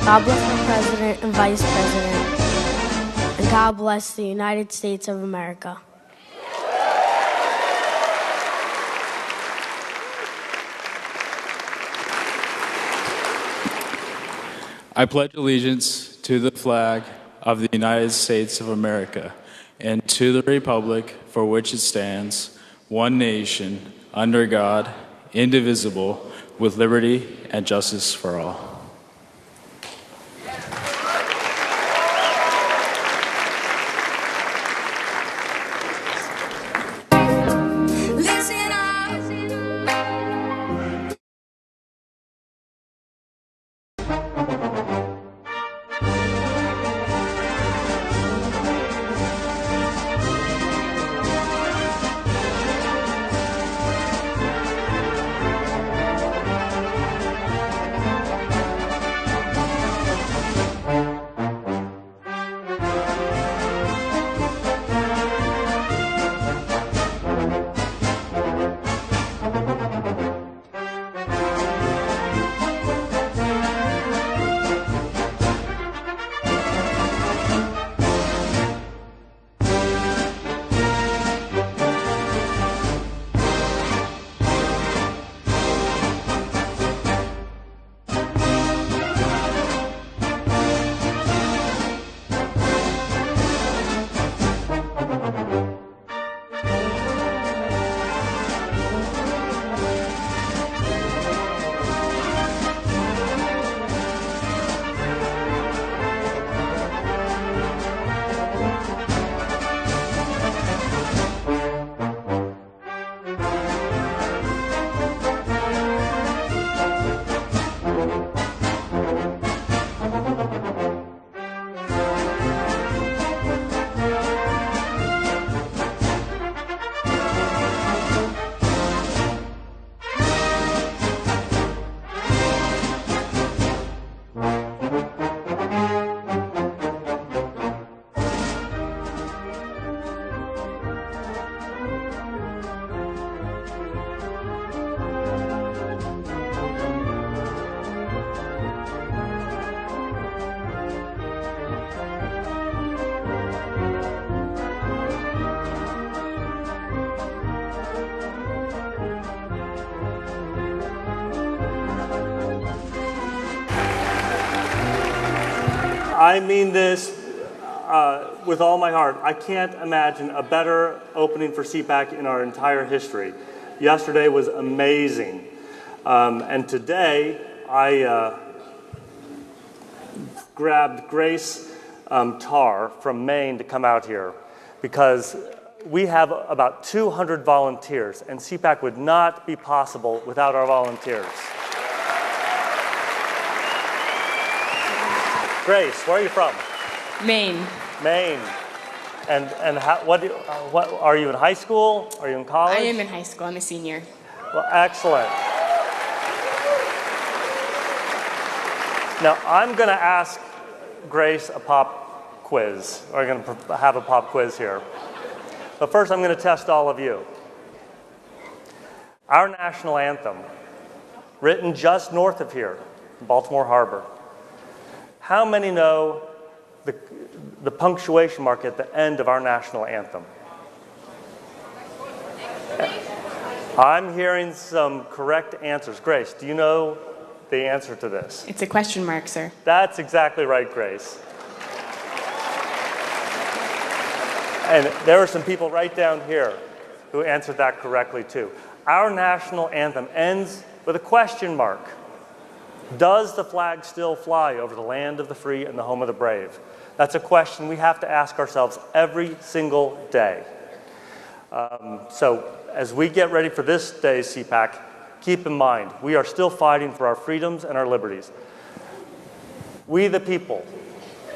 God bless my president. President and Vice President, and God bless the United States of America. I pledge allegiance to the flag of the United States of America and to the republic for which it stands, one nation, under God, indivisible, with liberty and justice for all. I mean this with all my heart. I can't imagine a better opening for CPAC in our entire history. Yesterday was amazing. And today, I grabbed Grace Tarr from Maine to come out here because we have about 200 volunteers, and CPAC would not be possible without our volunteers. Grace, where are you from? Maine. Maine. And what are you in high school? Are you in college? I am in high school. I'm a senior. Well, excellent. Now, I'm going to ask Grace a pop quiz. We're going to have a pop quiz here. But first, I'm going to test all of you. Our national anthem, written just north of here, Baltimore Harbor. How many know the punctuation mark at the end of our national anthem? I'm hearing some correct answers. Grace, do you know the answer to this? It's a question mark, sir. That's exactly right, Grace. And there are some people right down here who answered that correctly, too. Our national anthem ends with a question mark. Does the flag still fly over the land of the free and the home of the brave? That's a question we have to ask ourselves every single day. So as we get ready for this day's CPAC, keep in mind, we are still fighting for our freedoms and our liberties. We the people,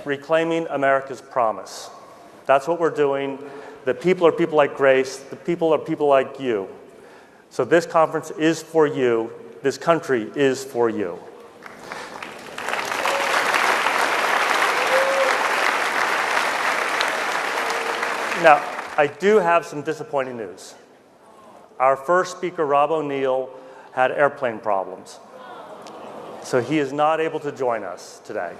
reclaiming America's promise. That's what we're doing. The people are people like Grace. The people are people like you. So this conference is for you. This country is for you. Now, I do have some disappointing news. Our first speaker, Rob O'Neill, had airplane problems. So he is not able to join us today.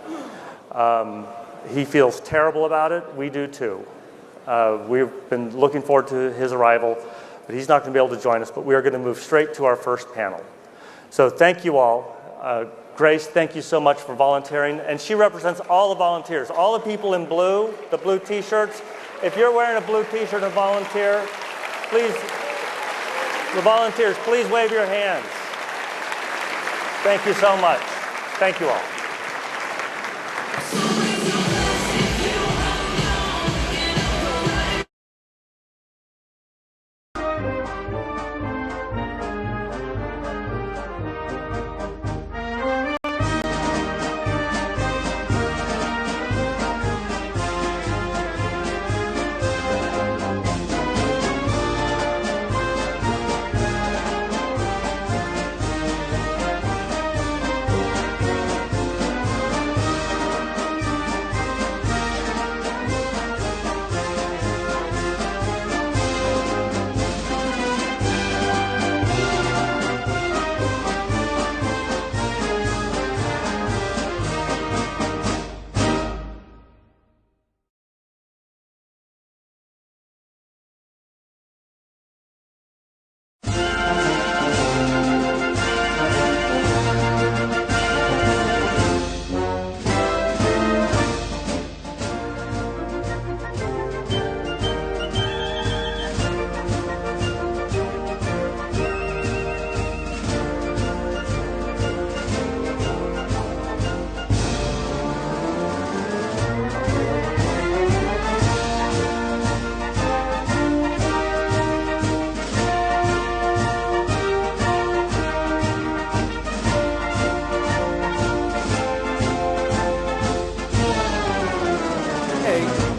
He feels terrible about it. We do too. We've been looking forward to his arrival, but he's not going to be able to join us, but we are going to move straight to our first panel. So thank you all. Grace, thank you so much for volunteering. And she represents all the volunteers, all the people in blue, the blue t-shirts. If you're wearing a blue t-shirt and volunteer, please, the volunteers, please wave your hands. Thank you so much. Thank you all.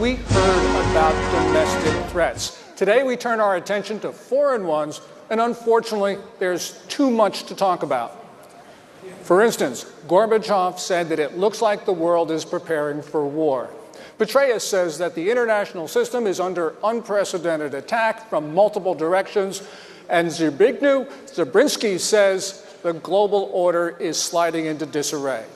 We heard about domestic threats. Today, we turn our attention to foreign ones, and unfortunately, there's too much to talk about. For instance, Gorbachev said that it looks like the world is preparing for war. Petraeus says that the international system is under unprecedented attack from multiple directions, and Zbigniew Brzezinski says the global order is sliding into disarray.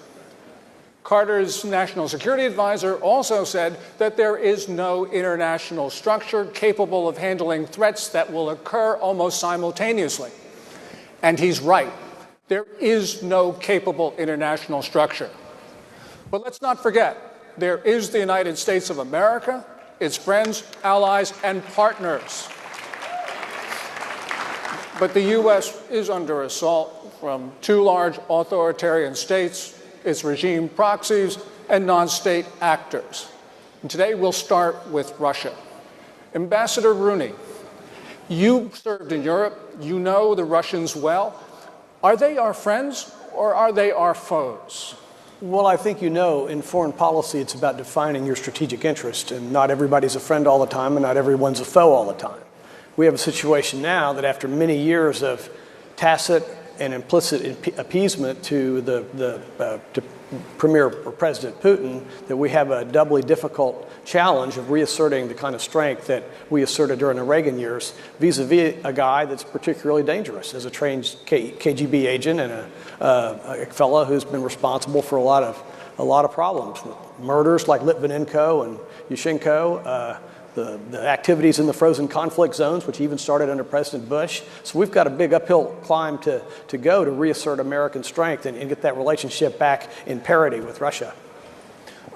Carter's national security advisor also said that there is no international structure capable of handling threats that will occur almost simultaneously. And he's right. There is no capable international structure. But let's not forget, there is the United States of America, its friends, allies, and partners. But the U.S. is under assault from two large authoritarian states, its regime proxies, and non-state actors. And today we'll start with Russia. Ambassador Rooney, you served in Europe, you know the Russians well. Are they our friends or are they our foes? Well, I think you know, in foreign policy, it's about defining your strategic interest, and not everybody's a friend all the time, and not everyone's a foe all the time. We have a situation now that after many years of tacit and implicit appeasement to to Premier or President Putin, that we have a doubly difficult challenge of reasserting the kind of strength that we asserted during the Reagan years vis-a-vis a guy that's particularly dangerous as a trained KGB agent and a fellow who's been responsible for a lot of problems, murders like Litvinenko and Yushchenko, the activities in the frozen conflict zones, which even started under President Bush. So we've got a big uphill climb to go to reassert American strength and get that relationship back in parity with Russia.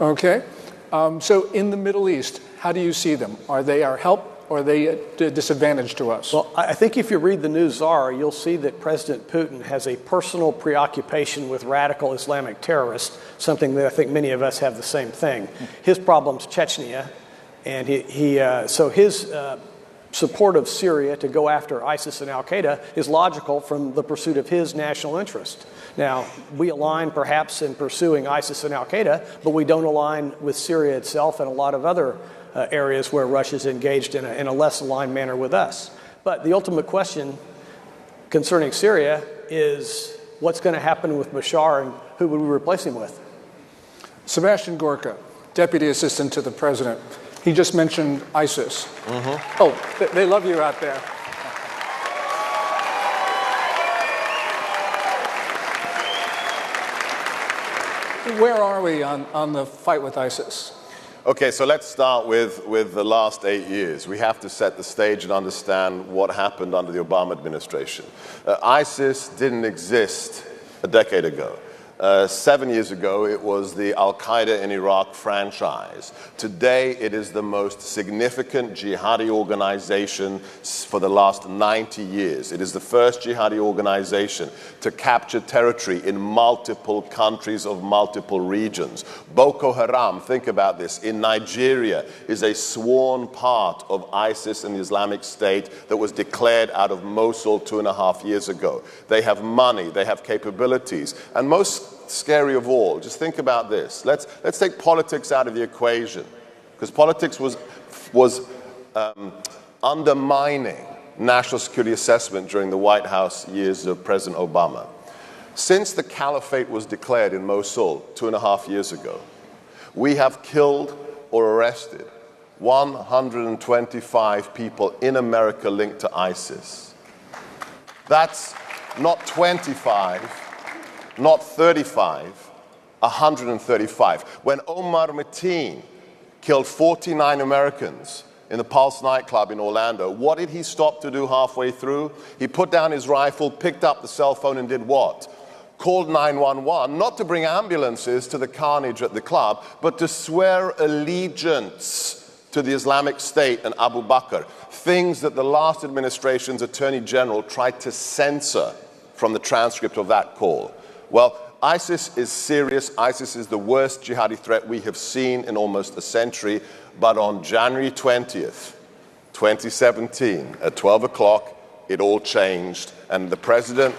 Okay. So in the Middle East, how do you see them? Are they our help or are they a disadvantage to us? Well, I think if you read the new Tsar, you'll see that President Putin has a personal preoccupation with radical Islamic terrorists, something that I think many of us have the same thing. His problem's Chechnya. And so his support of Syria to go after ISIS and al-Qaeda is logical from the pursuit of his national interest. Now, we align perhaps in pursuing ISIS and al-Qaeda, but we don't align with Syria itself and a lot of other areas where Russia's engaged in a less aligned manner with us. But the ultimate question concerning Syria is what's going to happen with Bashar and who would we replace him with? Sebastian Gorka, Deputy Assistant to the President. He just mentioned ISIS. Oh, they love you out there. Where are we on the fight with ISIS? Okay, so let's start with the last 8 years. We have to set the stage and understand what happened under the Obama administration. ISIS didn't exist a decade ago. 7 years ago, it was the Al-Qaeda in Iraq franchise. Today, it is the most significant jihadi organization for the last 90 years. It is the first jihadi organization to capture territory in multiple countries of multiple regions. Boko Haram, think about this, in Nigeria is a sworn part of ISIS and the Islamic State that was declared out of Mosul 2.5 years ago. They have money, they have capabilities, and most scary of all, just think about this. Let's take politics out of the equation, because politics was undermining national security assessment during the White House years of President Obama. Since the caliphate was declared in Mosul 2.5 years ago, we have killed or arrested 125 people in America linked to ISIS. That's not 25, not 35, 135. When Omar Mateen killed 49 Americans in the Pulse nightclub in Orlando, what did he stop to do halfway through? He put down his rifle, picked up the cell phone, and did what? Called 911, not to bring ambulances to the carnage at the club, but to swear allegiance to the Islamic State and Abu Bakr, things that the last administration's Attorney General tried to censor from the transcript of that call. Well, ISIS is serious. ISIS is the worst jihadi threat we have seen in almost a century. But on January 20th, 2017, at 12 o'clock, it all changed. And the president...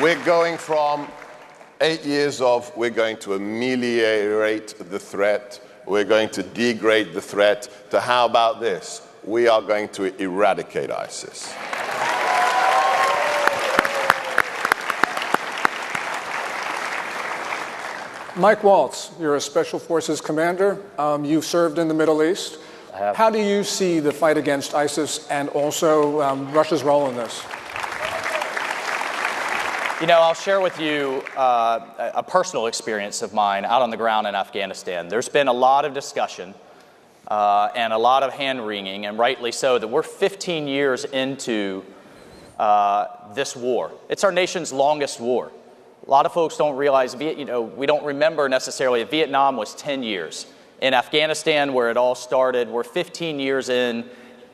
We're going from 8 years of we're going to ameliorate the threat, we're going to degrade the threat, to how about this? We are going to eradicate ISIS. Mike Waltz, you're a Special Forces commander. You've served in the Middle East. I have. How do you see the fight against ISIS and also Russia's role in this? You know, I'll share with you a personal experience of mine out on the ground in Afghanistan. There's been a lot of discussion and a lot of hand-wringing, and rightly so, that we're 15 years into this war. It's our nation's longest war. A lot of folks don't realize, we don't remember necessarily that Vietnam was 10 years. In Afghanistan, where it all started, we're 15 years in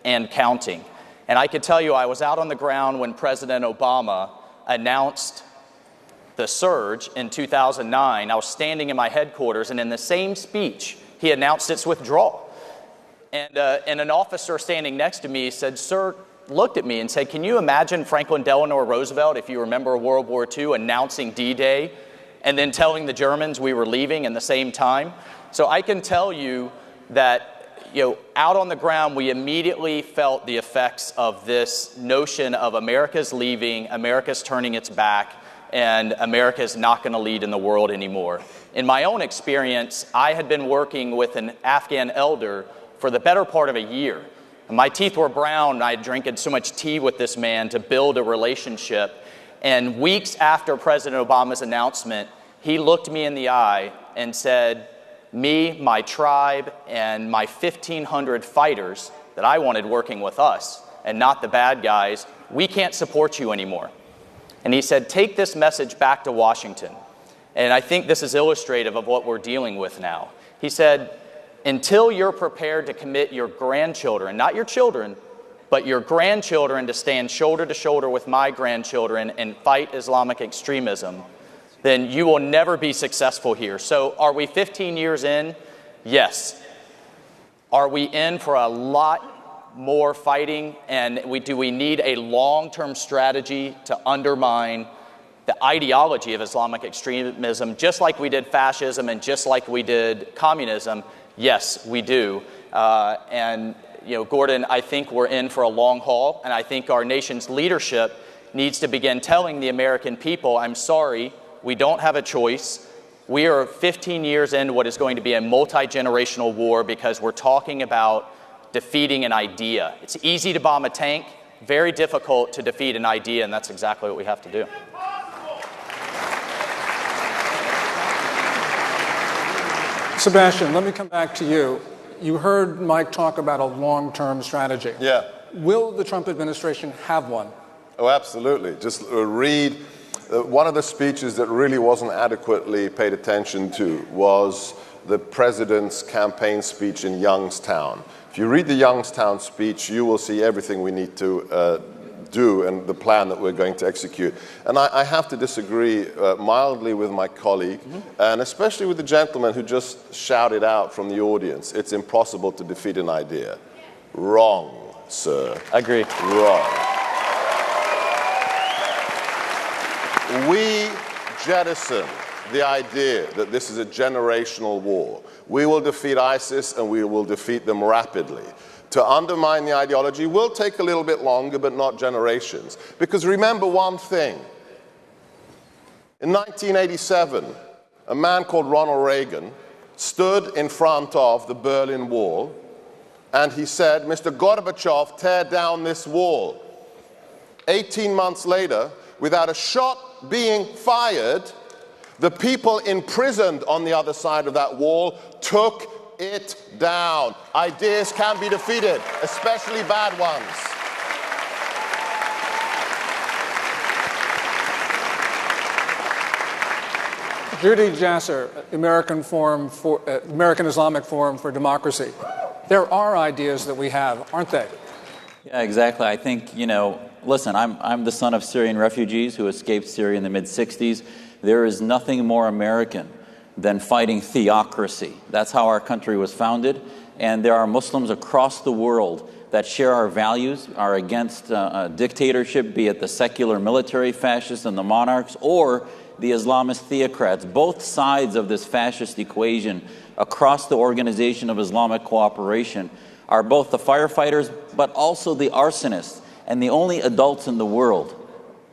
and counting. And I can tell you, I was out on the ground when President Obama announced the surge in 2009. I was standing in my headquarters, and in the same speech, he announced its withdrawal. And an officer standing next to me said, "Sir," looked at me and said, "Can you imagine Franklin Delano Roosevelt, if you remember World War II, announcing D-Day and then telling the Germans we were leaving in the same time?" So I can tell you that, out on the ground, we immediately felt the effects of this notion of America's leaving, America's turning its back, and America's not going to lead in the world anymore. In my own experience, I had been working with an Afghan elder for the better part of a year. My teeth were brown, and I had drinking so much tea with this man to build a relationship. And weeks after President Obama's announcement, he looked me in the eye and said, "Me, my tribe, and my 1,500 fighters that I wanted working with us, and not the bad guys, we can't support you anymore." And he said, "Take this message back to Washington." And I think this is illustrative of what we're dealing with now. He said, "Until you're prepared to commit your grandchildren, not your children, but your grandchildren, to stand shoulder to shoulder with my grandchildren and fight Islamic extremism, then you will never be successful here." So are we 15 years in? Yes. Are we in for a lot more fighting? And do we need a long-term strategy to undermine the ideology of Islamic extremism, just like we did fascism and just like we did communism? Yes, we do. Gordon, I think we're in for a long haul, and I think our nation's leadership needs to begin telling the American people, I'm sorry, we don't have a choice. We are 15 years into what is going to be a multi-generational war because we're talking about defeating an idea. It's easy to bomb a tank. very difficult to defeat an idea, and that's exactly what we have to do. Sebastian, let me come back to you. You heard Mike talk about a long-term strategy. Yeah. Will the Trump administration have one? Oh, absolutely. Just read. One of the speeches that really wasn't adequately paid attention to was the president's campaign speech in Youngstown. If you read the Youngstown speech, you will see everything we need to do and the plan that we're going to execute. And I have to disagree mildly with my colleague, and especially with the gentleman who just shouted out from the audience, it's impossible to defeat an idea. Wrong, sir. Agree. Wrong. We jettison the idea that this is a generational war. We will defeat ISIS and we will defeat them rapidly. To undermine the ideology will take a little bit longer, but not generations. Because remember one thing. In 1987, a man called Ronald Reagan stood in front of the Berlin Wall and he said, Mr. Gorbachev, tear down this wall. 18 months later, without a shot being fired, the people imprisoned on the other side of that wall took it down. Ideas can be defeated, especially bad ones. Judy Jasser, American Islamic Forum for Democracy. There are ideas that we have, aren't they? Yeah, exactly. I think, listen, I'm the son of Syrian refugees who escaped Syria in the mid-'60s. There is nothing more American than fighting theocracy. That's how our country was founded. And there are Muslims across the world that share our values, are against dictatorship, be it the secular military fascists and the monarchs, or the Islamist theocrats. Both sides of this fascist equation across the Organization of Islamic Cooperation are both the firefighters, but also the arsonists. And the only adults in the world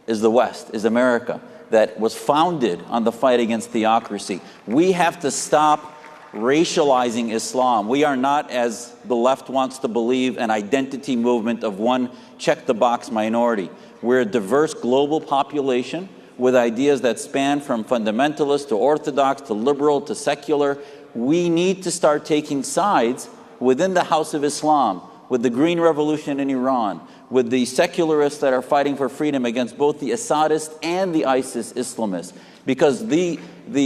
is the West, is America, that was founded on the fight against theocracy. We have to stop racializing Islam. We are not, as the left wants to believe, an identity movement of one check-the-box minority. We're a diverse global population with ideas that span from fundamentalist to orthodox to liberal to secular. We need to start taking sides within the House of Islam, with the Green Revolution in Iran, with the secularists that are fighting for freedom against both the Assadists and the ISIS Islamists. Because the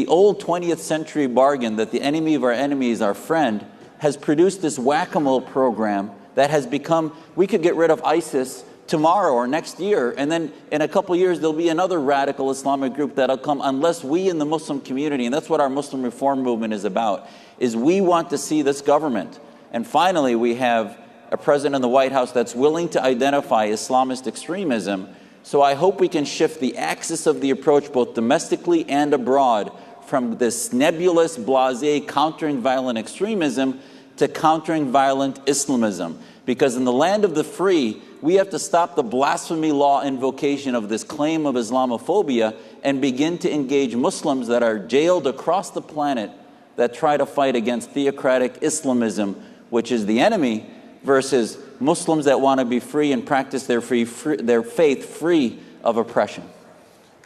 old 20th century bargain that the enemy of our enemy is our friend has produced this whack-a-mole program that has become, we could get rid of ISIS tomorrow or next year, and then in a couple of years there'll be another radical Islamic group that'll come, unless we in the Muslim community, and that's what our Muslim reform movement is about, is we want to see this government. And finally, we have a president in the White House that's willing to identify Islamist extremism. So I hope we can shift the axis of the approach both domestically and abroad from this nebulous, blasé, countering violent extremism to countering violent Islamism. Because in the land of the free, we have to stop the blasphemy law invocation of this claim of Islamophobia and begin to engage Muslims that are jailed across the planet that try to fight against theocratic Islamism, which is the enemy, versus Muslims that want to be free and practice their faith free of oppression.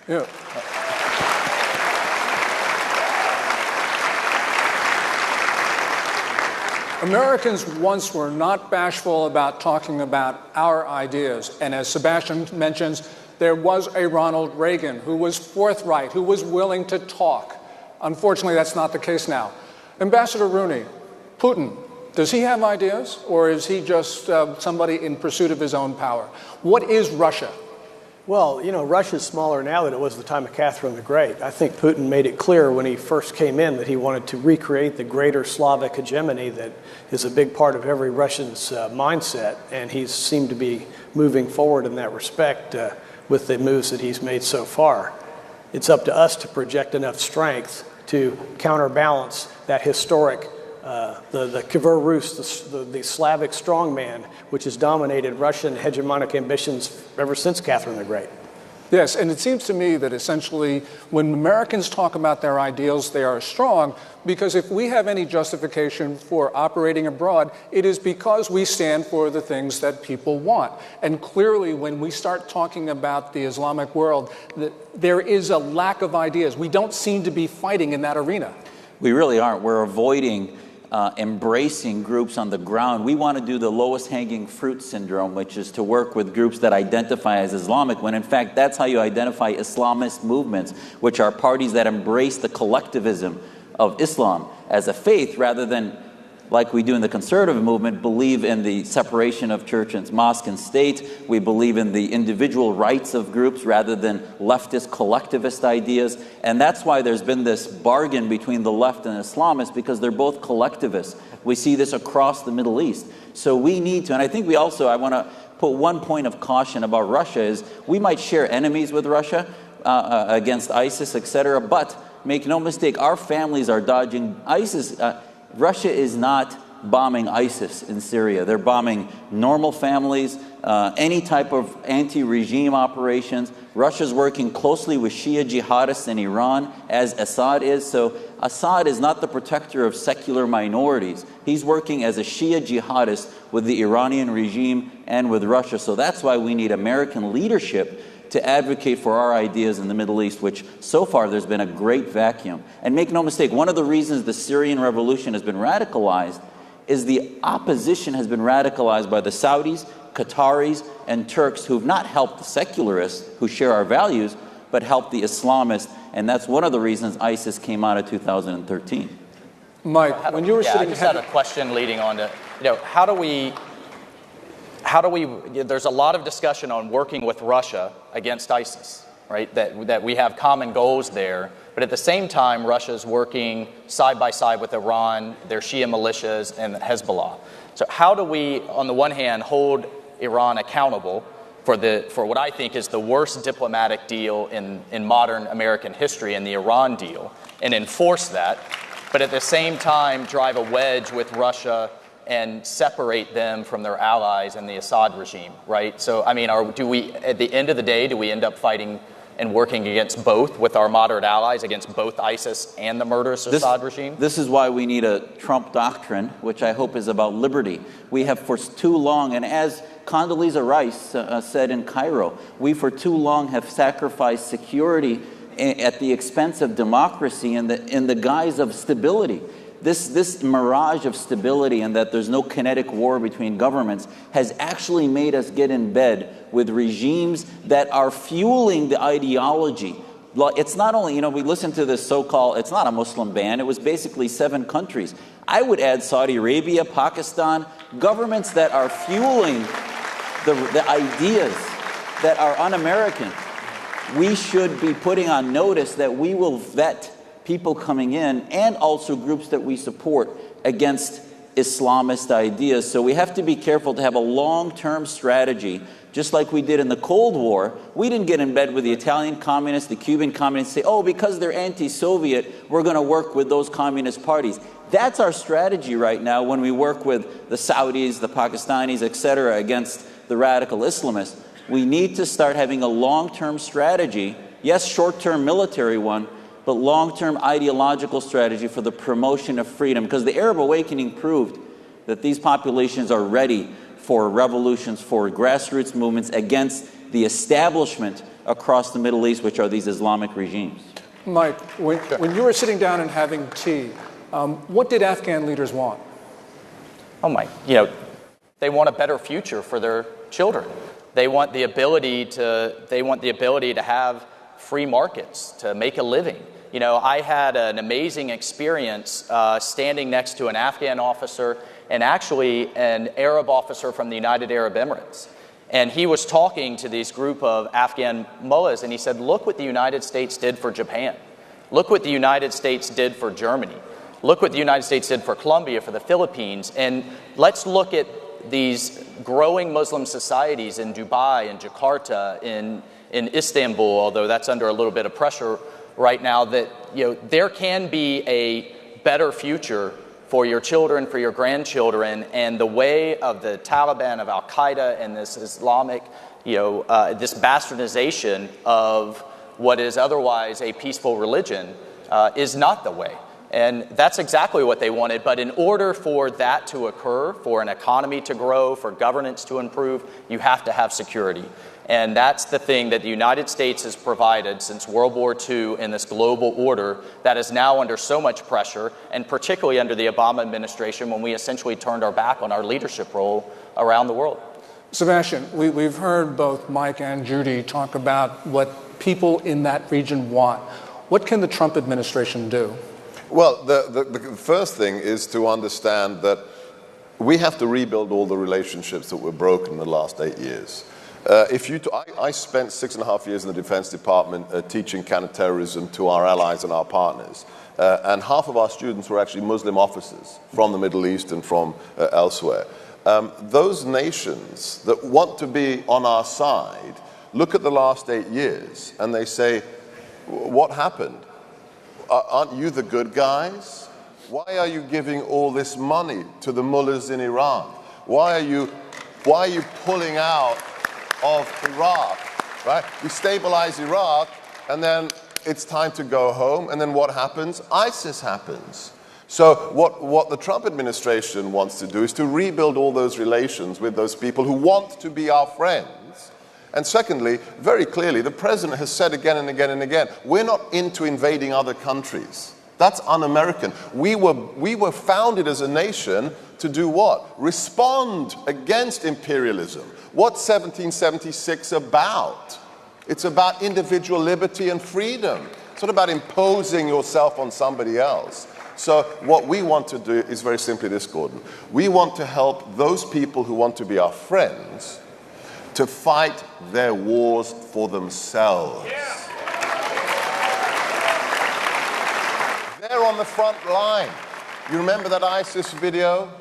Yeah. Americans once were not bashful about talking about our ideas. And as Sebastian mentions, there was a Ronald Reagan who was forthright, who was willing to talk. Unfortunately, that's not the case now. Ambassador Rooney, Putin, does he have ideas, or is he just somebody in pursuit of his own power? What is Russia? Well, Russia's smaller now than it was at the time of Catherine the Great. I think Putin made it clear when he first came in that he wanted to recreate the greater Slavic hegemony that is a big part of every Russian's mindset, and he seemed to be moving forward in that respect with the moves that he's made so far. It's up to us to project enough strength to counterbalance that historic the Khyber Rus, the Slavic strongman, which has dominated Russian hegemonic ambitions ever since Catherine the Great. Yes, and it seems to me that essentially when Americans talk about their ideals, they are strong, because if we have any justification for operating abroad, it is because we stand for the things that people want. And clearly, when we start talking about the Islamic world, there is a lack of ideas. We don't seem to be fighting in that arena. We really aren't. We're avoiding embracing groups on the ground. We want to do the lowest hanging fruit syndrome, which is to work with groups that identify as Islamic, when in fact that's how you identify Islamist movements, which are parties that embrace the collectivism of Islam as a faith, rather than, like we do in the conservative movement, believe in the separation of church and mosque and state. We believe in the individual rights of groups rather than leftist collectivist ideas. And that's why there's been this bargain between the left and Islamists, because they're both collectivists. We see this across the Middle East. So we need to, and I think we also, I want to put one point of caution about Russia, is we might share enemies with Russia against ISIS, etc., but make no mistake, our families are dodging ISIS. Russia is not bombing ISIS in Syria. They're bombing normal families, any type of anti-regime operations. Russia's working closely with Shia jihadists in Iran, as Assad is. So Assad is not the protector of secular minorities. He's working as a Shia jihadist with the Iranian regime and with Russia. So that's why we need American leadership to advocate for our ideas in the Middle East, which so far there's been a great vacuum. And make no mistake, one of the reasons the Syrian revolution has been radicalized is the opposition has been radicalized by the Saudis, Qataris, and Turks, who've not helped the secularists who share our values, but helped the Islamists. And that's one of the reasons ISIS came out of 2013. Mike, when you were sitting... I just had a question leading on to, how do we, there's a lot of discussion on working with Russia against ISIS, right? That we have common goals there, but at the same time, Russia's working side by side with Iran, their Shia militias, and Hezbollah. So how do we, on the one hand, hold Iran accountable for what I think is the worst diplomatic deal in modern American history, in the Iran deal, and enforce that, but at the same time drive a wedge with Russia and separate them from their allies in the Assad regime, right? So, I mean, do we, at the end of the day, do we end up fighting and working against both with our moderate allies, against both ISIS and the murderous Assad regime? This is why we need a Trump doctrine, which I hope is about liberty. We have for too long, and as Condoleezza Rice said in Cairo, we for too long have sacrificed security at the expense of democracy in the guise of stability. This mirage of stability and that there's no kinetic war between governments has actually made us get in bed with regimes that are fueling the ideology. It's not only, we listen to this so-called, it's not a Muslim ban, it was basically 7 countries. I would add Saudi Arabia, Pakistan, governments that are fueling the ideas that are un-American. We should be putting on notice that we will vet people coming in, and also groups that we support, against Islamist ideas. So we have to be careful to have a long-term strategy, just like we did in the Cold War. We didn't get in bed with the Italian communists, the Cuban communists, say, oh, because they're anti-Soviet, we're going to work with those communist parties. That's our strategy right now when we work with the Saudis, the Pakistanis, etc., against the radical Islamists. We need to start having a long-term strategy, yes, short-term military one, but long-term ideological strategy for the promotion of freedom. Because the Arab awakening proved that these populations are ready for revolutions, for grassroots movements against the establishment across the Middle East, which are these Islamic regimes. Mike, when you were sitting down and having tea, what did Afghan leaders want? Oh, Mike, they want a better future for their children. They want the ability to have free markets, to make a living. I had an amazing experience standing next to an Afghan officer and actually an Arab officer from the United Arab Emirates. And he was talking to this group of Afghan mullahs, and he said, look what the United States did for Japan. Look what the United States did for Germany. Look what the United States did for Colombia, for the Philippines. And let's look at these growing Muslim societies in Dubai, in Jakarta, in Istanbul, although that's under a little bit of pressure right now, that there can be a better future for your children, for your grandchildren, and the way of the Taliban, of Al-Qaeda, and this Islamic this bastardization of what is otherwise a peaceful religion is not the way. And that's exactly what they wanted. But in order for that to occur, for an economy to grow, for governance to improve, you have to have security. And that's the thing that the United States has provided since World War II in this global order that is now under so much pressure, and particularly under the Obama administration when we essentially turned our back on our leadership role around the world. Sebastian, we've heard both Mike and Judy talk about what people in that region want. What can the Trump administration do? Well, the first thing is to understand that we have to rebuild all the relationships that were broken in the last 8 years. I spent 6.5 years in the Defense Department teaching counterterrorism to our allies and our partners. And half of our students were actually Muslim officers from the Middle East and from elsewhere. Those nations that want to be on our side look at the last 8 years and they say, what happened? Aren't you the good guys? Why are you giving all this money to the mullahs in Iran? Why are you pulling out of Iraq, right? We stabilize Iraq, and then it's time to go home, and then what happens? ISIS happens. So what the Trump administration wants to do is to rebuild all those relations with those people who want to be our friends. And secondly, very clearly, the president has said again and again and again, we're not into invading other countries. That's un-American. We were founded as a nation to do what? Respond against imperialism. What's 1776 about? It's about individual liberty and freedom. It's not about imposing yourself on somebody else. So what we want to do is very simply this, Gordon. We want to help those people who want to be our friends to fight their wars for themselves. Yeah. They're on the front line. You remember that ISIS video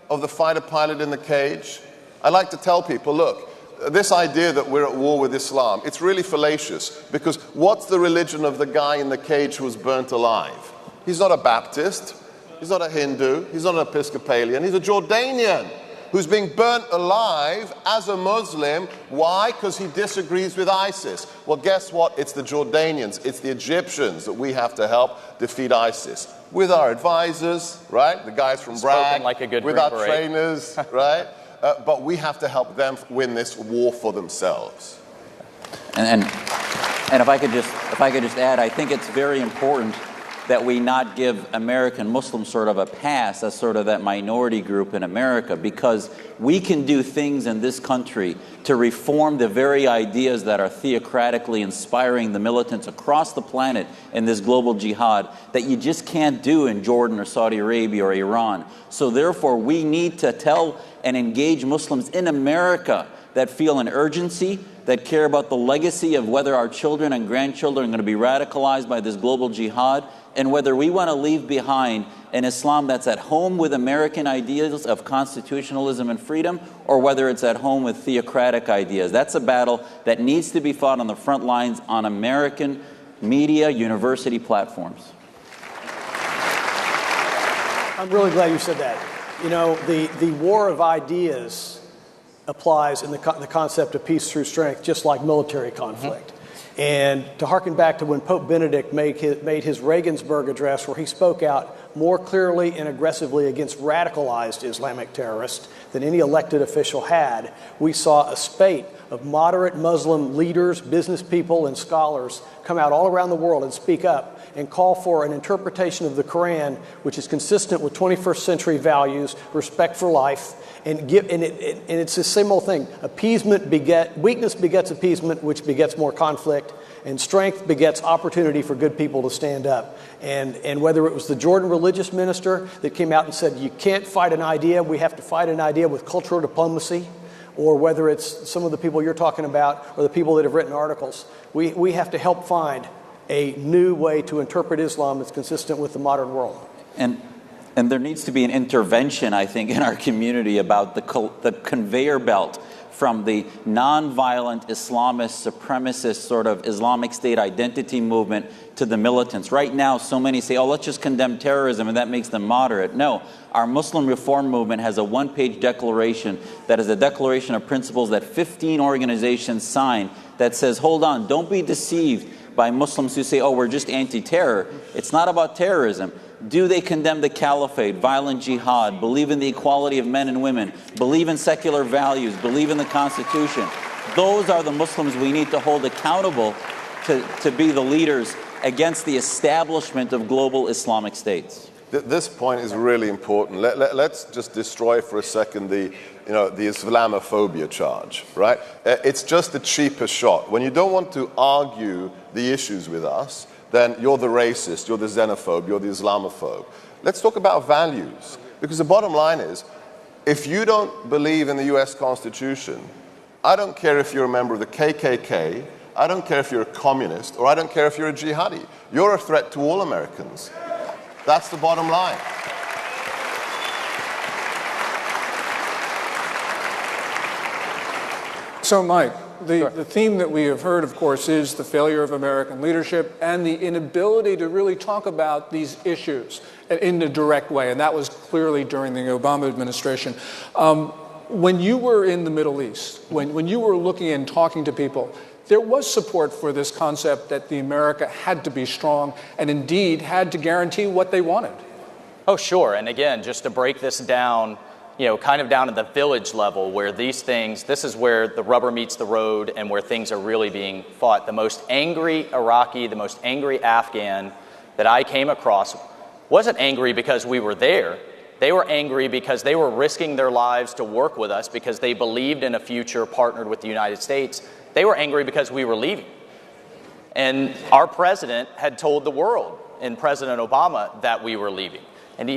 of the fighter pilot in the cage? I like to tell people, look, this idea that we're at war with Islam, it's really fallacious, because what's the religion of the guy in the cage who was burnt alive? He's not a Baptist, he's not a Hindu, he's not an Episcopalian, he's a Jordanian who's being burnt alive as a Muslim. Why? Because he disagrees with ISIS. Well, guess what? It's the Jordanians, it's the Egyptians that we have to help defeat ISIS. With our advisors, right? The guys from Bragg, like a good with our trainers, right? But we have to help them win this war for themselves. And if I could just add, I think it's very important that we not give American Muslims sort of a pass as sort of that minority group in America, because we can do things in this country to reform the very ideas that are theocratically inspiring the militants across the planet in this global jihad that you just can't do in Jordan or Saudi Arabia or Iran. So therefore, we need to tell and engage Muslims in America that feel an urgency, that care about the legacy of whether our children and grandchildren are going to be radicalized by this global jihad, and whether we want to leave behind an Islam that's at home with American ideas of constitutionalism and freedom, or whether it's at home with theocratic ideas. That's a battle that needs to be fought on the front lines on American media, university platforms. I'm really glad you said that. You know, the war of ideas applies in the concept of peace through strength, just like military conflict. And to harken back to when Pope Benedict made his Regensburg address, where he spoke out more clearly and aggressively against radicalized Islamic terrorists than any elected official had, we saw a spate of moderate Muslim leaders, business people, and scholars come out all around the world and speak up and call for an interpretation of the Quran which is consistent with 21st century values, respect for life, and it's the same old thing. Weakness begets appeasement, which begets more conflict, and strength begets opportunity for good people to stand up. And whether it was the Jordan religious minister that came out and said, you can't fight an idea, we have to fight an idea with cultural diplomacy, or whether it's some of the people you're talking about, or the people that have written articles, we have to help find a new way to interpret Islam that's consistent with the modern world. And And there needs to be an intervention, I think, in our community about the conveyor belt from the nonviolent Islamist, supremacist sort of Islamic State identity movement to the militants. Right now, so many say, oh, let's just condemn terrorism and that makes them moderate. No, our Muslim Reform Movement has a one-page declaration that is a declaration of principles that 15 organizations sign that says, hold on, don't be deceived by Muslims who say, oh, we're just anti-terror. It's not about terrorism. Do they condemn the caliphate, violent jihad, believe in the equality of men and women, believe in secular values, believe in the Constitution? Those are the Muslims we need to hold accountable to be the leaders against the establishment of global Islamic states. This point is really important. Let's just destroy for a second the Islamophobia charge, right? It's just the cheapest shot. When you don't want to argue the issues with us, then you're the racist, you're the xenophobe, you're the Islamophobe. Let's talk about values. Because the bottom line is, if you don't believe in the US Constitution, I don't care if you're a member of the KKK, I don't care if you're a communist, or I don't care if you're a jihadi. You're a threat to all Americans. That's the bottom line. So, Mike, the theme that we have heard, of course, is the failure of American leadership and the inability to really talk about these issues in a direct way, and that was clearly during the Obama administration. When you were in the Middle East, when you were looking and talking to people, there was support for this concept that the America had to be strong and indeed had to guarantee what they wanted. Oh, sure. And again, just to break this down, kind of down at the village level where these things, this is where the rubber meets the road and where things are really being fought. The most angry Iraqi, the most angry Afghan that I came across wasn't angry because we were there. They were angry because they were risking their lives to work with us because they believed in a future partnered with the United States. They were angry because we were leaving. And our president had told the world, and President Obama, that we were leaving. And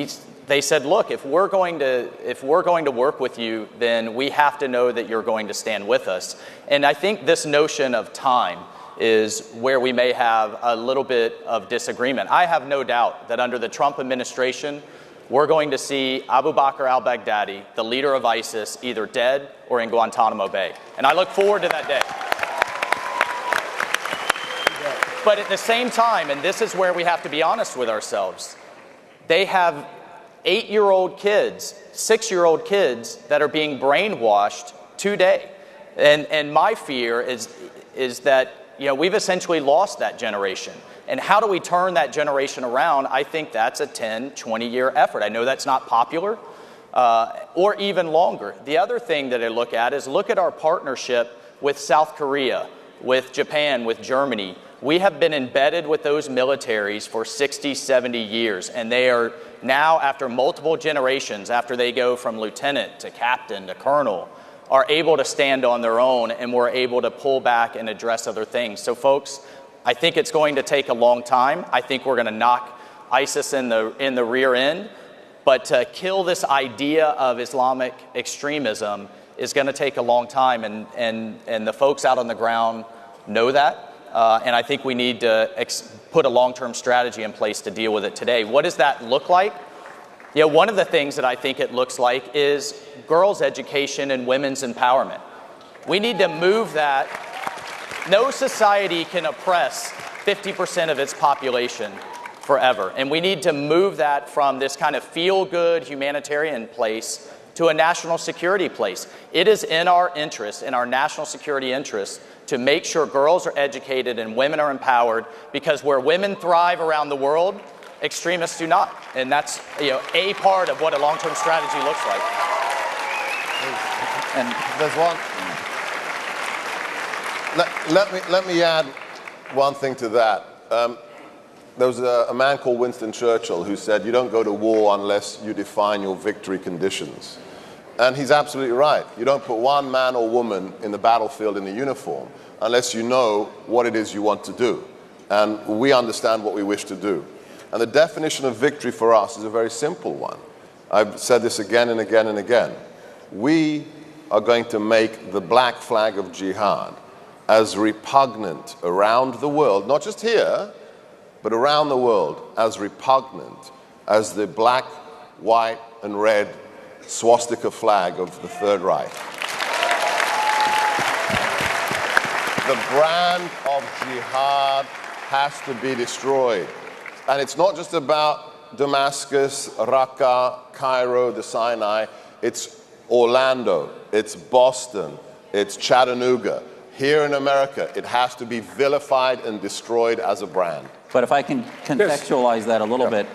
they said, look, if we're going to work with you, then we have to know that you're going to stand with us. And I think this notion of time is where we may have a little bit of disagreement. I have no doubt that under the Trump administration, we're going to see Abu Bakr al-Baghdadi, the leader of ISIS, either dead or in Guantanamo Bay. And I look forward to that day. But at the same time, and this is where we have to be honest with ourselves, they have 8-year-old kids, 6-year-old kids that are being brainwashed today. And my fear is that we've essentially lost that generation. And how do we turn that generation around? I think that's a 10, 20-year effort. I know that's not popular, or even longer. The other thing that I look at is look at our partnership with South Korea, with Japan, with Germany. We have been embedded with those militaries for 60, 70 years, and they are now, after multiple generations, after they go from lieutenant to captain to colonel, are able to stand on their own, and we're able to pull back and address other things. So, folks, I think it's going to take a long time. I think we're going to knock ISIS in the rear end, but to kill this idea of Islamic extremism is going to take a long time, and the folks out on the ground know that. And I think we need to put a long-term strategy in place to deal with it today. What does that look like? One of the things that I think it looks like is girls' education and women's empowerment. We need to move that. No society can oppress 50% of its population forever. And we need to move that from this kind of feel-good humanitarian place to a national security place. It is in our interest, in our national security interest, to make sure girls are educated and women are empowered, because where women thrive around the world, extremists do not. And that's a part of what a long-term strategy looks like. And there's one. Let me add one thing to that. There was a man called Winston Churchill who said, you don't go to war unless you define your victory conditions. And he's absolutely right. You don't put one man or woman in the battlefield in a uniform unless you know what it is you want to do. And we understand what we wish to do. And the definition of victory for us is a very simple one. I've said this again and again and again. We are going to make the black flag of jihad as repugnant around the world, not just here, but around the world, as repugnant as the black white, and red swastika flag of the Third Reich. The brand of jihad has to be destroyed. And it's not just about Damascus, Raqqa, Cairo, the Sinai. It's Orlando, it's Boston, it's Chattanooga. Here in America, it has to be vilified and destroyed as a brand. But if I can contextualize that a little bit,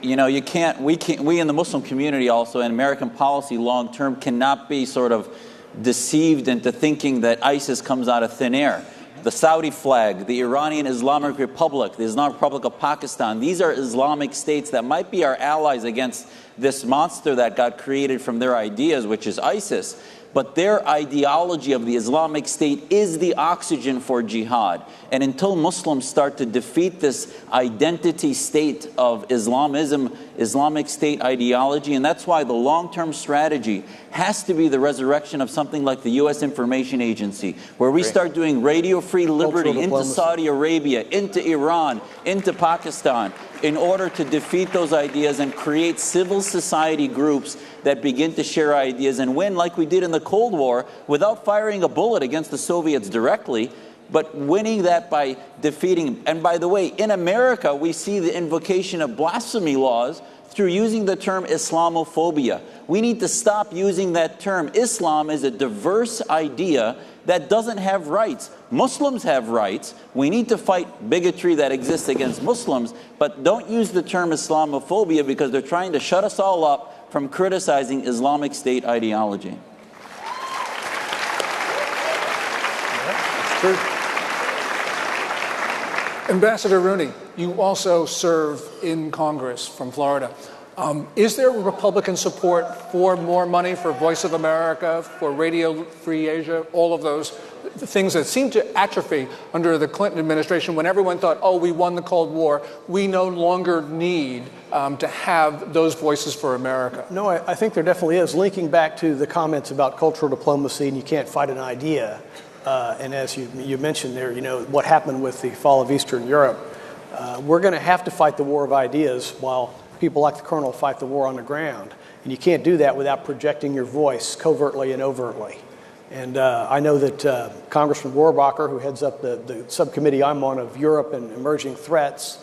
you know, we in the Muslim community also, in American policy long term, cannot be sort of deceived into thinking that ISIS comes out of thin air. The Saudi flag, the Iranian Islamic Republic, the Islamic Republic of Pakistan, these are Islamic states that might be our allies against this monster that got created from their ideas, which is ISIS. But their ideology of the Islamic State is the oxygen for jihad. And until Muslims start to defeat this identity state of Islamism, Islamic State ideology, and that's why the long-term strategy has to be the resurrection of something like the U.S. Information Agency, where we start doing radio-free liberty into Saudi Arabia, into Iran, into Pakistan, in order to defeat those ideas and create civil society groups that begin to share ideas and win, like we did in the Cold War, without firing a bullet against the Soviets directly, but winning that by defeating. And by the way, in America, we see the invocation of blasphemy laws through using the term Islamophobia. We need to stop using that term. Islam is a diverse idea that doesn't have rights. Muslims have rights. We need to fight bigotry that exists against Muslims, but don't use the term Islamophobia because they're trying to shut us all up from criticizing Islamic State ideology. That's true. Ambassador Rooney, you also serve in Congress from Florida. Is there Republican support for more money for Voice of America, for Radio Free Asia, all of those things that seem to atrophy under the Clinton administration when everyone thought, oh, we won the Cold War, we no longer need to have those voices for America? No, I think there definitely is. Linking back to the comments about cultural diplomacy and you can't fight an idea, and as you mentioned there, you know, what happened with the fall of Eastern Europe, we're going to have to fight the war of ideas while people like the Colonel fight the war on the ground. And you can't do that without projecting your voice covertly and overtly. And I know that Congressman Rohrabacher, who heads up the subcommittee I'm on of Europe and emerging threats,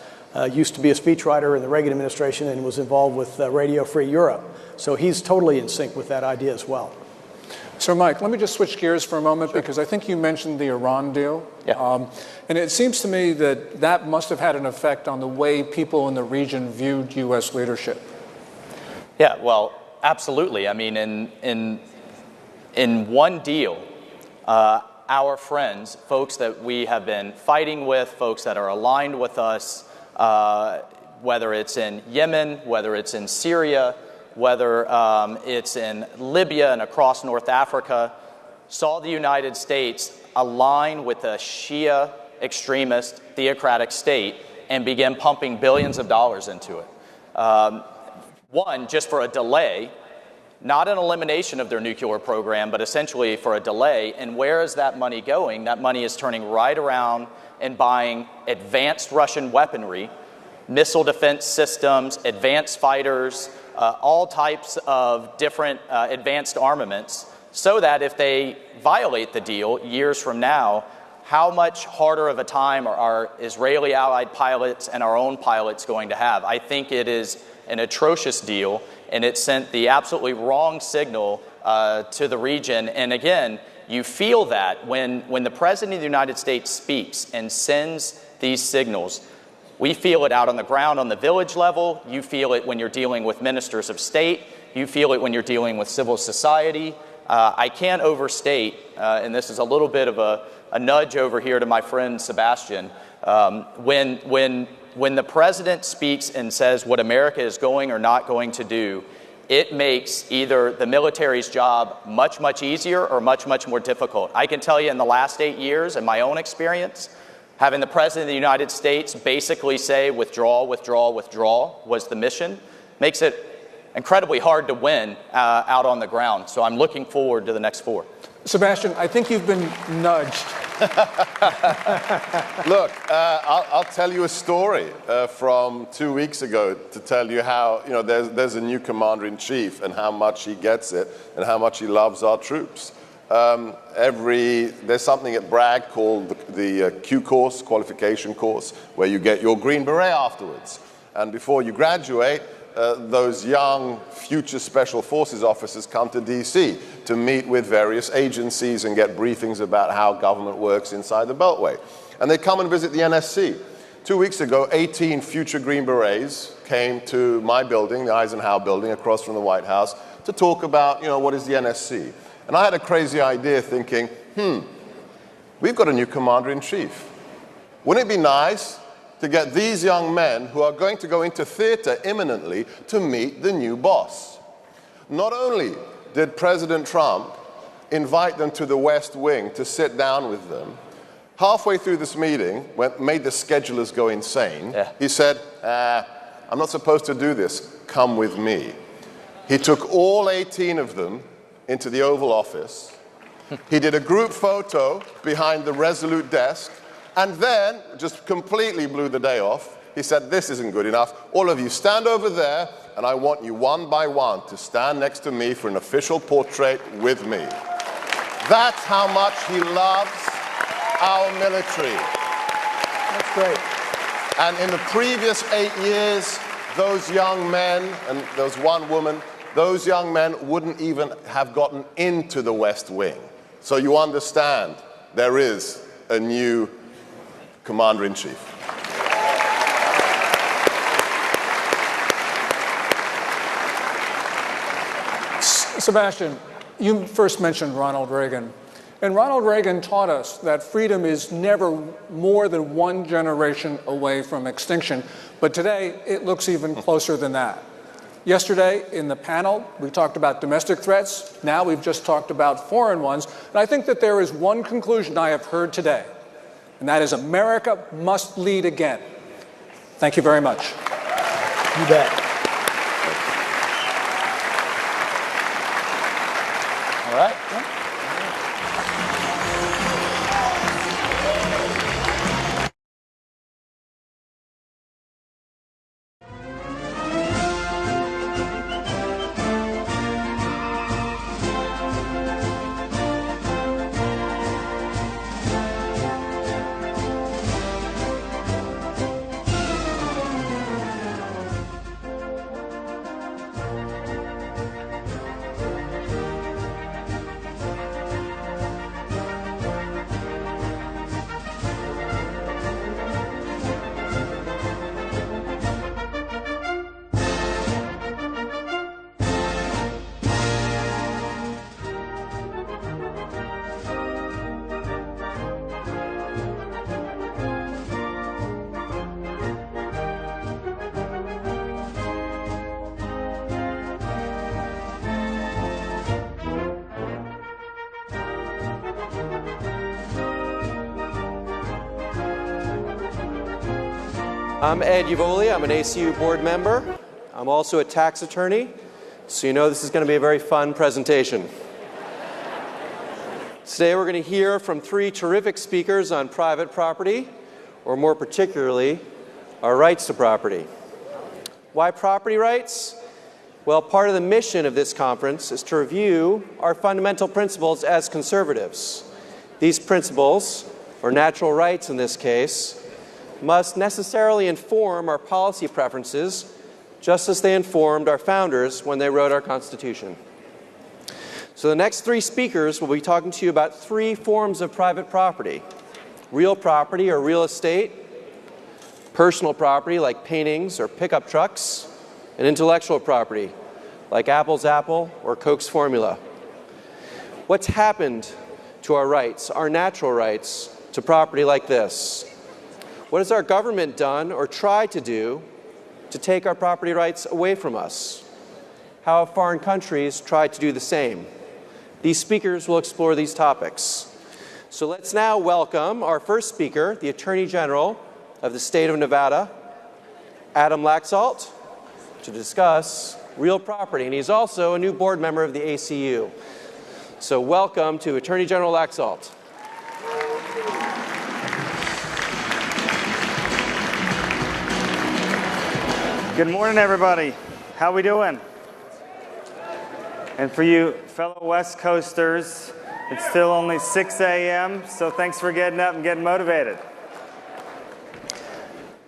used to be a speechwriter in the Reagan administration and was involved with Radio Free Europe. So he's totally in sync with that idea as well. So, Mike, let me just switch gears for a moment because I think you mentioned the Iran deal. Yeah. And it seems to me that that must have had an effect on the way people in the region viewed U.S. leadership. Yeah, well, absolutely. I mean, in one deal, our friends, folks that we have been fighting with, folks that are aligned with us, whether it's in Yemen, whether it's in Syria, whether it's in Libya and across North Africa, saw the United States align with a Shia extremist theocratic state and begin pumping billions of dollars into it. One, just for a delay, not an elimination of their nuclear program, but essentially for a delay. And where is that money going? That money is turning right around and buying advanced Russian weaponry, missile defense systems, advanced fighters, all types of different advanced armaments, so that if they violate the deal years from now, how much harder of a time are our Israeli allied pilots and our own pilots going to have? I think it is an atrocious deal, and it sent the absolutely wrong signal to the region. And again, you feel that when the President of the United States speaks and sends these signals. We feel it out on the ground on the village level. You feel it when you're dealing with ministers of state. You feel it when you're dealing with civil society. I can't overstate, and this is a little bit of a nudge over here to my friend Sebastian, when the president speaks and says what America is going or not going to do, it makes either the military's job much, much easier or much, much more difficult. I can tell you in the last 8 years, in my own experience, having the President of the United States basically say withdraw, withdraw, withdraw was the mission, makes it incredibly hard to win out on the ground. So I'm looking forward to the next four. Sebastian, I think you've been nudged Look, I'll tell you a story from 2 weeks ago to tell you how, there's a new commander-in-chief and how much he gets it and how much he loves our troops. There's something at Bragg called the Q course, qualification course, where you get your Green Beret afterwards. And before you graduate, those young future Special Forces officers come to D.C. to meet with various agencies and get briefings about how government works inside the Beltway. And they come and visit the NSC. 2 weeks ago, 18 future Green Berets came to my building, the Eisenhower building, across from the White House, to talk about, what is the NSC. And I had a crazy idea thinking, we've got a new commander-in-chief. Wouldn't it be nice to get these young men who are going to go into theater imminently to meet the new boss? Not only did President Trump invite them to the West Wing to sit down with them, halfway through this meeting, made the schedulers go insane, he said, I'm not supposed to do this, come with me. He took all 18 of them into the Oval Office. He did a group photo behind the Resolute desk, and then just completely blew the day off. He said, this isn't good enough. All of you stand over there, and I want you one by one to stand next to me for an official portrait with me. That's how much he loves our military. That's great. And in the previous 8 years, those young men and those one woman, those young men wouldn't even have gotten into the West Wing. So you understand, there is a new commander-in-chief. Sebastian, you first mentioned Ronald Reagan. And Ronald Reagan taught us that freedom is never more than one generation away from extinction. But today, it looks even closer than that. Yesterday, in the panel, we talked about domestic threats. Now we've just talked about foreign ones. And I think that there is one conclusion I have heard today, and that is America must lead again. Thank you very much. You bet. All right. I'm Ed Uvoli. I'm an ACU board member. I'm also a tax attorney, so you know this is going to be a very fun presentation. Today we're going to hear from three terrific speakers on private property, or more particularly, our rights to property. Why property rights? Well, part of the mission of this conference is to review our fundamental principles as conservatives. These principles, or natural rights in this case, must necessarily inform our policy preferences, just as they informed our founders when they wrote our Constitution. So the next three speakers will be talking to you about three forms of private property: real property or real estate, personal property like paintings or pickup trucks, and intellectual property like Apple's Apple or Coke's formula. What's happened to our rights, our natural rights, to property like this? What has our government done or tried to do to take our property rights away from us? How have foreign countries tried to do the same? These speakers will explore these topics. So let's now welcome our first speaker, the Attorney General of the state of Nevada, Adam Laxalt, to discuss real property. And he's also a new board member of the ACU. So welcome to Attorney General Laxalt. Good morning, everybody. How we doing? And for you fellow West Coasters, it's still only 6 a.m., so thanks for getting up and getting motivated.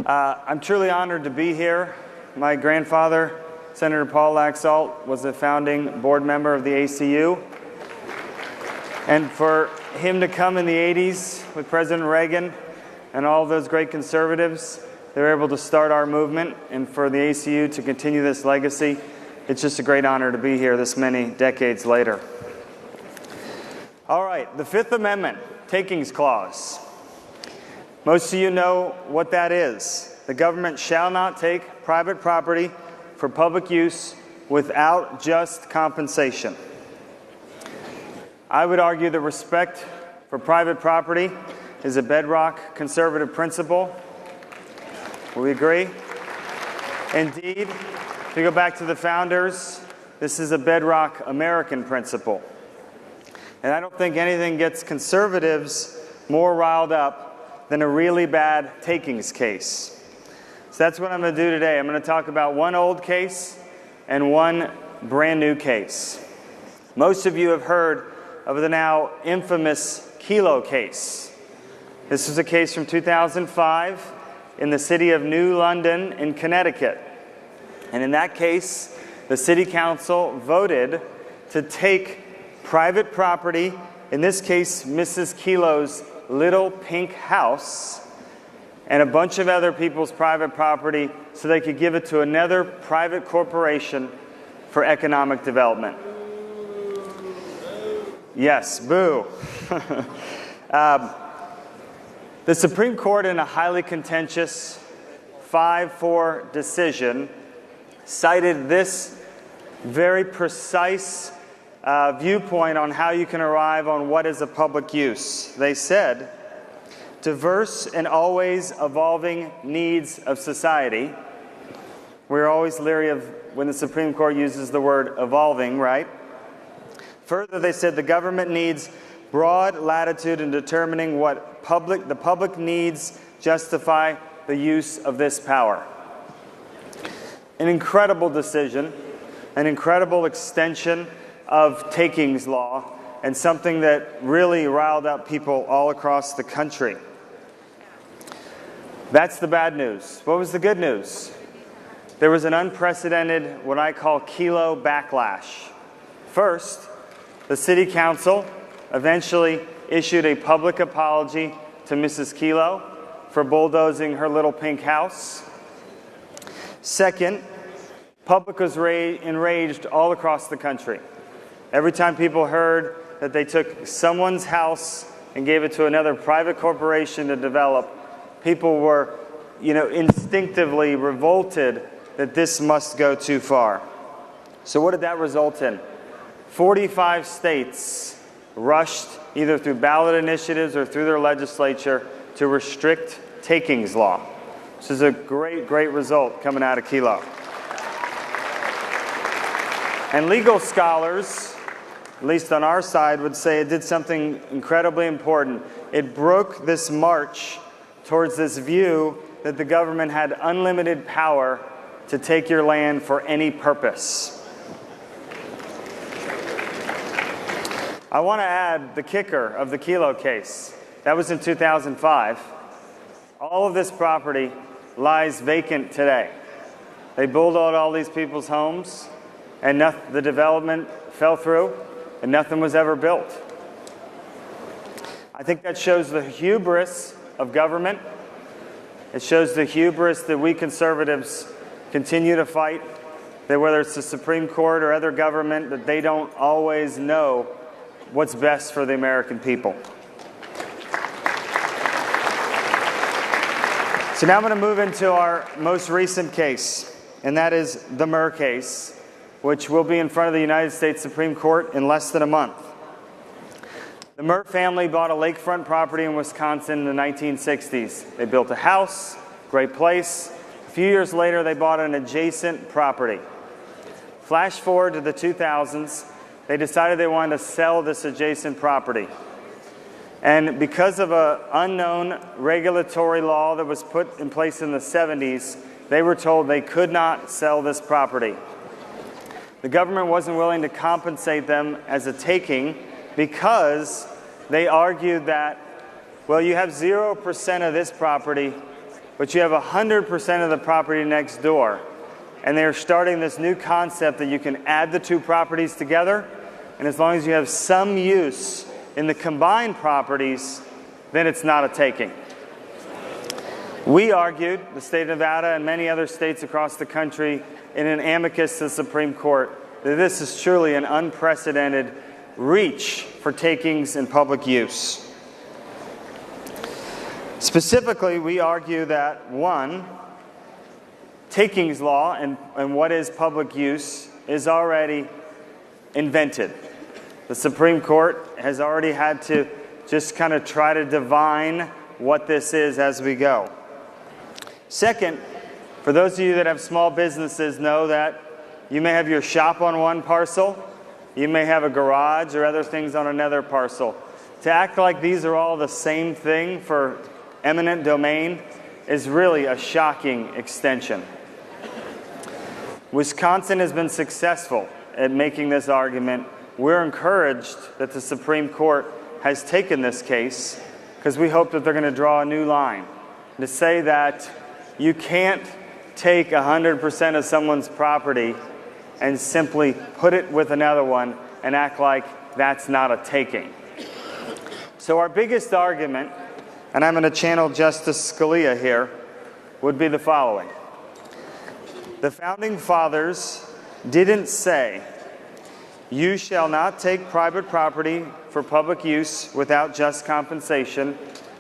I'm truly honored to be here. My grandfather, Senator Paul Laxalt, was a founding board member of the ACU. And for him to come in the 80s with President Reagan and all those great conservatives, they were able to start our movement, and for the ACU to continue this legacy, it's just a great honor to be here this many decades later. All right, the Fifth Amendment, Takings Clause. Most of you know what that is. The government shall not take private property for public use without just compensation. I would argue that respect for private property is a bedrock conservative principle. Will we agree? Indeed, if you go back to the founders, this is a bedrock American principle. And I don't think anything gets conservatives more riled up than a really bad takings case. So that's what I'm going to do today. I'm going to talk about one old case and one brand new case. Most of you have heard of the now infamous Kelo case. This was a case from 2005 in the city of New London in Connecticut. And in that case, the city council voted to take private property, in this case, Mrs. Kelo's little pink house, and a bunch of other people's private property so they could give it to another private corporation for economic development. Yes, boo. The Supreme Court, in a highly contentious 5-4 decision, cited this very precise viewpoint on how you can arrive on what is a public use. They said, diverse and always evolving needs of society. We're always leery of when the Supreme Court uses the word evolving, right? Further, they said the government needs broad latitude in determining what the public needs justify the use of this power. An incredible decision, an incredible extension of takings law, and something that really riled up people all across the country. That's the bad news. What was the good news? There was an unprecedented, what I call Kelo backlash. First, the city council eventually issued a public apology to Mrs. Kelo for bulldozing her little pink house. Second, public was enraged all across the country. Every time people heard that they took someone's house and gave it to another private corporation to develop, people were, instinctively revolted that this must go too far. So what did that result in? 45 states rushed, either through ballot initiatives or through their legislature, to restrict takings law. This is a great, great result coming out of Kelo. And legal scholars, at least on our side, would say it did something incredibly important. It broke this march towards this view that the government had unlimited power to take your land for any purpose. I want to add the kicker of the Kelo case. That was in 2005. All of this property lies vacant today. They bulldozed all these people's homes, and the development fell through, and nothing was ever built. I think that shows the hubris of government. It shows the hubris that we conservatives continue to fight, that whether it's the Supreme Court or other government, that they don't always know what's best for the American people. So now I'm going to move into our most recent case, and that is the Murr case, which will be in front of the United States Supreme Court in less than a month. The Murr family bought a lakefront property in Wisconsin in the 1960s. They built a house, great place. A few years later, they bought an adjacent property. Flash forward to the 2000s, they decided they wanted to sell this adjacent property. And because of an unknown regulatory law that was put in place in the 70s, they were told they could not sell this property. The government wasn't willing to compensate them as a taking because they argued that, well, you have 0% of this property, but you have 100% of the property next door. And they're starting this new concept that you can add the two properties together, and as long as you have some use in the combined properties, then it's not a taking. We argued, the state of Nevada and many other states across the country, in an amicus to the Supreme Court, that this is truly an unprecedented reach for takings in public use. Specifically, we argue that, one, takings law and what is public use is already invented. The Supreme Court has already had to just kind of try to divine what this is as we go. Second, for those of you that have small businesses, know that you may have your shop on one parcel, you may have a garage or other things on another parcel. To act like these are all the same thing for eminent domain is really a shocking extension. Wisconsin has been successful at making this argument. We're encouraged that the Supreme Court has taken this case because we hope that they're going to draw a new line to say that you can't take 100% of someone's property and simply put it with another one and act like that's not a taking. So our biggest argument, and I'm going to channel Justice Scalia here, would be the following. The Founding Fathers didn't say, you shall not take private property for public use without just compensation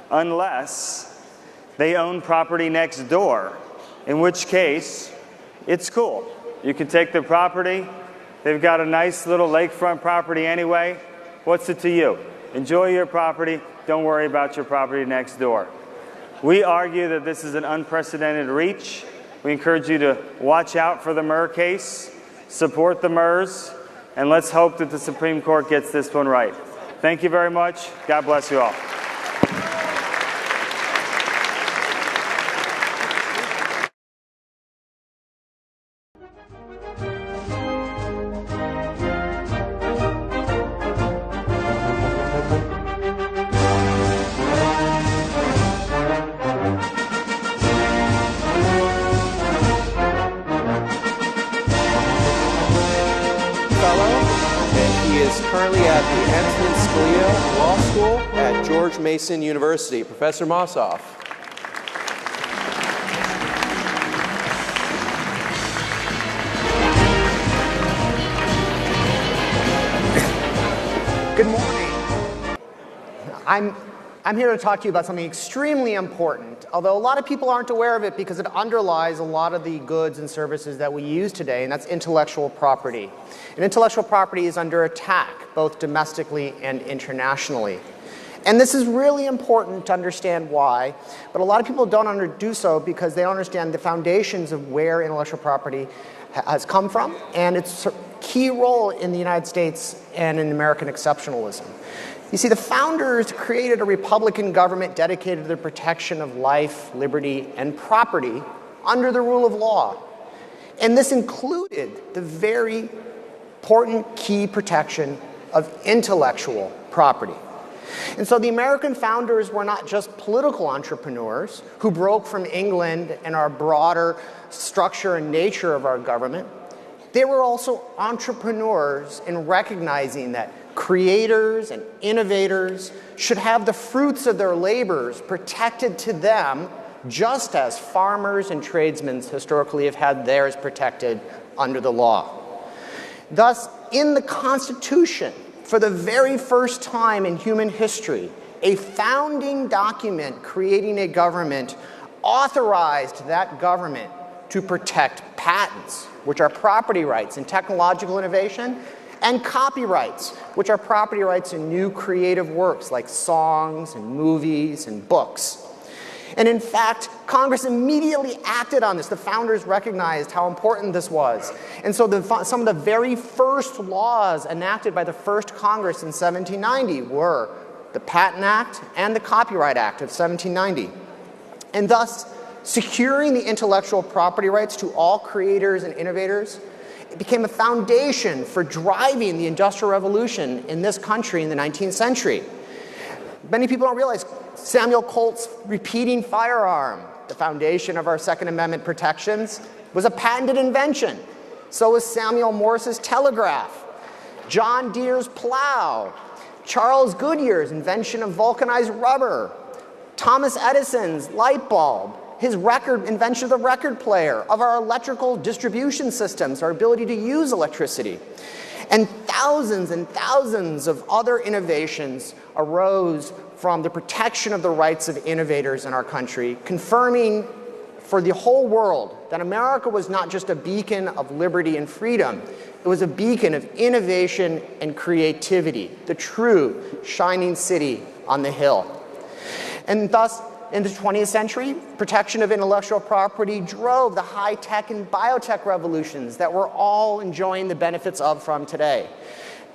unless they own property next door, in which case it's cool. You can take their property. They've got a nice little lakefront property anyway. What's it to you? Enjoy your property. Don't worry about your property next door. We argue that this is an unprecedented reach. We encourage you to watch out for the Murr case, support the Murrs, and let's hope that the Supreme Court gets this one right. Thank you very much. God bless you all. Mason University. Professor Mossoff. Good morning. I'm here to talk to you about something extremely important, although a lot of people aren't aware of it because it underlies a lot of the goods and services that we use today, and that's intellectual property. And intellectual property is under attack, both domestically and internationally. And this is really important to understand why, but a lot of people don't do so because they don't understand the foundations of where intellectual property has come from and its key role in the United States and in American exceptionalism. You see, the founders created a republican government dedicated to the protection of life, liberty, and property under the rule of law. And this included the very important key protection of intellectual property. And so the American founders were not just political entrepreneurs who broke from England and our broader structure and nature of our government. They were also entrepreneurs in recognizing that creators and innovators should have the fruits of their labors protected to them, just as farmers and tradesmen historically have had theirs protected under the law. Thus, in the Constitution, for the very first time in human history, a founding document creating a government authorized that government to protect patents, which are property rights in technological innovation, and copyrights, which are property rights in new creative works like songs and movies and books. And in fact, Congress immediately acted on this. The founders recognized how important this was. And so some of the very first laws enacted by the first Congress in 1790 were the Patent Act and the Copyright Act of 1790. And thus, Securing the intellectual property rights to all creators and innovators, it became a foundation for driving the Industrial Revolution in this country in the 19th century. Many people don't realize Samuel Colt's repeating firearm, the foundation of our Second Amendment protections, was a patented invention. So was Samuel Morse's telegraph, John Deere's plow, Charles Goodyear's invention of vulcanized rubber, Thomas Edison's light bulb, his invention of the record player, of our electrical distribution systems, our ability to use electricity. And thousands of other innovations arose from the protection of the rights of innovators in our country, confirming for the whole world that America was not just a beacon of liberty and freedom, it was a beacon of innovation and creativity, the true shining city on the hill. And thus, in the 20th century, protection of intellectual property drove the high-tech and biotech revolutions that we're all enjoying the benefits of from today.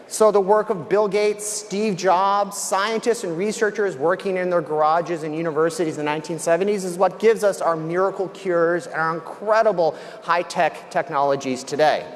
So the work of Bill Gates, Steve Jobs, scientists and researchers working in their garages and universities in the 1970s is what gives us our miracle cures and our incredible high-tech technologies today.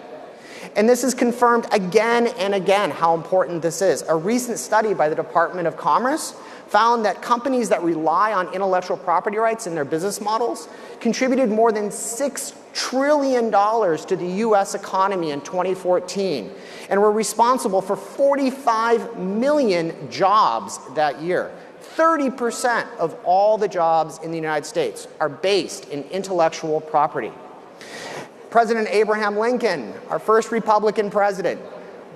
And this is confirmed again and again how important this is. A recent study by the Department of Commerce found that companies that rely on intellectual property rights in their business models contributed more than $6 trillion to the US economy in 2014 and were responsible for 45 million jobs that year. 30% of all the jobs in the United States are based in intellectual property. President Abraham Lincoln, our first Republican president,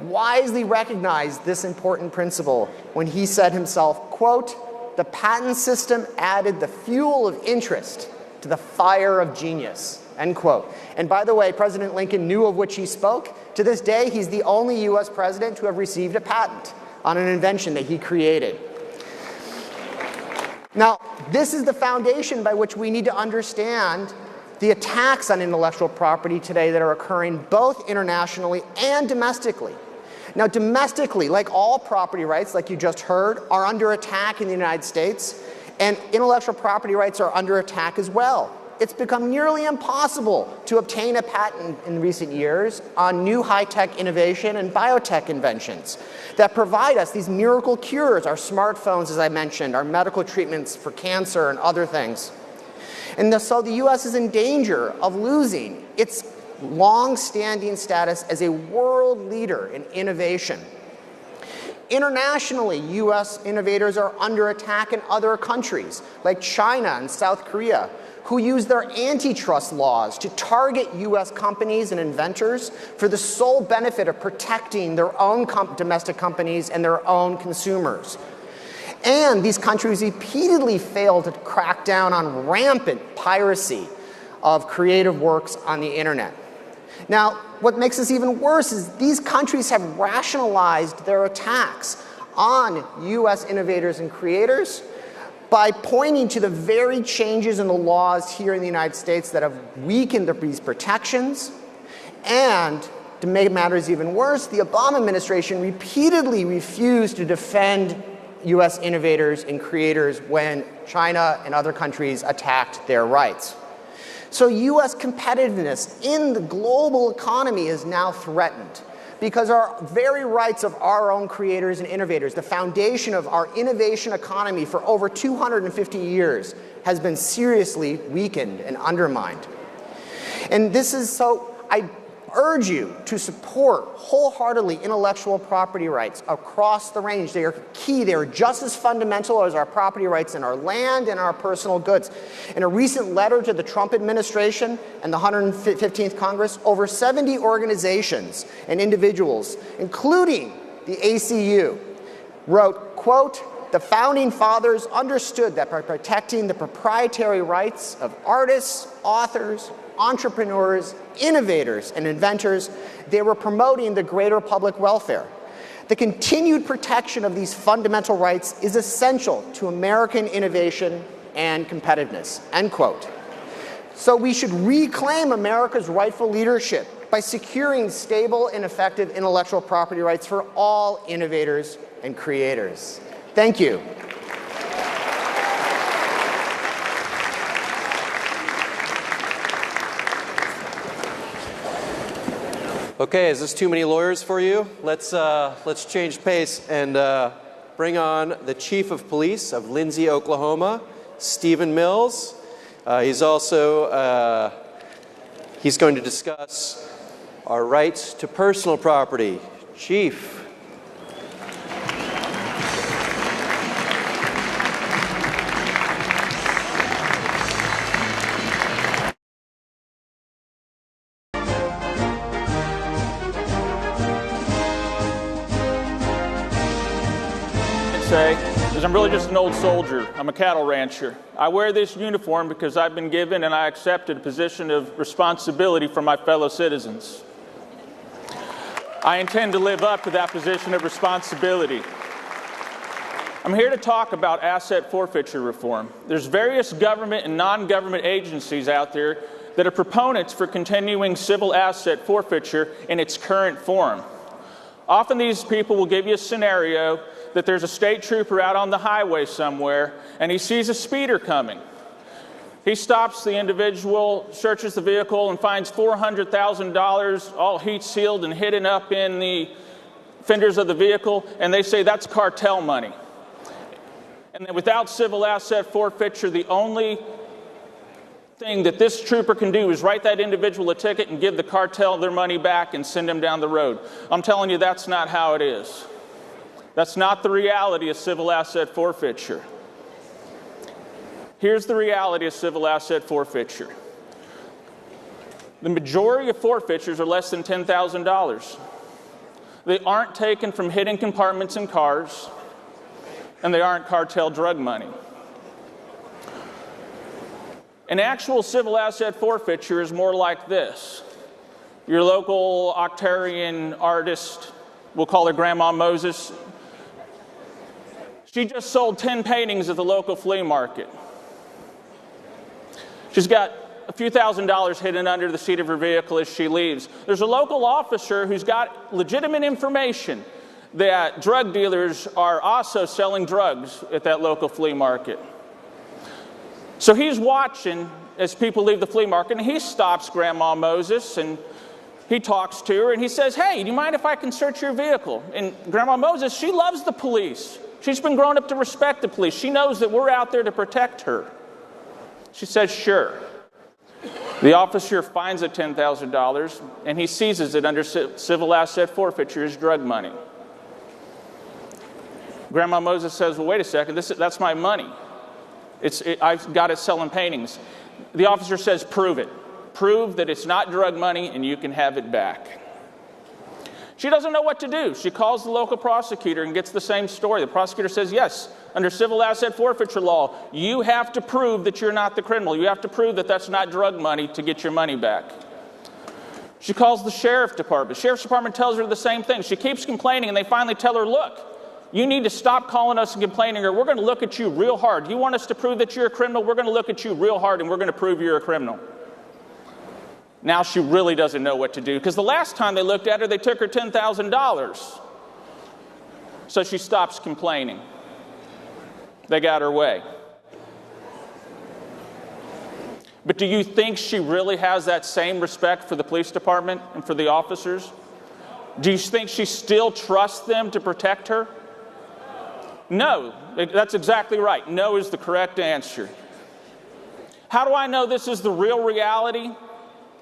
wisely recognized this important principle when he said himself, quote, "The patent system added the fuel of interest to the fire of genius," end quote. And by the way, President Lincoln knew of which he spoke. To this day, he's the only US president to have received a patent on an invention that he created. Now, this is the foundation by which we need to understand the attacks on intellectual property today that are occurring both internationally and domestically. Now, domestically, like all property rights, like you just heard, are under attack in the United States, and intellectual property rights are under attack as well. It's become nearly impossible to obtain a patent in recent years on new high-tech innovation and biotech inventions that provide us these miracle cures, our smartphones, as I mentioned, our medical treatments for cancer and other things. And so the U.S. is in danger of losing its long-standing status as a world leader in innovation. Internationally, U.S. innovators are under attack in other countries, like China and South Korea, who use their antitrust laws to target U.S. companies and inventors for the sole benefit of protecting their own domestic companies and their own consumers. And these countries repeatedly fail to crack down on rampant piracy of creative works on the internet. Now, what makes this even worse is these countries have rationalized their attacks on U.S. innovators and creators by pointing to the very changes in the laws here in the United States that have weakened these protections. And to make matters even worse, the Obama administration repeatedly refused to defend U.S. innovators and creators when China and other countries attacked their rights. So U.S. competitiveness in the global economy is now threatened because our very rights of our own creators and innovators, the foundation of our innovation economy for over 250 years, has been seriously weakened and undermined. And this is so, I urge you to support wholeheartedly intellectual property rights across the range. They are key. They are just as fundamental as our property rights in our land and our personal goods. In a recent letter to the Trump administration and the 115th Congress, over 70 organizations and individuals, including the ACU, wrote, quote, "The founding fathers understood that by protecting the proprietary rights of artists, authors, entrepreneurs, innovators, and inventors, they were promoting the greater public welfare. The continued protection of these fundamental rights is essential to American innovation and competitiveness," end quote. So we should reclaim America's rightful leadership by securing stable and effective intellectual property rights for all innovators and creators. Thank you. Okay, is this too many lawyers for you? Let's change pace and bring on the Chief of Police of Lindsay, Oklahoma, Stephen Mills. He's going to discuss our rights to personal property. Chief. Say is I'm really just an old soldier. I'm a cattle rancher. I wear this uniform because I've been given and I accepted a position of responsibility for my fellow citizens. I intend to live up to that position of responsibility. I'm here to talk about asset forfeiture reform. There's various government and non-government agencies out there that are proponents for continuing civil asset forfeiture in its current form. Often these people will give you a scenario that there's a state trooper out on the highway somewhere and he sees a speeder coming. He stops the individual, searches the vehicle, and finds $400,000 all heat sealed and hidden up in the fenders of the vehicle, and they say that's cartel money. And then without civil asset forfeiture, the only thing that this trooper can do is write that individual a ticket and give the cartel their money back and send them down the road. I'm telling you, that's not how it is. That's not the reality of civil asset forfeiture. Here's the reality of civil asset forfeiture. The majority of forfeitures are less than $10,000. They aren't taken from hidden compartments in cars, and they aren't cartel drug money. An actual civil asset forfeiture is more like this. Your local octarian artist, we'll call her Grandma Moses, she just sold 10 paintings at the local flea market. She's got a few $1,000s hidden under the seat of her vehicle as she leaves. There's a local officer who's got legitimate information that drug dealers are also selling drugs at that local flea market. So he's watching as people leave the flea market, and he stops Grandma Moses and he talks to her and he says, "Hey, do you mind if I can search your vehicle?" And Grandma Moses, she loves the police. She's been grown up to respect the police. She knows that we're out there to protect her. She says, "Sure." The officer finds the $10,000 and he seizes it under civil asset forfeiture as drug money. Grandma Moses says, "Well, wait a second, that's my money. I've got it selling paintings." The officer says, "Prove it. Prove that it's not drug money and you can have it back." She doesn't know what to do. She calls the local prosecutor and gets the same story. The prosecutor says, "Yes, under civil asset forfeiture law, you have to prove that you're not the criminal. You have to prove that that's not drug money to get your money back." She calls the sheriff's department. The sheriff's department tells her the same thing. She keeps complaining and they finally tell her, "Look, you need to stop calling us and complaining or we're going to look at you real hard. You want us to prove that you're a criminal? We're going to look at you real hard and we're going to prove you're a criminal." Now she really doesn't know what to do because the last time they looked at her, they took her $10,000. So she stops complaining. They got her way. But do you think she really has that same respect for the police department and for the officers? Do you think she still trusts them to protect her? No, that's exactly right. No is the correct answer. How do I know this is the real reality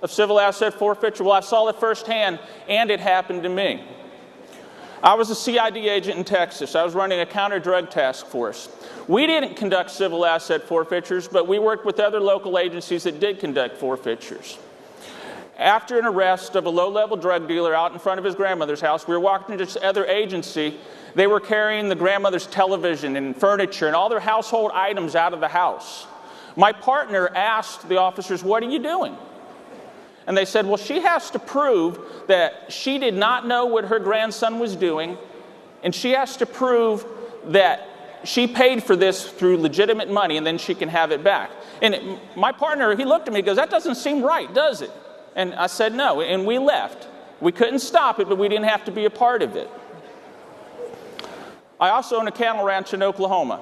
of civil asset forfeiture? Well, I saw it firsthand, and it happened to me. I was a CID agent in Texas. I was running a counter-drug task force. We didn't conduct civil asset forfeitures, but we worked with other local agencies that did conduct forfeitures. After an arrest of a low-level drug dealer out in front of his grandmother's house, we were walking to this other agency. They were carrying the grandmother's television and furniture and all their household items out of the house. My partner asked the officers, "What are you doing?" And they said, "Well, she has to prove that she did not know what her grandson was doing, and she has to prove that she paid for this through legitimate money, and then she can have it back." And my partner, he looked at me and goes, "That doesn't seem right, does it?" And I said, "No," and we left. We couldn't stop it, but we didn't have to be a part of it. I also own a cattle ranch in Oklahoma.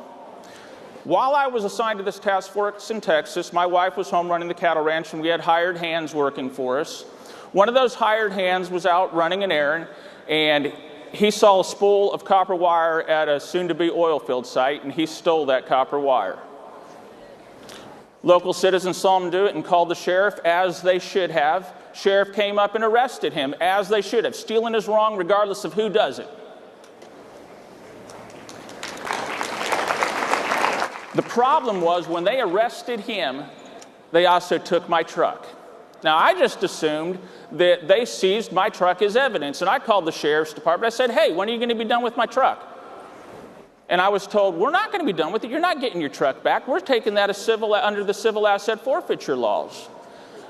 While I was assigned to this task force in Texas, my wife was home running the cattle ranch, and we had hired hands working for us. One of those hired hands was out running an errand, and he saw a spool of copper wire at a soon-to-be oil field site, and he stole that copper wire. Local citizens saw him do it and called the sheriff, as they should have. Sheriff came up and arrested him, as they should have. Stealing is wrong regardless of who does it. The problem was when they arrested him, they also took my truck. Now, I just assumed that they seized my truck as evidence, and I called the sheriff's department. I said, hey, when are you going to be done with my truck? And I was told, we're not going to be done with it. You're not getting your truck back. We're taking that as under the civil asset forfeiture laws.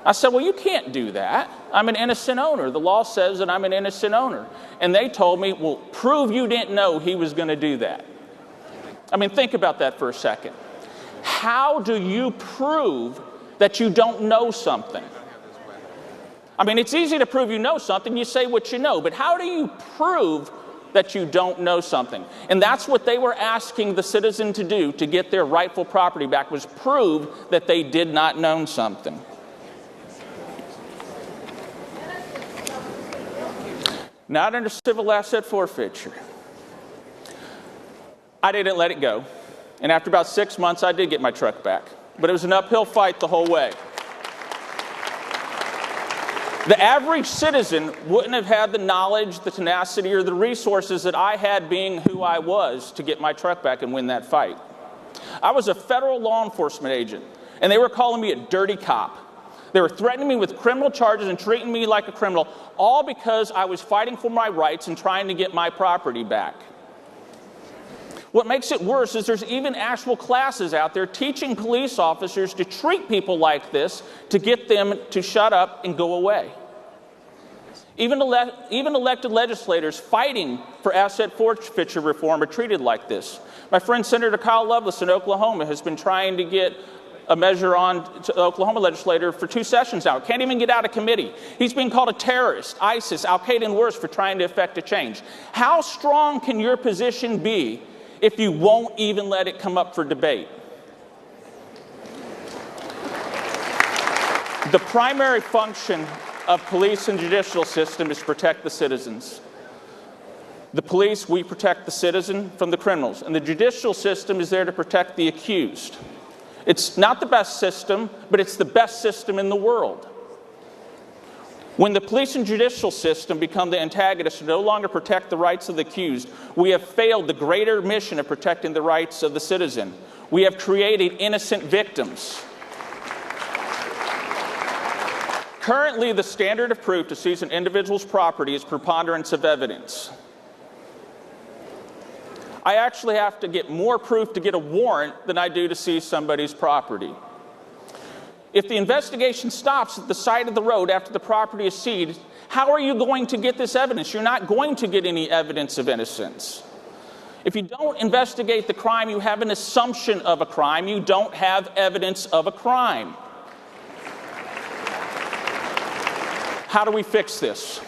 I said, well, you can't do that. I'm an innocent owner. The law says that I'm an innocent owner. And they told me, well, prove you didn't know he was going to do that. I mean, think about that for a second. How do you prove that you don't know something? I mean, it's easy to prove you know something. You say what you know. But how do you prove that you don't know something? And that's what they were asking the citizen to do to get their rightful property back, was prove that they did not know something. Not under civil asset forfeiture. I didn't let it go. And after about 6 months, I did get my truck back. But it was an uphill fight the whole way. The average citizen wouldn't have had the knowledge, the tenacity, or the resources that I had, being who I was, to get my truck back and win that fight. I was a federal law enforcement agent, and they were calling me a dirty cop. They were threatening me with criminal charges and treating me like a criminal, all because I was fighting for my rights and trying to get my property back. What makes it worse is there's even actual classes out there teaching police officers to treat people like this to get them to shut up and go away. Even elected legislators fighting for asset forfeiture reform are treated like this. My friend Senator Kyle Loveless in Oklahoma has been trying to get a measure on to Oklahoma legislator for 2 sessions now. Can't even get out of committee. He's being called a terrorist, ISIS, Al-Qaeda, and worse for trying to effect a change. How strong can your position be if you won't even let it come up for debate? The primary function of police and judicial system is to protect the citizens. The police, we protect the citizen from the criminals, and the judicial system is there to protect the accused. It's not the best system, but it's the best system in the world. When the police and judicial system become the antagonists and no longer protect the rights of the accused, we have failed the greater mission of protecting the rights of the citizen. We have created innocent victims. Currently, the standard of proof to seize an individual's property is preponderance of evidence. I actually have to get more proof to get a warrant than I do to seize somebody's property. If the investigation stops at the side of the road after the property is seized, how are you going to get this evidence? You're not going to get any evidence of innocence. If you don't investigate the crime, you have an assumption of a crime. You don't have evidence of a crime. How do we fix this?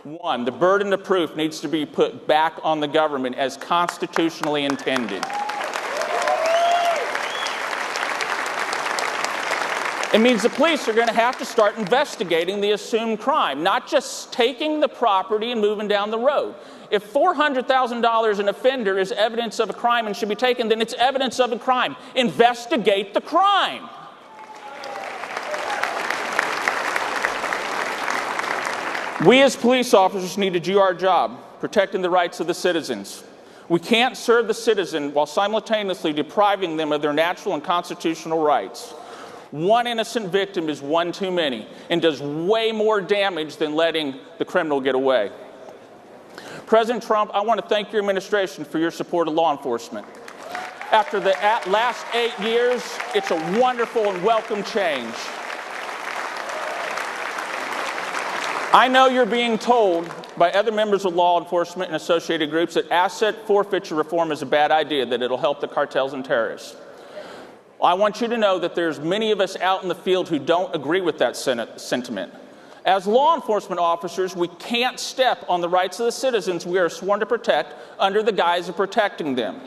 1, the burden of proof needs to be put back on the government as constitutionally intended. It means the police are going to have to start investigating the assumed crime, not just taking the property and moving down the road. If $400,000 an offender is evidence of a crime and should be taken, then it's evidence of a crime. Investigate the crime. We as police officers need to do our job, protecting the rights of the citizens. We can't serve the citizen while simultaneously depriving them of their natural and constitutional rights. One innocent victim is one too many and does way more damage than letting the criminal get away. President Trump, I want to thank your administration for your support of law enforcement. After the last 8 years, it's a wonderful and welcome change. I know you're being told by other members of law enforcement and associated groups that asset forfeiture reform is a bad idea, that it'll help the cartels and terrorists. I want you to know that there's many of us out in the field who don't agree with that sentiment. As law enforcement officers, we can't step on the rights of the citizens we are sworn to protect under the guise of protecting them.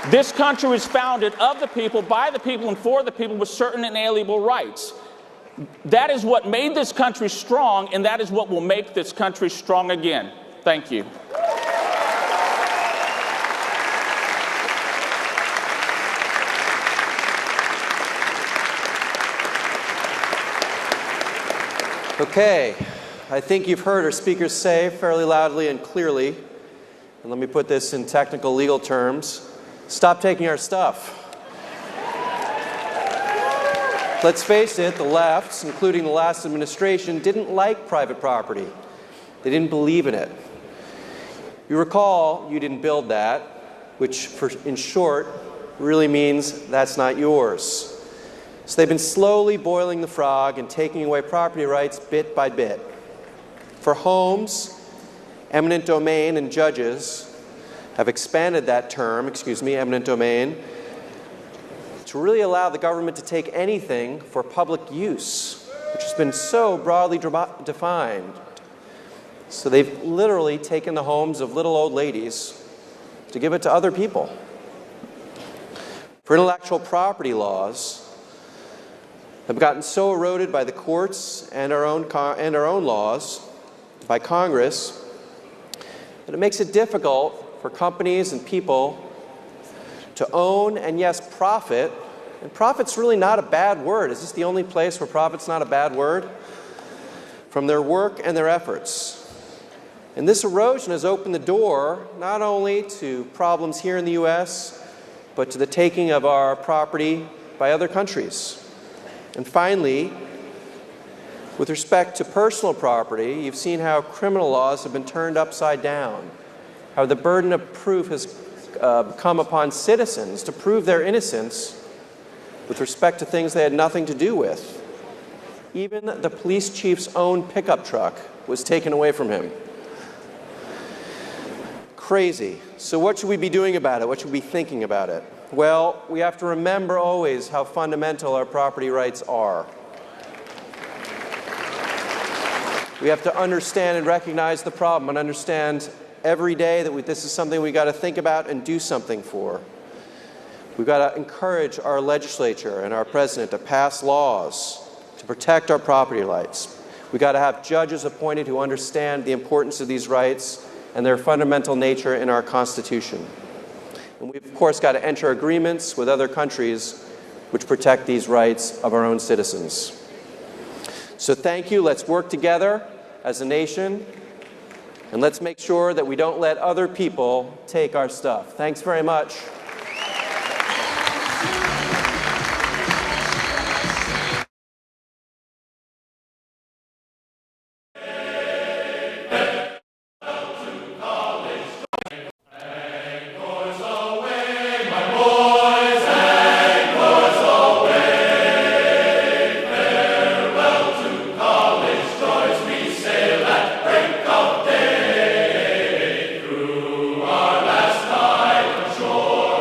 This country was founded of the people, by the people, and for the people with certain inalienable rights. That is what made this country strong, and that is what will make this country strong again. Thank you. Okay, I think you've heard our speakers say fairly loudly and clearly, and let me put this in technical legal terms, stop taking our stuff. Let's face it, the left, including the last administration, didn't like private property. They didn't believe in it. You recall you didn't build that, which in short really means that's not yours. So they've been slowly boiling the frog and taking away property rights bit by bit. For homes, eminent domain and judges have expanded that term, eminent domain, to really allow the government to take anything for public use, which has been so broadly defined. So they've literally taken the homes of little old ladies to give it to other people. For intellectual property laws, have gotten so eroded by the courts and our own laws, by Congress, that it makes it difficult for companies and people to own and, yes, profit. And profit's really not a bad word. Is this the only place where profit's not a bad word? From their work and their efforts. And this erosion has opened the door not only to problems here in the U.S., but to the taking of our property by other countries. And finally, with respect to personal property, you've seen how criminal laws have been turned upside down, how the burden of proof has come upon citizens to prove their innocence with respect to things they had nothing to do with. Even the police chief's own pickup truck was taken away from him. Crazy. So what should we be doing about it? What should we be thinking about it? Well, we have to remember always how fundamental our property rights are. We have to understand and recognize the problem and understand every day that this is something we've got to think about and do something for. We've got to encourage our legislature and our president to pass laws to protect our property rights. We've got to have judges appointed who understand the importance of these rights and their fundamental nature in our Constitution. And we've, of course, got to enter agreements with other countries which protect these rights of our own citizens. So thank you. Let's work together as a nation, and let's make sure that we don't let other people take our stuff. Thanks very much. Shore.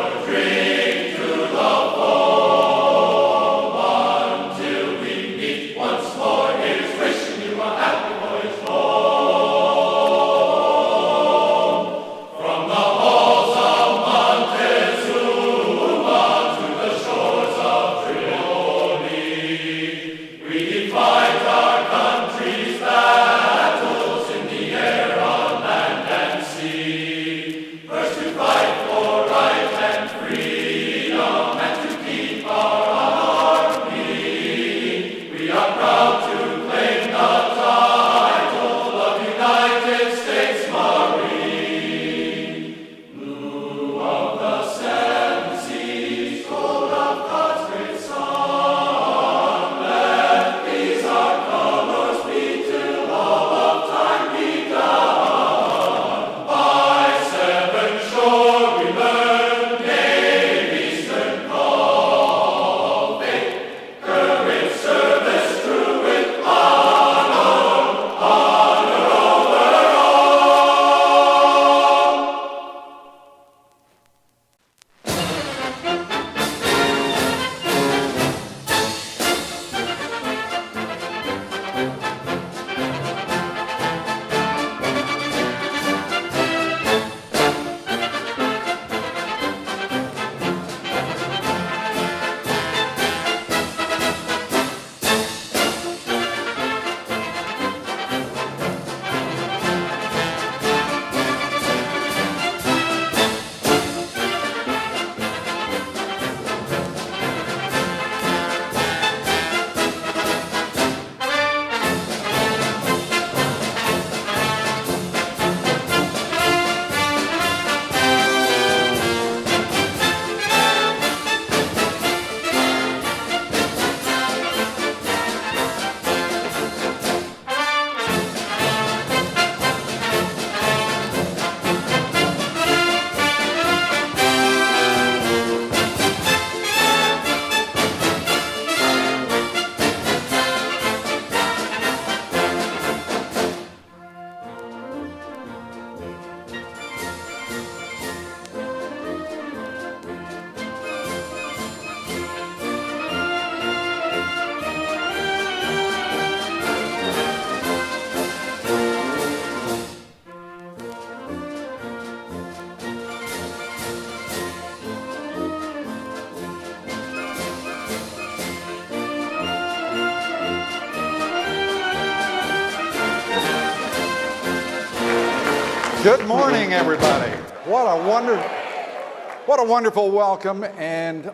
Good morning, everybody. What a wonderful welcome, and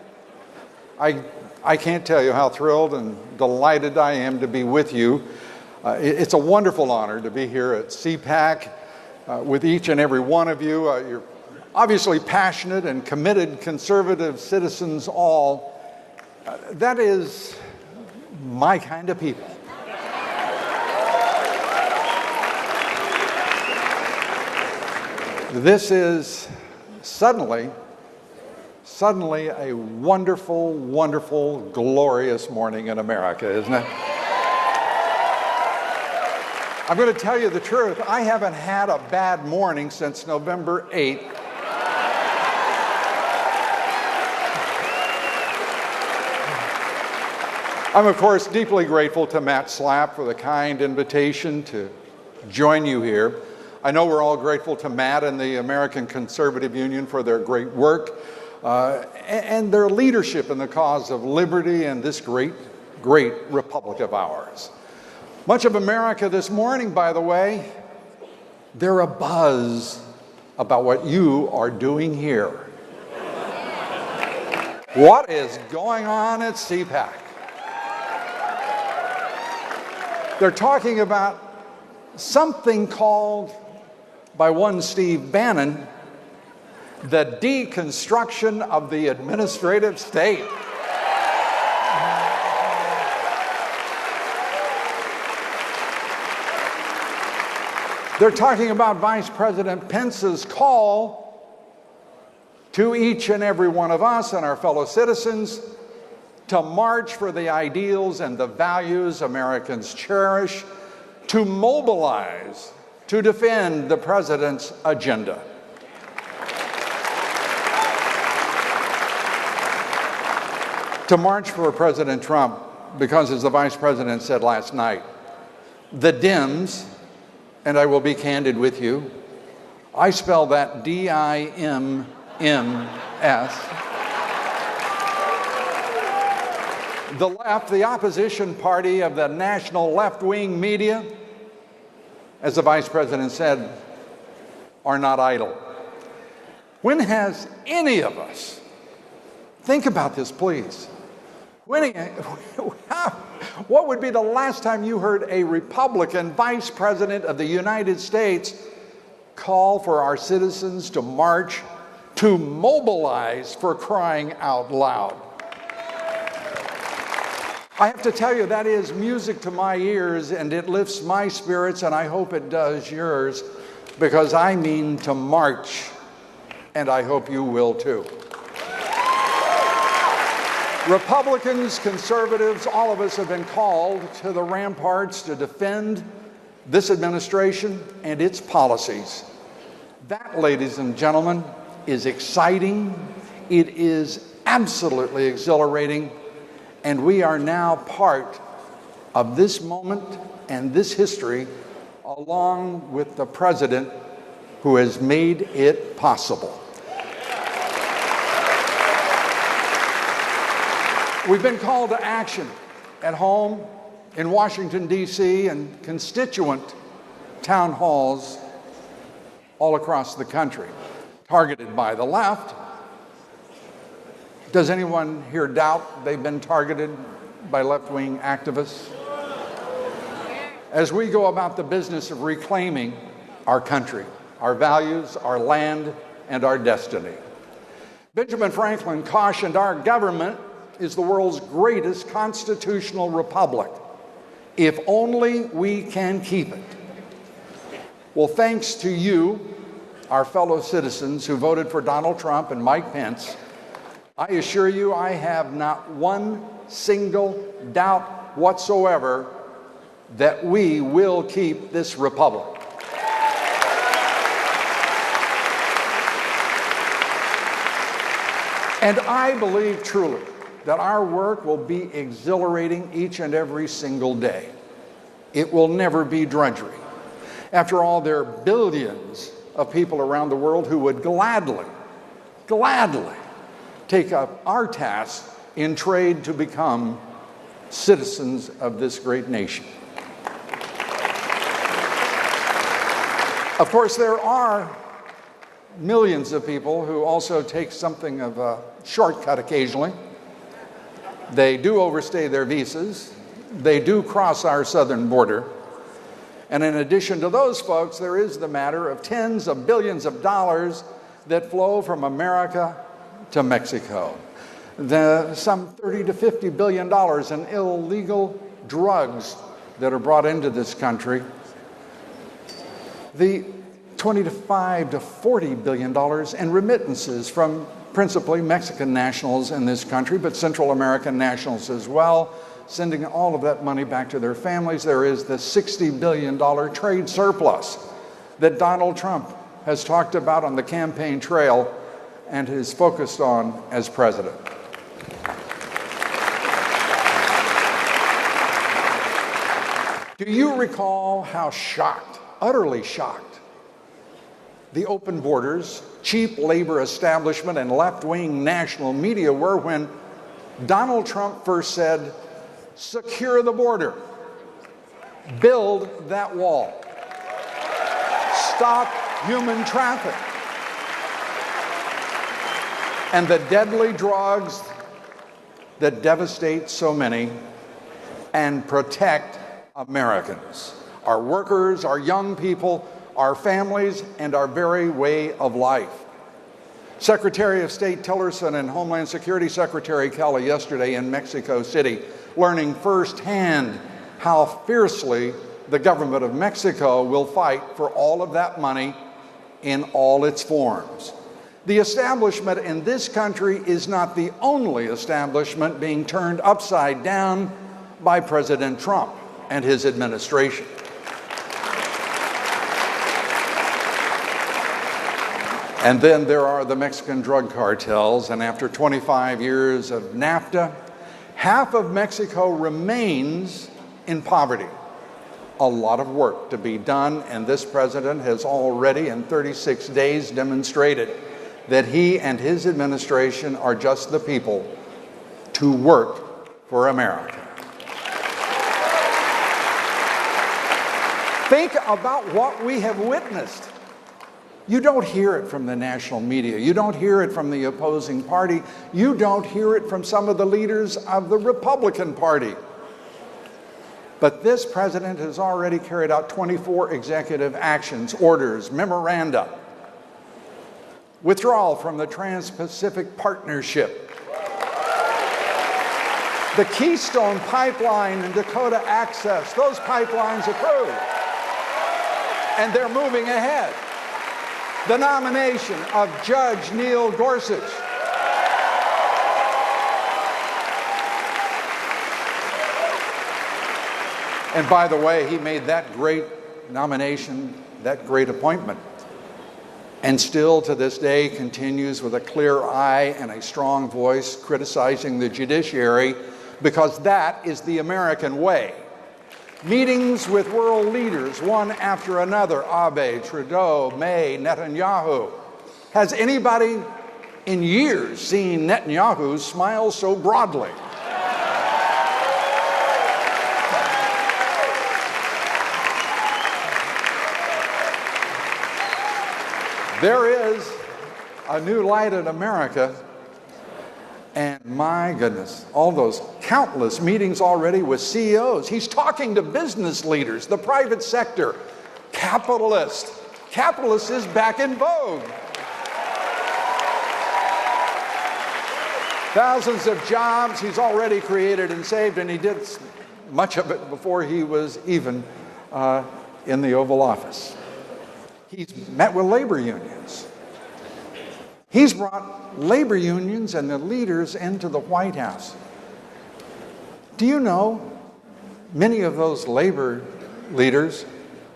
I can't tell you how thrilled and delighted I am to be with you. It's a wonderful honor to be here at CPAC with each and every one of you. You're obviously passionate and committed conservative citizens all. That is my kind of people. This is suddenly a wonderful, wonderful, glorious morning in America, isn't it? I'm going to tell you the truth. I haven't had a bad morning since November 8th. I'm, of course, deeply grateful to Matt Slapp for the kind invitation to join you here. I know we're all grateful to Matt and the American Conservative Union for their great work and their leadership in the cause of liberty and this great republic of ours. Much of America this morning, by the way, they're abuzz about what you are doing here. What is going on at CPAC? They're talking about something called, by one Steve Bannon, the deconstruction of the administrative state. They're talking about Vice President Pence's call to each and every one of us and our fellow citizens to march for the ideals and the values Americans cherish, to mobilize to defend the president's agenda. To march for President Trump because, as the vice president said last night, the Dems, and I will be candid with you, I spell that D-I-M-M-S, the left, the opposition party of the national left-wing media, as the vice president said, are not idle. When has any of us, think about this, please. What would be the last time you heard a Republican vice president of the United States call for our citizens to march, to mobilize, for crying out loud? I have to tell you, that is music to my ears, and it lifts my spirits, and I hope it does yours, because I mean to march, and I hope you will too. Republicans, conservatives, all of us have been called to the ramparts to defend this administration and its policies. That, ladies and gentlemen, is exciting. It is absolutely exhilarating. And we are now part of this moment and this history, along with the president who has made it possible. We've been called to action at home, in Washington, D.C., and constituent town halls all across the country, targeted by the left. Does anyone here doubt they've been targeted by left-wing activists? As we go about the business of reclaiming our country, our values, our land, and our destiny, Benjamin Franklin cautioned our government is the world's greatest constitutional republic, if only we can keep it. Well, thanks to you, our fellow citizens who voted for Donald Trump and Mike Pence, I assure you I have not one single doubt whatsoever that we will keep this republic. And I believe truly that our work will be exhilarating each and every single day. It will never be drudgery. After all, there are billions of people around the world who would gladly take up our task in trade to become citizens of this great nation. Of course, there are millions of people who also take something of a shortcut occasionally. They do overstay their visas. They do cross our southern border. And in addition to those folks, there is the matter of tens of billions of dollars that flow from America to Mexico. Some $30 to $50 billion in illegal drugs that are brought into this country. The $25 to $40 billion in remittances from principally Mexican nationals in this country, but Central American nationals as well, sending all of that money back to their families. There is the $60 billion trade surplus that Donald Trump has talked about on the campaign trail and is focused on as president. Do you recall how shocked, utterly shocked, the open borders, cheap labor establishment, and left-wing national media were when Donald Trump first said, secure the border, build that wall, stop human traffic, and the deadly drugs that devastate so many, and protect Americans, our workers, our young people, our families, and our very way of life. Secretary of State Tillerson and Homeland Security Secretary Kelly yesterday in Mexico City, learning firsthand how fiercely the government of Mexico will fight for all of that money in all its forms. The establishment in this country is not the only establishment being turned upside down by President Trump and his administration. And then there are the Mexican drug cartels, and after 25 years of NAFTA, half of Mexico remains in poverty. A lot of work to be done, and this president has already in 36 days demonstrated that he and his administration are just the people to work for America. Think about what we have witnessed. You don't hear it from the national media. You don't hear it from the opposing party. You don't hear it from some of the leaders of the Republican Party. But this president has already carried out 24 executive actions, orders, memoranda, withdrawal from the Trans-Pacific Partnership, the Keystone Pipeline and Dakota Access, those pipelines approved, and they're moving ahead. The nomination of Judge Neil Gorsuch. And by the way, he made that great nomination, that great appointment, and still to this day continues with a clear eye and a strong voice criticizing the judiciary, because that is the American way. Meetings with world leaders, one after another, Abe, Trudeau, May, Netanyahu. Has anybody in years seen Netanyahu smile so broadly? There is a new light in America. And my goodness, all those countless meetings already with CEOs. He's talking to business leaders, the private sector, capitalists. Capitalist is back in vogue. Thousands of jobs he's already created and saved, and he did much of it before he was even in the Oval Office. He's met with labor unions. He's brought labor unions and the leaders into the White House. Do you know many of those labor leaders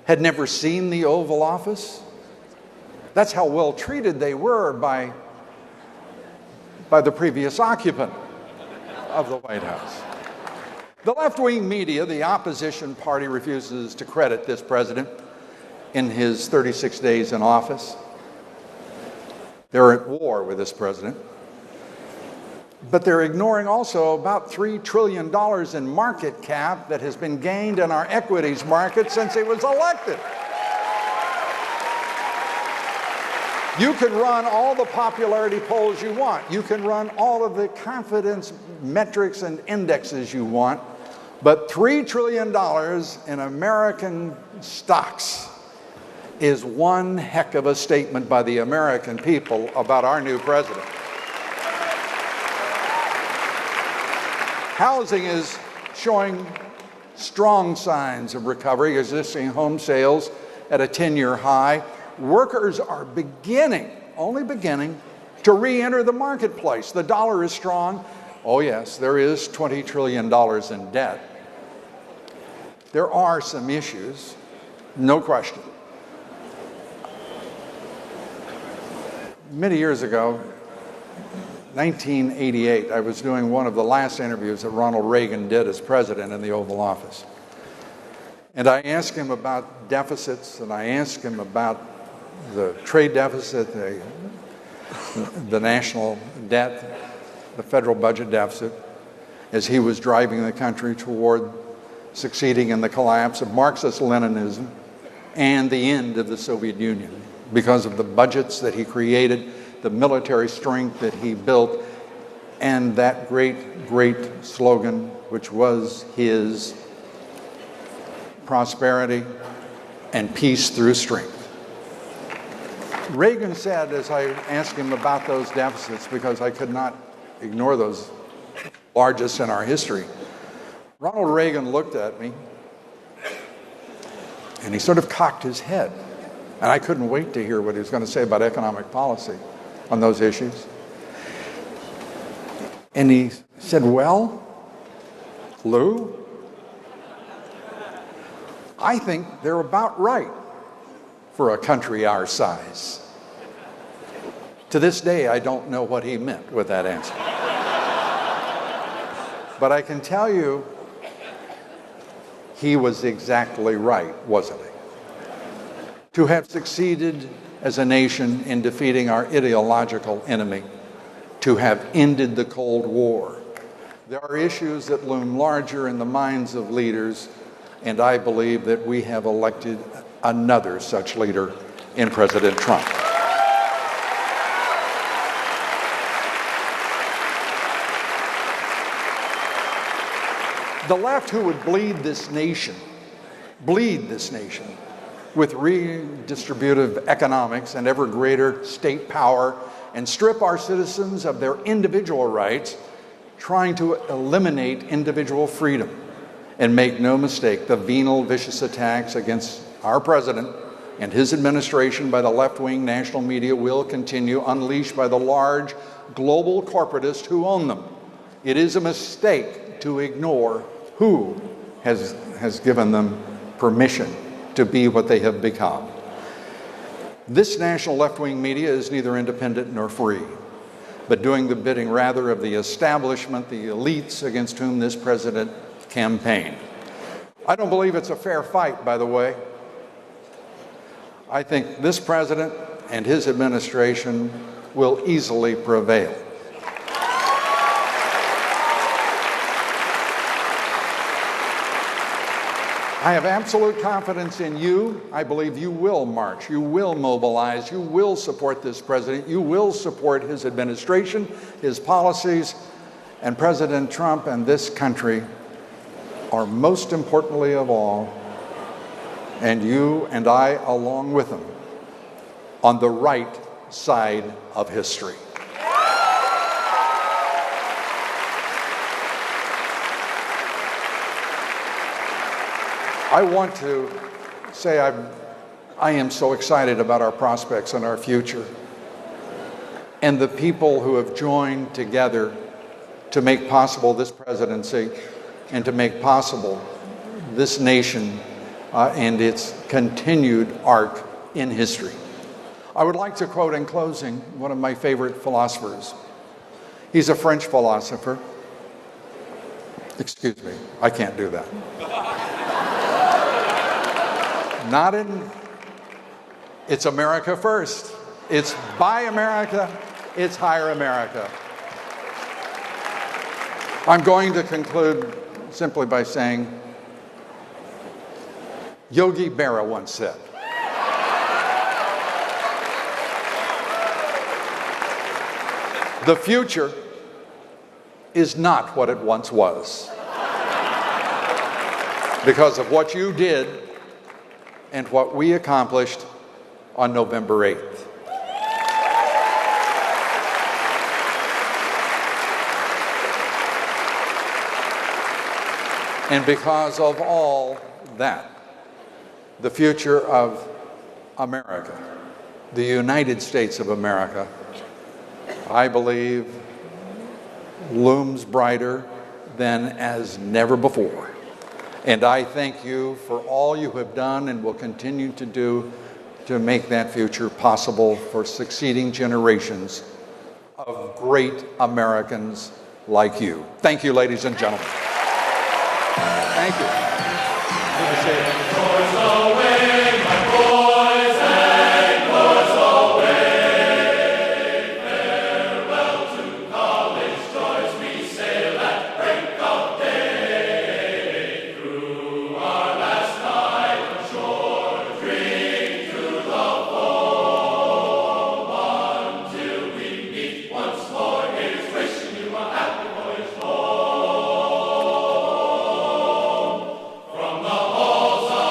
had never seen the Oval Office? That's how well treated they were by the previous occupant of the White House. The left-wing media, the opposition party, refuses to credit this president in his 36 days in office. They're at war with this president. But they're ignoring also about $3 trillion in market cap that has been gained in our equities market since he was elected. You can run all the popularity polls you want. You can run all of the confidence metrics and indexes you want. But $3 trillion in American stocks is one heck of a statement by the American people about our new president. Housing is showing strong signs of recovery, existing home sales at a 10-year high. Workers are only beginning, to re-enter the marketplace. The dollar is strong. Oh yes, there is $20 trillion in debt. There are some issues, no question. Many years ago, 1988, I was doing one of the last interviews that Ronald Reagan did as president in the Oval Office. And I asked him about deficits, and I asked him about the trade deficit, the national debt, the federal budget deficit, as he was driving the country toward succeeding in the collapse of Marxist-Leninism and the end of the Soviet Union because of the budgets that he created, the military strength that he built, and that great, great slogan, which was his: prosperity and peace through strength. Reagan said, as I asked him about those deficits, because I could not ignore those largest in our history, Ronald Reagan looked at me and he sort of cocked his head. And I couldn't wait to hear what he was going to say about economic policy on those issues. And he said, "Well, Lou, I think they're about right for a country our size." To this day, I don't know what he meant with that answer. But I can tell you, he was exactly right, wasn't he? To have succeeded as a nation in defeating our ideological enemy, to have ended the Cold War. There are issues that loom larger in the minds of leaders, and I believe that we have elected another such leader in President Trump. The left, who would bleed this nation with redistributive economics and ever greater state power and strip our citizens of their individual rights, trying to eliminate individual freedom. And make no mistake, the venal, vicious attacks against our president and his administration by the left-wing national media will continue, unleashed by the large global corporatists who own them. It is a mistake to ignore who has given them permission to be what they have become. This national left-wing media is neither independent nor free, but doing the bidding rather of the establishment, the elites against whom this president campaigned. I don't believe it's a fair fight, by the way. I think this president and his administration will easily prevail. I have absolute confidence in you. I believe you will march, you will mobilize, you will support this president, you will support his administration, his policies, and President Trump and this country are most importantly of all, and you and I along with them, on the right side of history. I want to say I am so excited about our prospects and our future, and the people who have joined together to make possible this presidency and to make possible this nation and its continued arc in history. I would like to quote in closing one of my favorite philosophers. He's a French philosopher. Excuse me, I can't do that. It's America first. It's buy America, it's hire America. I'm going to conclude simply by saying, Yogi Berra once said, The future is not what it once was because of what you did and what we accomplished on November 8th. And because of all that, the future of America, the United States of America, I believe, looms brighter than as never before. And I thank you for all you have done and will continue to do to make that future possible for succeeding generations of great Americans like you. Thank you, ladies and gentlemen. Thank you. Good to see you. From the halls of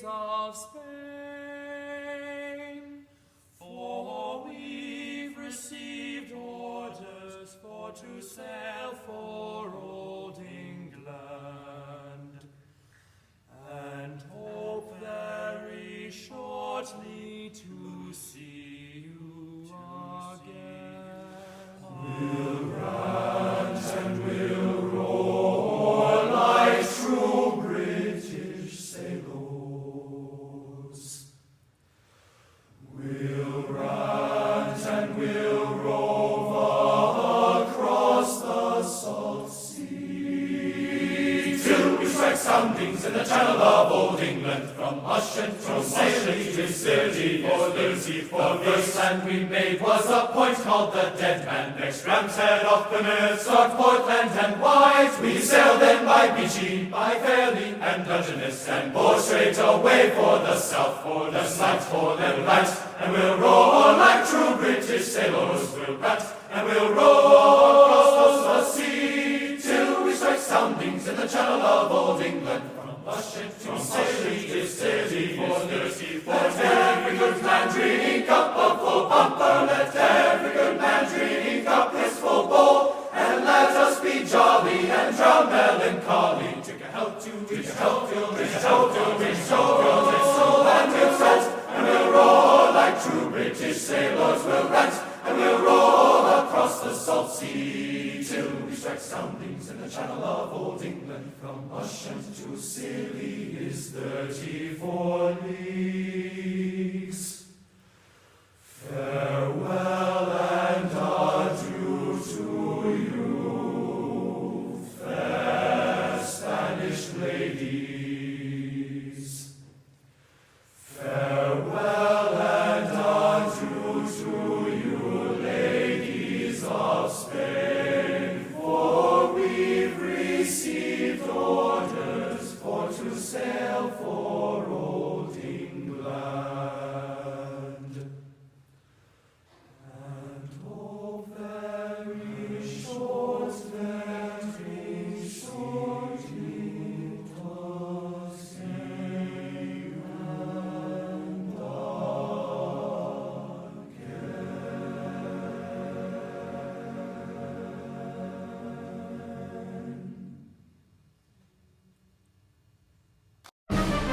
of Spain. For we've received orders for to sail for old England, and hope very shortly to see you again. We'll rant and we'll roar like true British sailors. We'll rant and we'll rove across the salt sea, till we strike soundings in the channel of old England, from Ushant to Salem to Scilly, for the first land we made was a point called the Dead Man. Next Ram's Head off Plymouth, Start, Portland and White. We sailed then by Beachy, by Fairley and Dungeness, and bore straight away for the south, for the south, for the right. And we'll roar like true British sailors. We'll rant and we'll roar across the sea, till we strike soundings in the channel of old England, from Ushant to Scilly to Scilly, let every good man drink up a full bumper, let every good man drink up his full bowl, and let us be jolly and drown melancholy. Drink a health to each health, drink a health to each soul, and we'll rant and we'll roar like true British sailors. We'll rant and we'll roar across the salt sea, till we strike soundings in the channel of old England, from Ushant to Scilly is 34 leagues. Farewell and adieu to you, fair Spanish ladies. Farewell and adieu to you, ladies of Spain, for we've received orders for to sail for old England, and hope very shortly to see England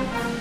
again.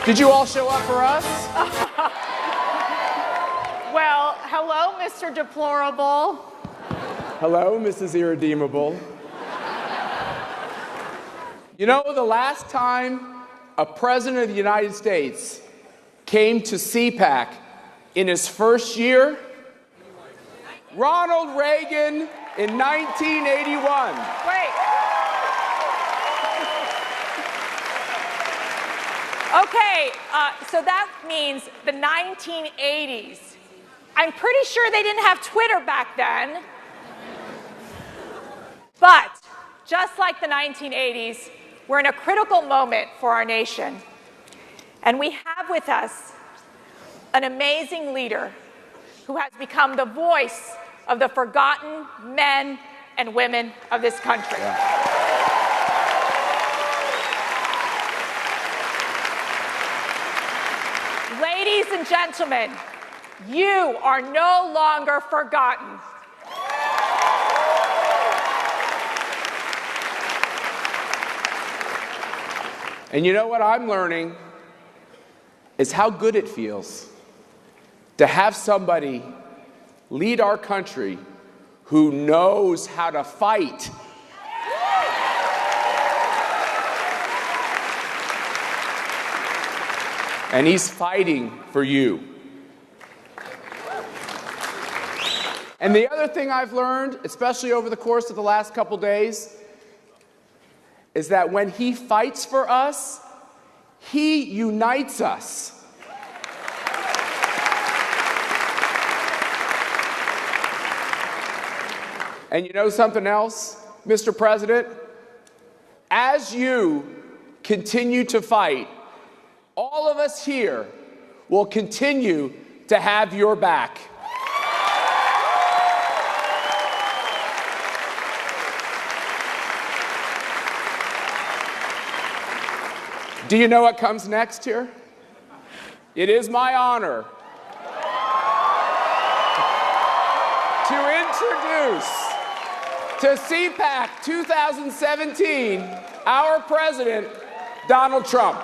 Did you all show up for us? Well, hello, Mr. Deplorable. Hello, Mrs. Irredeemable. You know, the last time a president of the United States came to CPAC in his first year, Ronald Reagan in 1981. Wait. Okay, so that means the 1980s. I'm pretty sure they didn't have Twitter back then. But just like the 1980s, we're in a critical moment for our nation. And we have with us an amazing leader who has become the voice of the forgotten men and women of this country. Ladies and gentlemen, you are no longer forgotten. And you know what I'm learning is how good it feels to have somebody lead our country who knows how to fight. And he's fighting for you. And the other thing I've learned, especially over the course of the last couple days, is that when he fights for us, he unites us. And you know something else, Mr. President? As you continue to fight, all of us here will continue to have your back. Do you know what comes next here? It is my honor to introduce to CPAC 2017 our president, Donald Trump.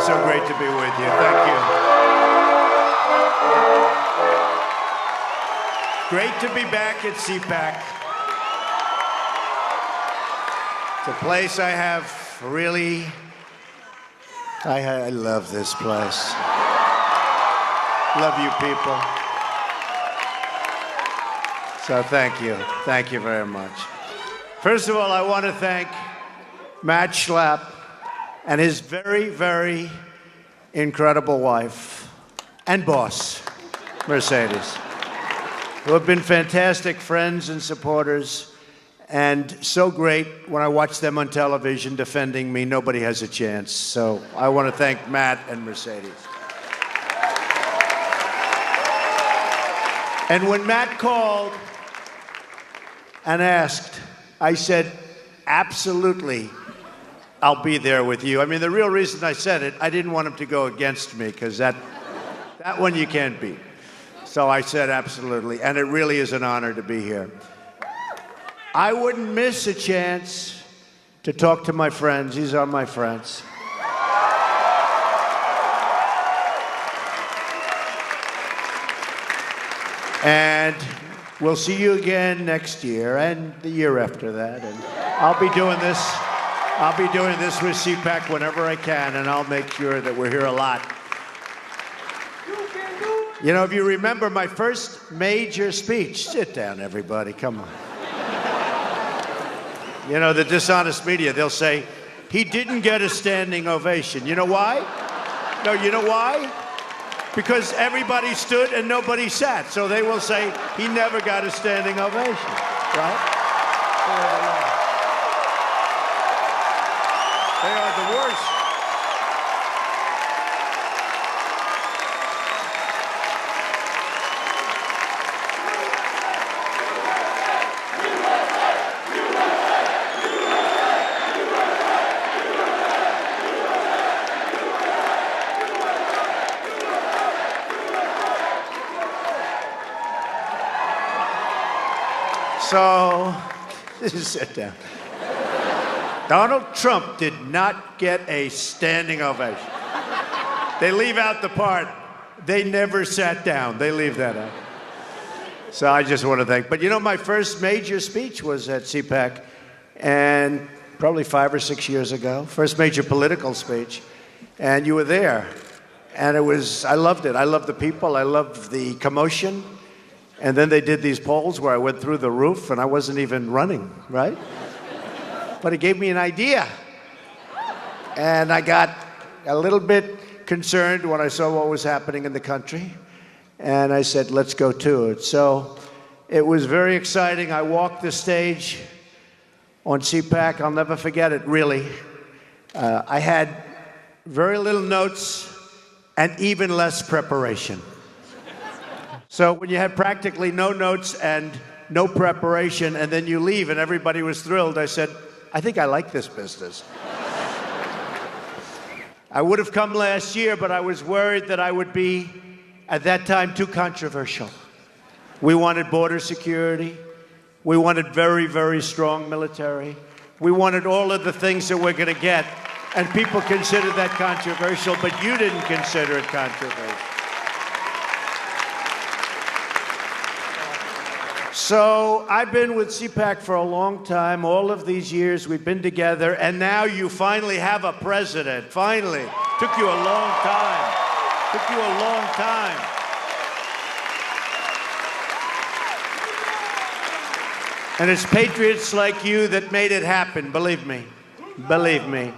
So great to be with you. Thank you. Great to be back at CPAC. It's a place I have really, I love this place. Love you people. So thank you. Thank you very much. First of all, I want to thank Matt Schlapp and his very, very incredible wife and boss, Mercedes, who have been fantastic friends and supporters, and so great when I watch them on television defending me, nobody has a chance. So I want to thank Matt and Mercedes. And when Matt called and asked, I said, absolutely, I'll be there with you. I mean, the real reason I said it, I didn't want him to go against me, because that one you can't beat. So I said absolutely, and it really is an honor to be here. I wouldn't miss a chance to talk to my friends. These are my friends. And we'll see you again next year and the year after that. And I'll be doing this with CPAC whenever I can, and I'll make sure that we're here a lot. You know, if you remember my first major speech, sit down, everybody, come on. You know, the dishonest media, they'll say, he didn't get a standing ovation. You know why? No, you know why? Because everybody stood and nobody sat. So they will say, he never got a standing ovation, right? They are the worst. So, sit down. Donald Trump did not get a standing ovation. They leave out the part, they never sat down. They leave that out. So I just want to thank. But you know, my first major speech was at CPAC, and probably 5 or 6 years ago. First major political speech. And you were there. And I loved it. I loved the people. I loved the commotion. And then they did these polls where I went through the roof and I wasn't even running, right? But it gave me an idea. And I got a little bit concerned when I saw what was happening in the country. And I said, let's go to it. So it was very exciting. I walked the stage on CPAC. I'll never forget it, really. I had very little notes and even less preparation. So when you had practically no notes and no preparation, and then you leave and everybody was thrilled, I said, I think I like this business. I would have come last year, but I was worried that I would be, at that time, too controversial. We wanted border security. We wanted very, very strong military. We wanted all of the things that we're going to get. And people considered that controversial, but you didn't consider it controversial. So I've been with CPAC for a long time. All of these years we've been together, and now you finally have a president. Finally. Took you a long time. Took you a long time. And it's patriots like you that made it happen, believe me. Believe me.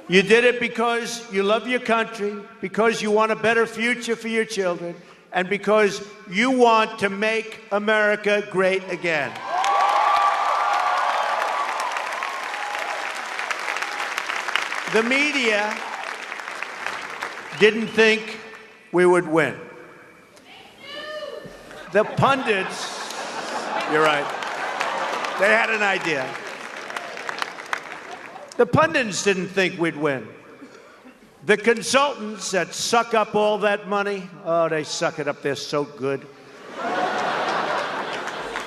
You did it because you love your country, because you want a better future for your children, and because you want to make America great again. The media didn't think we would win. The pundits, you're right, they had an idea. The pundits didn't think we'd win. The consultants that suck up all that money, oh, they suck it up. They're so good.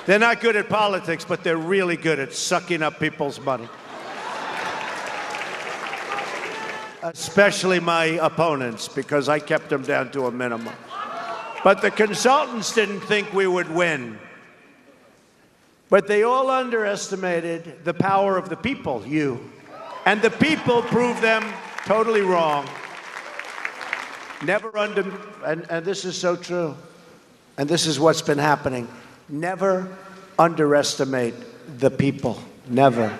They're not good at politics, but they're really good at sucking up people's money. Especially my opponents, because I kept them down to a minimum. But the consultants didn't think we would win. But they all underestimated the power of the people, you. And the people proved them totally wrong. Never and this is so true. And this is what's been happening. Never underestimate the people. Never.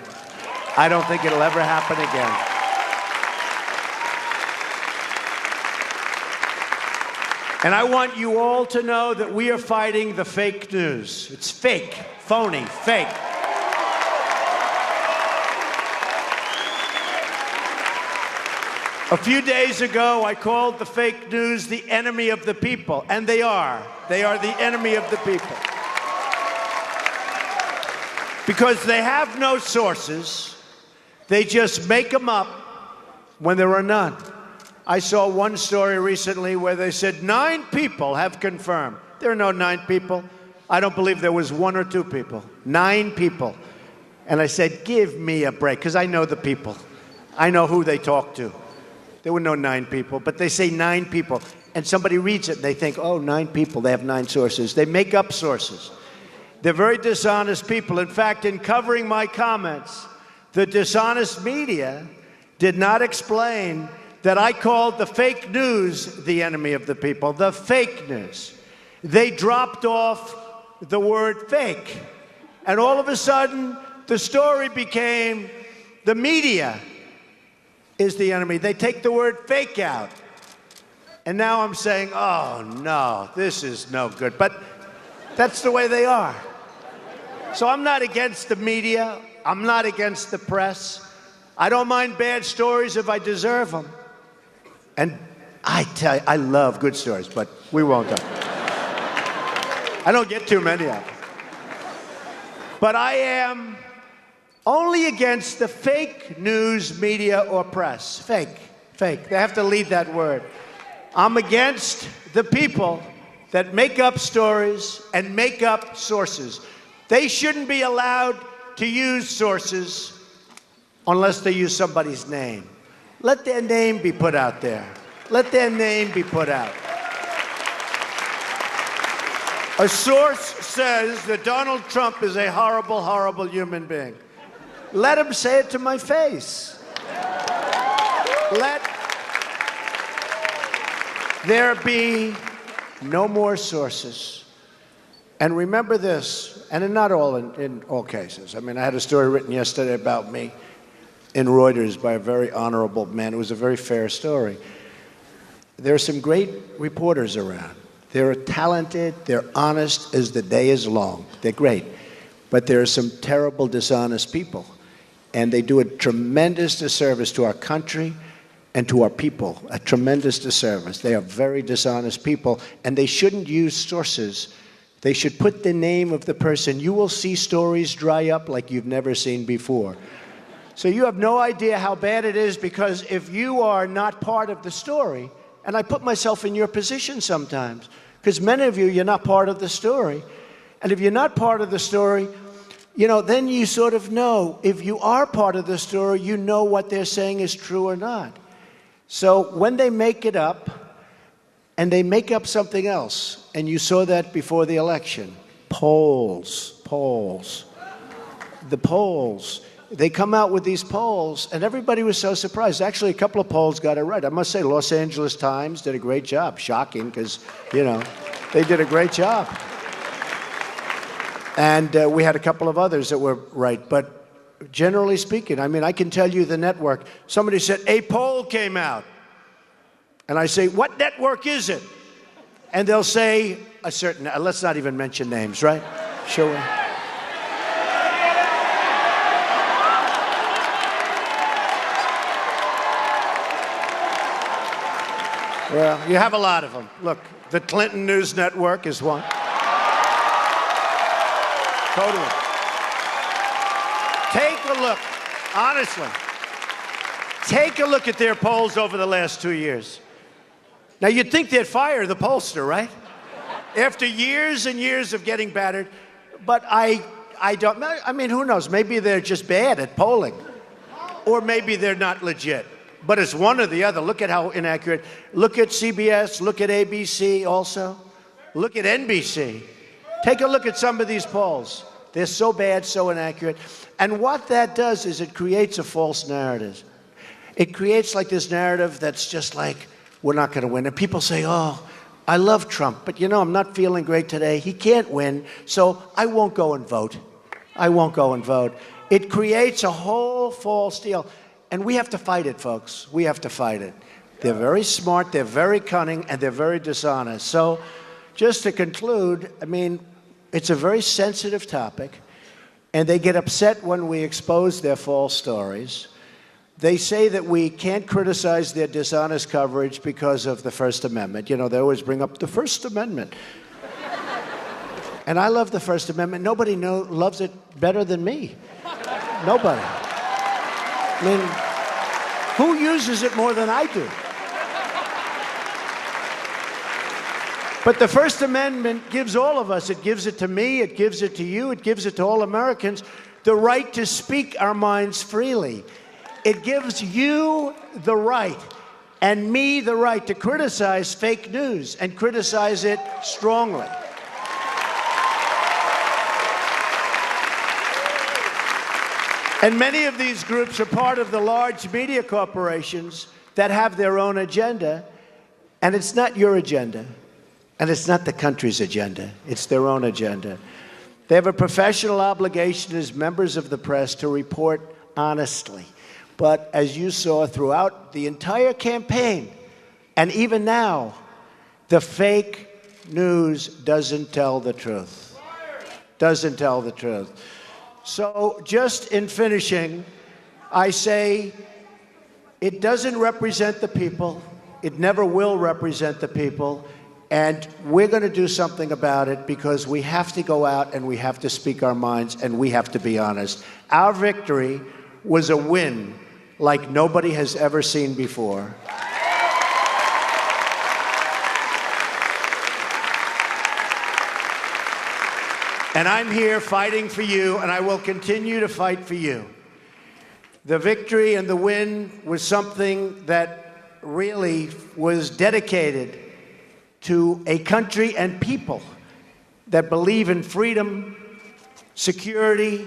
I don't think it'll ever happen again. And I want you all to know that we are fighting the fake news. It's fake, phony, fake. A few days ago, I called the fake news the enemy of the people, and they are. They are the enemy of the people. Because they have no sources, they just make them up when there are none. I saw one story recently where they said 9 people have confirmed. There are no 9 people. I don't believe there was 1 or 2 people. 9 people. And I said, give me a break, because I know the people. I know who they talk to. There were no 9 people, but they say 9 people. And somebody reads it, and they think, oh, 9 people, they have 9 sources. They make up sources. They're very dishonest people. In fact, in covering my comments, the dishonest media did not explain that I called the fake news the enemy of the people, the fake news. They dropped off the word fake. And all of a sudden, the story became the media is the enemy. They take the word fake out. And now I'm saying, oh, no, this is no good. But that's the way they are. So I'm not against the media. I'm not against the press. I don't mind bad stories if I deserve them. And I tell you, I love good stories, but we won't. I don't get too many of them. But I am only against the fake news media or press. Fake. They have to leave that word. I'm against the people that make up stories and make up sources. They shouldn't be allowed to use sources unless they use somebody's name. Let their name be put out there. Let their name be put out. A source says that Donald Trump is a horrible, horrible human being. Let him say it to my face. Let there be no more sources. And remember this, and not all in all cases. I mean, I had a story written yesterday about me in Reuters by a very honorable man. It was a very fair story. There are some great reporters around. They're talented, they're honest as the day is long. They're great. But there are some terrible, dishonest people. And they do a tremendous disservice to our country and to our people, a tremendous disservice. They are very dishonest people, and they shouldn't use sources. They should put the name of the person. You will see stories dry up like you've never seen before. So you have no idea how bad it is, because if you are not part of the story, and I put myself in your position sometimes, because many of you, you're not part of the story. And if you're not part of the story, you know, then you sort of know. If you are part of the story, you know what they're saying is true or not. So when they make it up, and they make up something else, and you saw that before the election, polls. The polls. They come out with these polls, and everybody was so surprised. Actually, a couple of polls got it right. I must say, Los Angeles Times did a great job. Shocking, because, you know, they did a great job. And we had a couple of others that were right. But generally speaking, I mean, I can tell you the network. Somebody said, a poll came out. And I say, what network is it? And they'll say a certain, let's not even mention names, right? Sure. Well, you have a lot of them. Look, the Clinton News Network is one. Totally. Take a look, honestly. Take a look at their polls over the last 2 years. Now, you'd think they'd fire the pollster, right? After years and years of getting battered. But I don't know. I mean, who knows? Maybe they're just bad at polling. Or maybe they're not legit. But it's one or the other. Look at how inaccurate. Look at CBS. Look at ABC also. Look at NBC. Take a look at some of these polls. They're so bad, so inaccurate. And what that does is it creates a false narrative. It creates like this narrative that's just like, we're not going to win. And people say, oh, I love Trump, but you know, I'm not feeling great today. He can't win, so I won't go and vote. I won't go and vote. It creates a whole false deal. And we have to fight it, folks. We have to fight it. They're very smart, they're very cunning, and they're very dishonest. So just to conclude, I mean, it's a very sensitive topic, and they get upset when we expose their false stories. They say that we can't criticize their dishonest coverage because of the First Amendment. You know, they always bring up the First Amendment. And I love the First Amendment. Nobody loves it better than me. Nobody. I mean, who uses it more than I do? But the First Amendment gives all of us, it gives it to me, it gives it to you, it gives it to all Americans, the right to speak our minds freely. It gives you the right, and me the right, to criticize fake news and criticize it strongly. And many of these groups are part of the large media corporations that have their own agenda, and it's not your agenda, and it's not the country's agenda. It's their own agenda. They have a professional obligation as members of the press to report honestly. But as you saw throughout the entire campaign, and even now, the fake news doesn't tell the truth. Doesn't tell the truth. So just in finishing, I say it doesn't represent the people. It never will represent the people. And we're going to do something about it because we have to go out and we have to speak our minds and we have to be honest. Our victory was a win like nobody has ever seen before. And I'm here fighting for you, and I will continue to fight for you. The victory and the win was something that really was dedicated to a country and people that believe in freedom, security,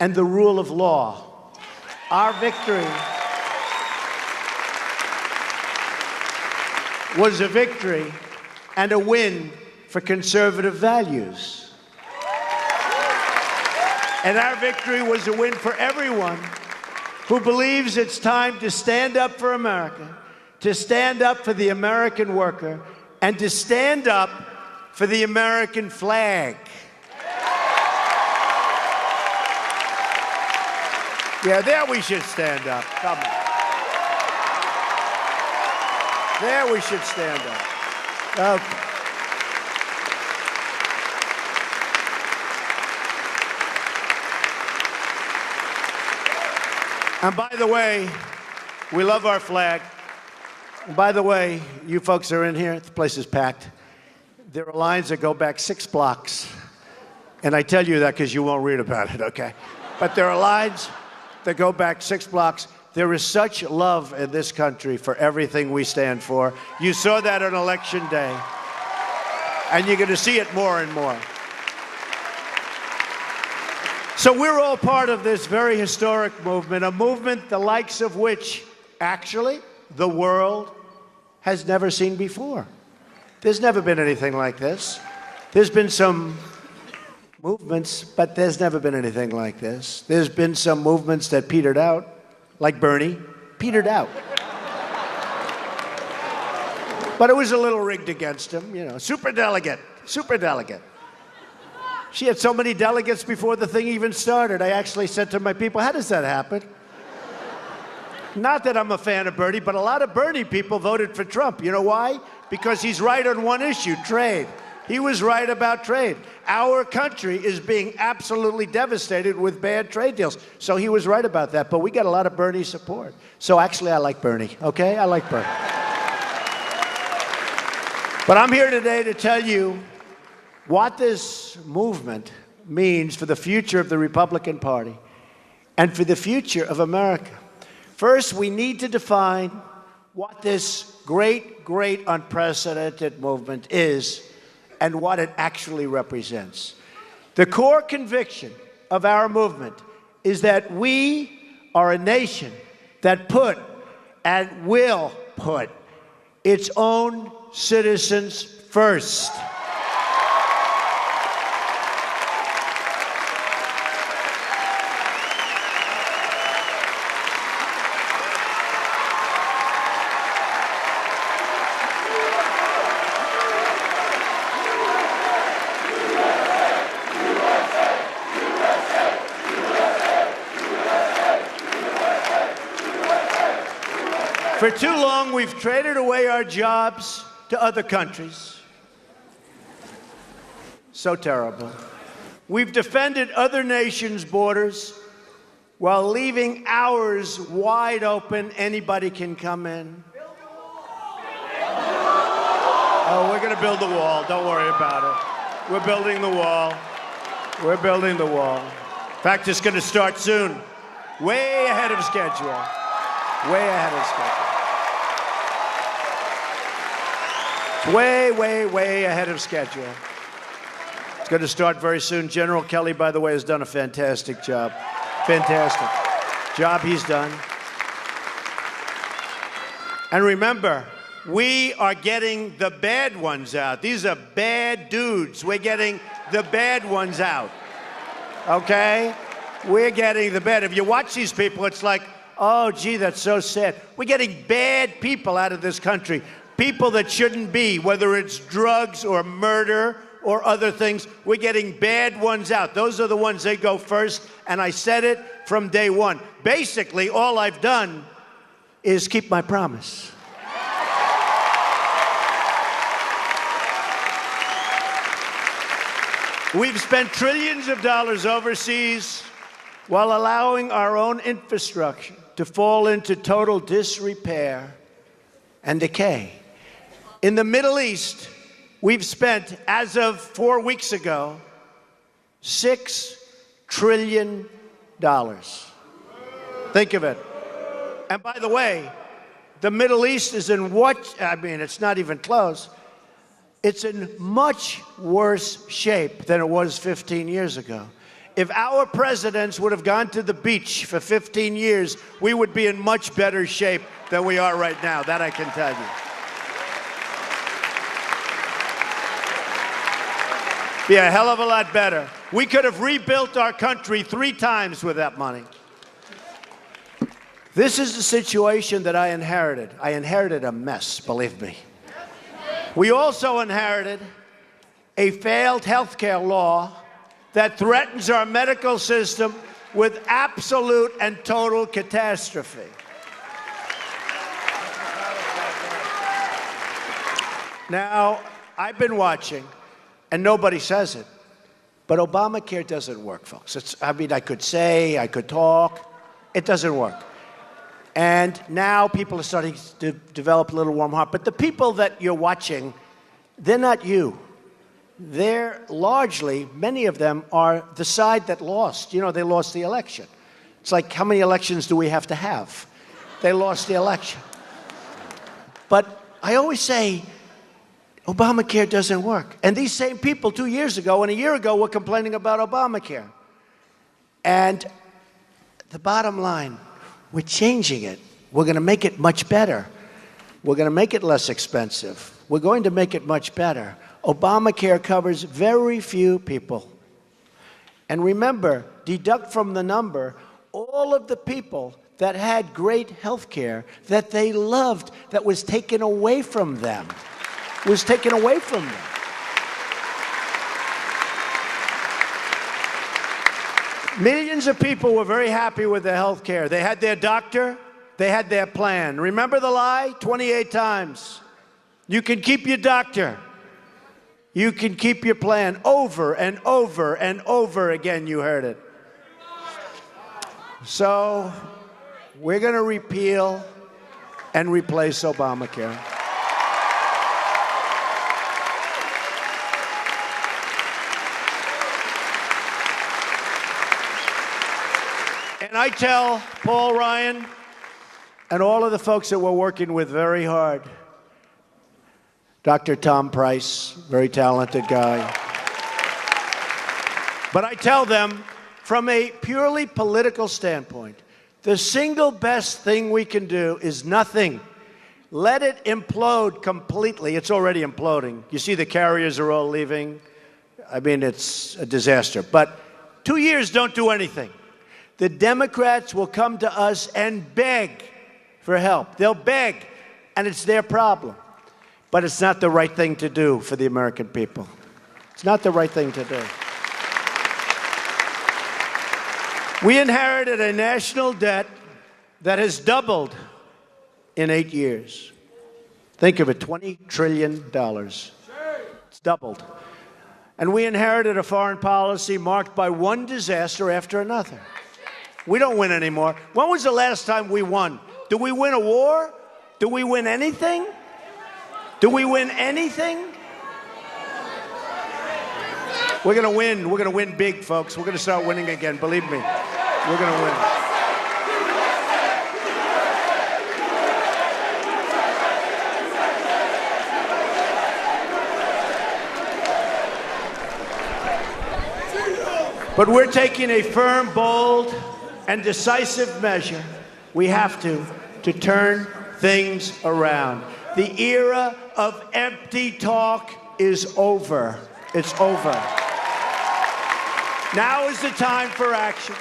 and the rule of law. Our victory was a victory and a win for conservative values. And our victory was a win for everyone who believes it's time to stand up for America, to stand up for the American worker, and to stand up for the American flag. Yeah, there we should stand up. Come on. There we should stand up. Okay. And by the way, we love our flag. And by the way, you folks are in here, the place is packed. There are lines that go back 6 blocks. And I tell you that because you won't read about it, okay? But there are lines that go back 6 blocks. There is such love in this country for everything we stand for. You saw that on Election Day. And you're going to see it more and more. So we're all part of this very historic movement, a movement the likes of which, actually, the world has never seen before. There's never been anything like this. There's been some movements, but there's never been anything like this. There's been some movements that petered out, like Bernie, petered out. But it was a little rigged against him, you know, superdelegate. She had so many delegates before the thing even started. I actually said to my people, how does that happen? Not that I'm a fan of Bernie, but a lot of Bernie people voted for Trump. You know why? Because he's right on one issue, trade. He was right about trade. Our country is being absolutely devastated with bad trade deals. So he was right about that. But we got a lot of Bernie support. So actually, I like Bernie, okay? I like Bernie. But I'm here today to tell you what this movement means for the future of the Republican Party and for the future of America. First, we need to define what this great, great, unprecedented movement is and what it actually represents. The core conviction of our movement is that we are a nation that put and will put its own citizens first. For too long, we've traded away our jobs to other countries. So terrible. We've defended other nations' borders while leaving ours wide open. Anybody can come in. Oh, we're going to build the wall. Don't worry about it. We're building the wall. We're building the wall. In fact, it's going to start soon. Way ahead of schedule. Way ahead of schedule. Way, way, way ahead of schedule. It's going to start very soon. General Kelly, by the way, has done a fantastic job. Fantastic job he's done. And remember, we are getting the bad ones out. These are bad dudes. We're getting the bad ones out. Okay? We're getting the bad. If you watch these people, it's like, oh, gee, that's so sad. We're getting bad people out of this country. People that shouldn't be, whether it's drugs or murder or other things. We're getting bad ones out. Those are the ones that go first. And I said it from day one. Basically, all I've done is keep my promise. We've spent trillions of dollars overseas while allowing our own infrastructure to fall into total disrepair and decay. In the Middle East, we've spent, as of 4 weeks ago, $6 trillion. Think of it. And by the way, the Middle East is in it's not even close. It's in much worse shape than it was 15 years ago. If our presidents would have gone to the beach for 15 years, we would be in much better shape than we are right now. That I can tell you. Be a hell of a lot better. We could have rebuilt our country 3 times with that money. This is the situation that I inherited. I inherited a mess, believe me. We also inherited a failed health care law that threatens our medical system with absolute and total catastrophe. Now, I've been watching, and nobody says it, but Obamacare doesn't work, folks. I could say, I could talk. It doesn't work. And now people are starting to develop a little warm heart. But the people that you're watching, they're not you. They're largely, many of them are the side that lost. You know, they lost the election. It's like, how many elections do we have to have? They lost the election. But I always say, Obamacare doesn't work. And these same people 2 years ago and a year ago were complaining about Obamacare. And the bottom line, we're changing it. We're going to make it much better. We're going to make it less expensive. We're going to make it much better. Obamacare covers very few people. And remember, deduct from the number all of the people that had great health care that they loved that was taken away from them. Was taken away from them. Millions of people were very happy with their health care. They had their doctor. They had their plan. Remember the lie? 28 times. You can keep your doctor. You can keep your plan. Over and over and over again, you heard it. So we're going to repeal and replace Obamacare. And I tell Paul Ryan and all of the folks that we're working with very hard, Dr. Tom Price, very talented guy. But I tell them, from a purely political standpoint, the single best thing we can do is nothing. Let it implode completely. It's already imploding. You see the carriers are all leaving. I mean, it's a disaster. But 2 years don't do anything. The Democrats will come to us and beg for help. They'll beg, and it's their problem. But it's not the right thing to do for the American people. It's not the right thing to do. We inherited a national debt that has doubled in 8 years. Think of it, $20 trillion. It's doubled. And we inherited a foreign policy marked by one disaster after another. We don't win anymore. When was the last time we won? Do we win a war? Do we win anything? Do we win anything? We're going to win. We're going to win big, folks. We're going to start winning again. Believe me. We're going to win. But we're taking a firm, bold, and decisive measure. We have to turn things around. The era of empty talk is over. It's over. Now is the time for action.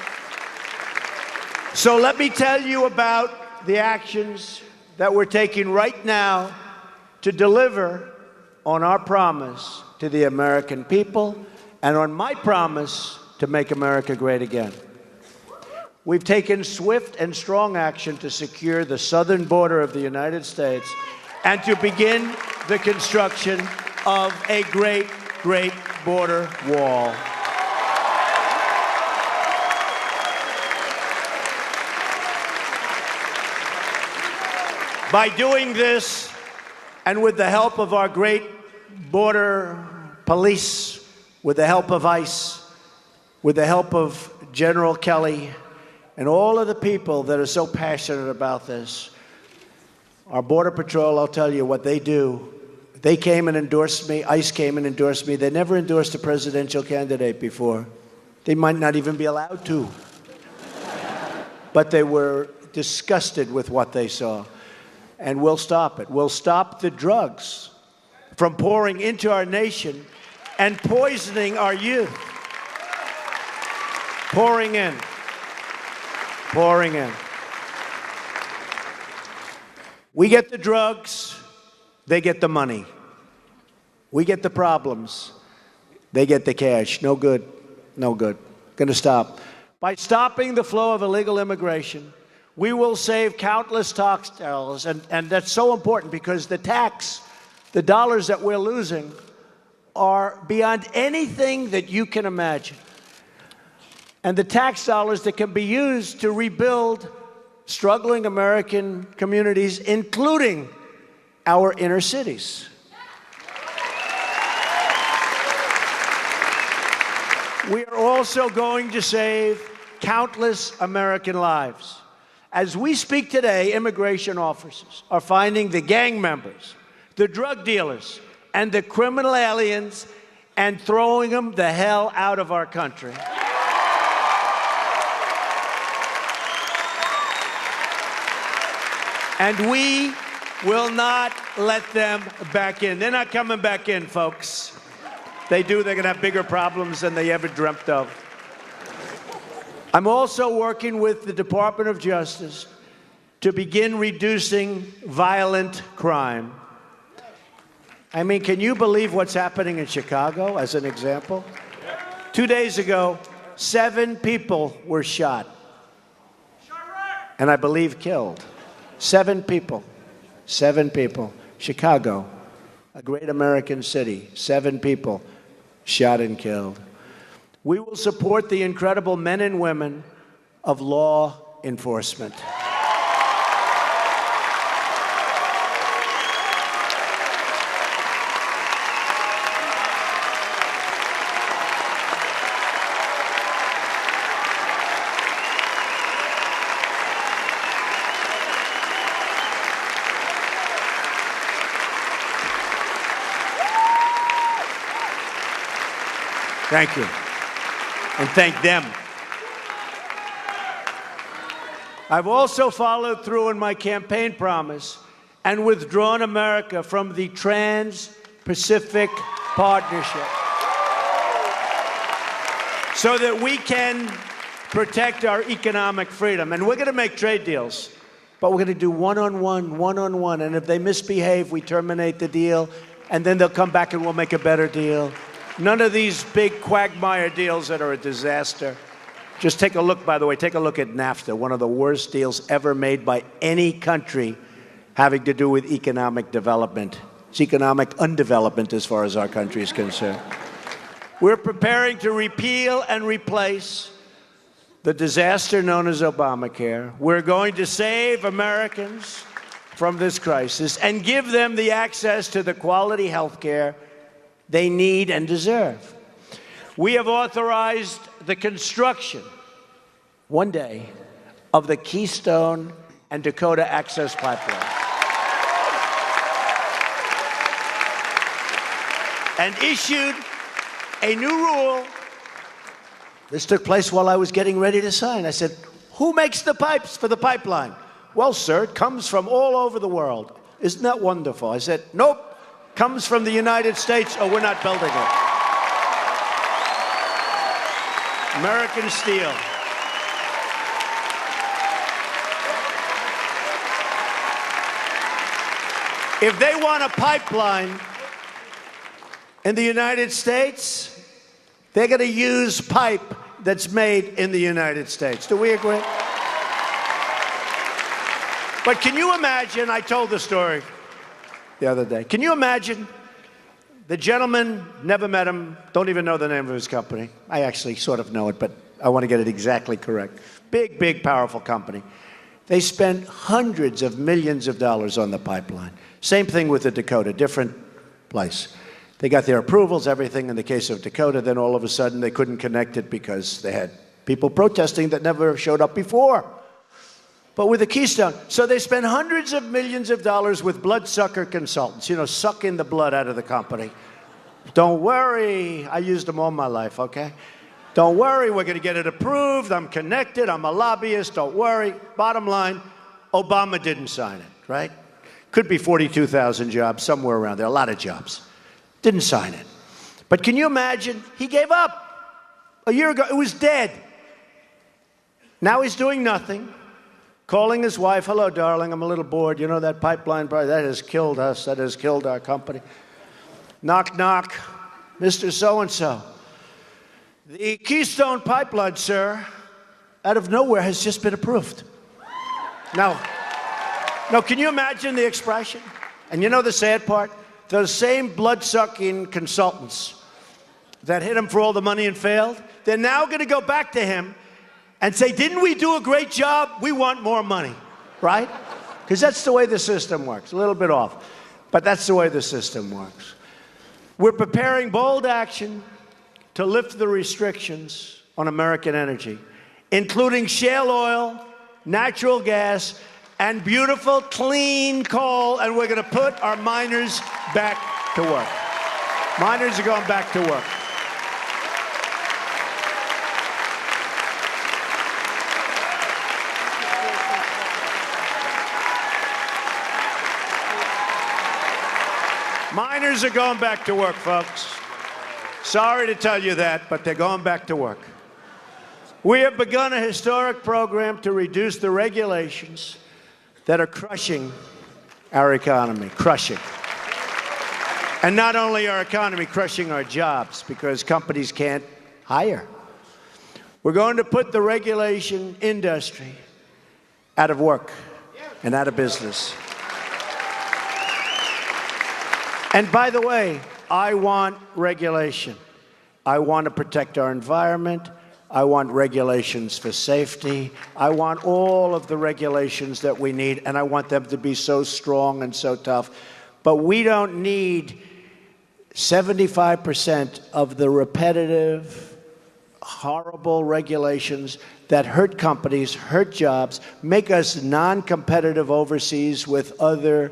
So let me tell you about the actions that we're taking right now to deliver on our promise to the American people and on my promise to make America great again. We've taken swift and strong action to secure the southern border of the United States and to begin the construction of a great, great border wall. By doing this, and with the help of our great border police, with the help of ICE, with the help of General Kelly, and all of the people that are so passionate about this, our Border Patrol, I'll tell you what they do. They came and endorsed me. ICE came and endorsed me. They never endorsed a presidential candidate before. They might not even be allowed to. But they were disgusted with what they saw. And we'll stop it. We'll stop the drugs from pouring into our nation and poisoning our youth. Pouring in. Pouring in. We get the drugs, they get the money. We get the problems, they get the cash. No good, no good. Going to stop. By stopping the flow of illegal immigration, we will save countless tax dollars, and that's so important because the dollars that we're losing are beyond anything that you can imagine. And the tax dollars that can be used to rebuild struggling American communities, including our inner cities. We are also going to save countless American lives. As we speak today, immigration officers are finding the gang members, the drug dealers, and the criminal aliens and throwing them the hell out of our country. And we will not let them back in. They're not coming back in, folks. They do, they're going to have bigger problems than they ever dreamt of. I'm also working with the Department of Justice to begin reducing violent crime. I mean, can you believe what's happening in Chicago, as an example? 2 days ago, 7 people were shot. And I believe killed. 7 people. 7 people. Chicago, a great American city. 7 people shot and killed. We will support the incredible men and women of law enforcement. Thank you. And thank them. I've also followed through on my campaign promise and withdrawn America from the Trans-Pacific Partnership so that we can protect our economic freedom. And we're going to make trade deals, but we're going to do one-on-one. And if they misbehave, we terminate the deal, and then they'll come back and we'll make a better deal. None of these big quagmire deals that are a disaster. Just take a look, by the way, take a look at NAFTA, one of the worst deals ever made by any country having to do with economic development. It's economic undevelopment as far as our country is concerned. We're preparing to repeal and replace the disaster known as Obamacare. We're going to save Americans from this crisis and give them the access to the quality health care they need and deserve. We have authorized the construction, one day, of the Keystone and Dakota Access Pipeline. And issued a new rule. This took place while I was getting ready to sign. I said, who makes the pipes for the pipeline? Well, sir, it comes from all over the world. Isn't that wonderful? I said, nope, comes from the United States or we're not building it. American steel. If they want a pipeline in the United States, they're going to use pipe that's made in the United States. Do we agree? But can you imagine, I told the story the other day, can you imagine the gentleman, never met him, don't even know the name of his company. I actually sort of know it, but I want to get it exactly correct. Big, big, powerful company. They spent hundreds of millions of dollars on the pipeline. Same thing with the Dakota, different place. They got their approvals, everything in the case of Dakota, then all of a sudden they couldn't connect it because they had people protesting that never showed up before. But with the Keystone, so they spent hundreds of millions of dollars with bloodsucker consultants, sucking the blood out of the company. Don't worry, I used them all my life, okay? Don't worry, we're going to get it approved, I'm connected, I'm a lobbyist, don't worry. Bottom line, Obama didn't sign it, right? Could be 42,000 jobs, somewhere around there, a lot of jobs. Didn't sign it. But can you imagine, he gave up. A year ago, it was dead. Now he's doing nothing. Calling his wife, hello, darling, I'm a little bored. You know that pipeline, that has killed us. That has killed our company. Knock, knock, Mr. So-and-so. The Keystone Pipeline, sir, out of nowhere has just been approved. Now, can you imagine the expression? And you know the sad part? Those same blood-sucking consultants that hit him for all the money and failed, they're now going to go back to him and say, didn't we do a great job? We want more money, right? Because that's the way the system works. A little bit off, but that's the way the system works. We're preparing bold action to lift the restrictions on American energy, including shale oil, natural gas, and beautiful, clean coal, and we're going to put our miners back to work. Miners are going back to work. Miners are going back to work, folks. Sorry to tell you that, but they're going back to work. We have begun a historic program to reduce the regulations that are crushing our economy, crushing. And not only our economy, crushing our jobs, because companies can't hire. We're going to put the regulation industry out of work and out of business. And by the way, I want regulation. I want to protect our environment. I want regulations for safety. I want all of the regulations that we need, and I want them to be so strong and so tough. But we don't need 75% of the repetitive, horrible regulations that hurt companies, hurt jobs, make us non-competitive overseas with other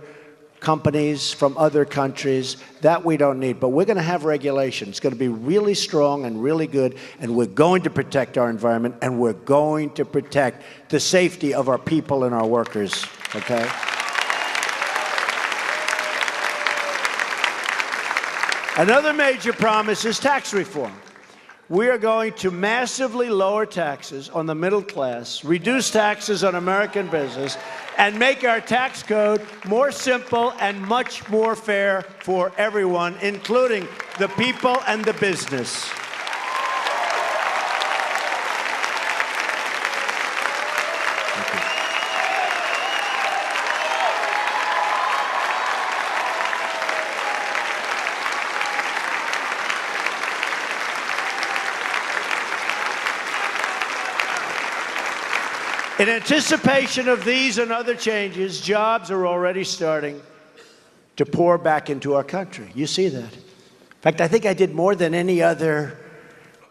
companies from other countries. That we don't need. But we're going to have regulation. It's going to be really strong and really good, and we're going to protect our environment, and we're going to protect the safety of our people and our workers, okay? Another major promise is tax reform. We are going to massively lower taxes on the middle class, reduce taxes on American business, and make our tax code more simple and much more fair for everyone, including the people and the business. In anticipation of these and other changes, jobs are already starting to pour back into our country. You see that. In fact, I think I did more than any other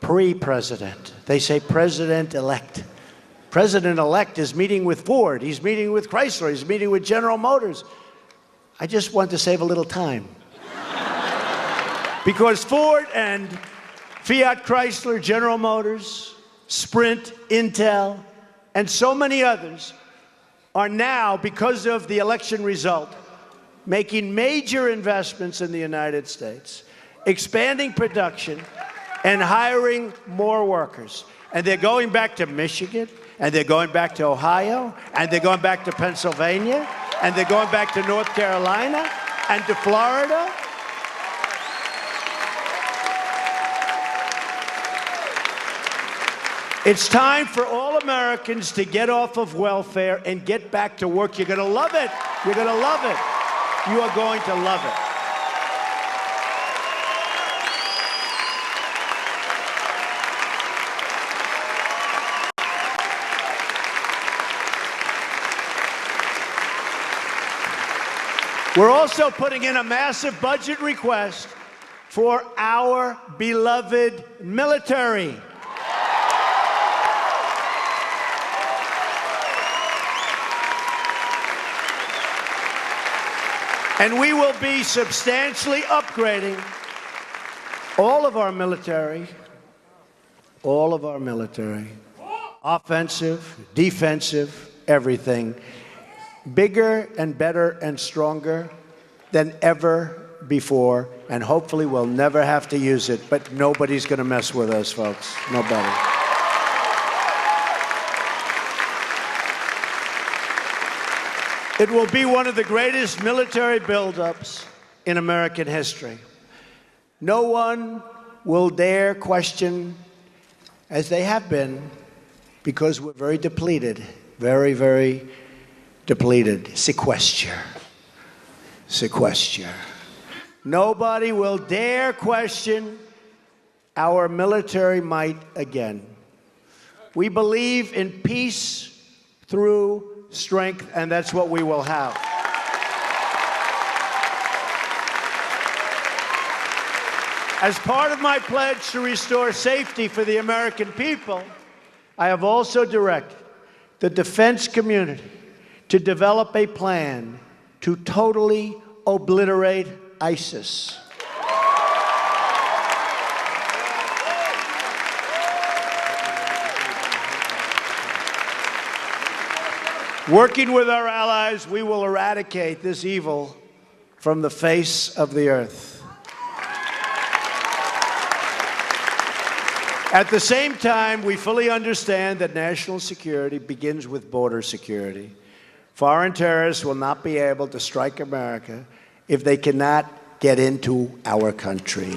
pre-president. They say president-elect. President-elect is meeting with Ford. He's meeting with Chrysler. He's meeting with General Motors. I just want to save a little time. Because Ford and Fiat Chrysler, General Motors, Sprint, Intel, and so many others are now, because of the election result, making major investments in the United States, expanding production, and hiring more workers. And they're going back to Michigan, and they're going back to Ohio, and they're going back to Pennsylvania, and they're going back to North Carolina and to Florida. It's time for all Americans to get off of welfare and get back to work. You're going to love it. You're going to love it. You are going to love it. We're also putting in a massive budget request for our beloved military. And we will be substantially upgrading all of our military, offensive, defensive, everything, bigger and better and stronger than ever before, and hopefully we'll never have to use it, but nobody's going to mess with us, folks. Nobody. It will be one of the greatest military buildups in American history. No one will dare question, as they have been, because we're very depleted, very, very depleted. Sequester. Nobody will dare question our military might again. We believe in peace through strength, and that's what we will have. As part of my pledge to restore safety for the American people, I have also directed the defense community to develop a plan to totally obliterate ISIS. Working with our allies, we will eradicate this evil from the face of the earth. At the same time, we fully understand that national security begins with border security. Foreign terrorists will not be able to strike America if they cannot get into our country.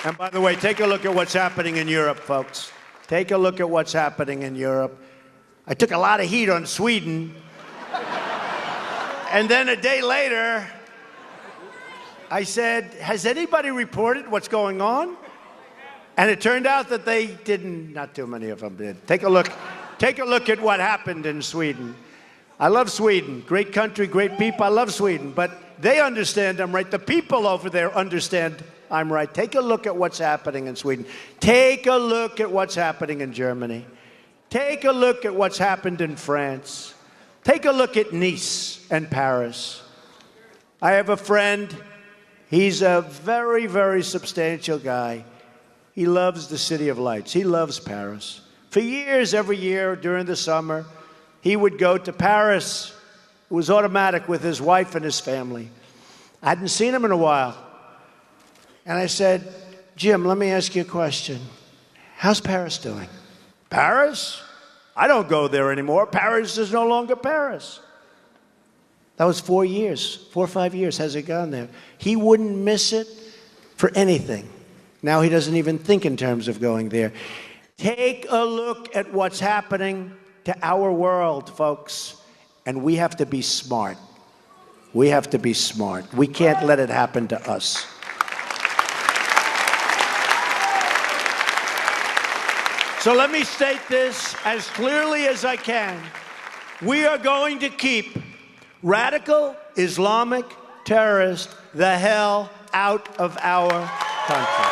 And by the way, take a look at what's happening in Europe, folks. Take a look at what's happening in Europe. I took a lot of heat on Sweden. And then a day later, I said, has anybody reported what's going on? And it turned out that they didn't, not too many of them did. Take a look at what happened in Sweden. I love Sweden. Great country, great people. I love Sweden. But they understand I'm right. The people over there understand I'm right. Take a look at what's happening in Sweden. Take a look at what's happening in Germany. Take a look at what's happened in France. Take a look at Nice and Paris. I have a friend. He's a very, very substantial guy. He loves the City of Lights. He loves Paris. For years, every year during the summer, he would go to Paris. It was automatic with his wife and his family. I hadn't seen him in a while. And I said, Jim, let me ask you a question. How's Paris doing? Paris? I don't go there anymore. Paris is no longer Paris. That was 4 or 5 years has it gone there. He wouldn't miss it for anything. Now he doesn't even think in terms of going there. Take a look at what's happening to our world, folks. And we have to be smart. We have to be smart. We can't let it happen to us. So let me state this as clearly as I can. We are going to keep radical Islamic terrorists the hell out of our country.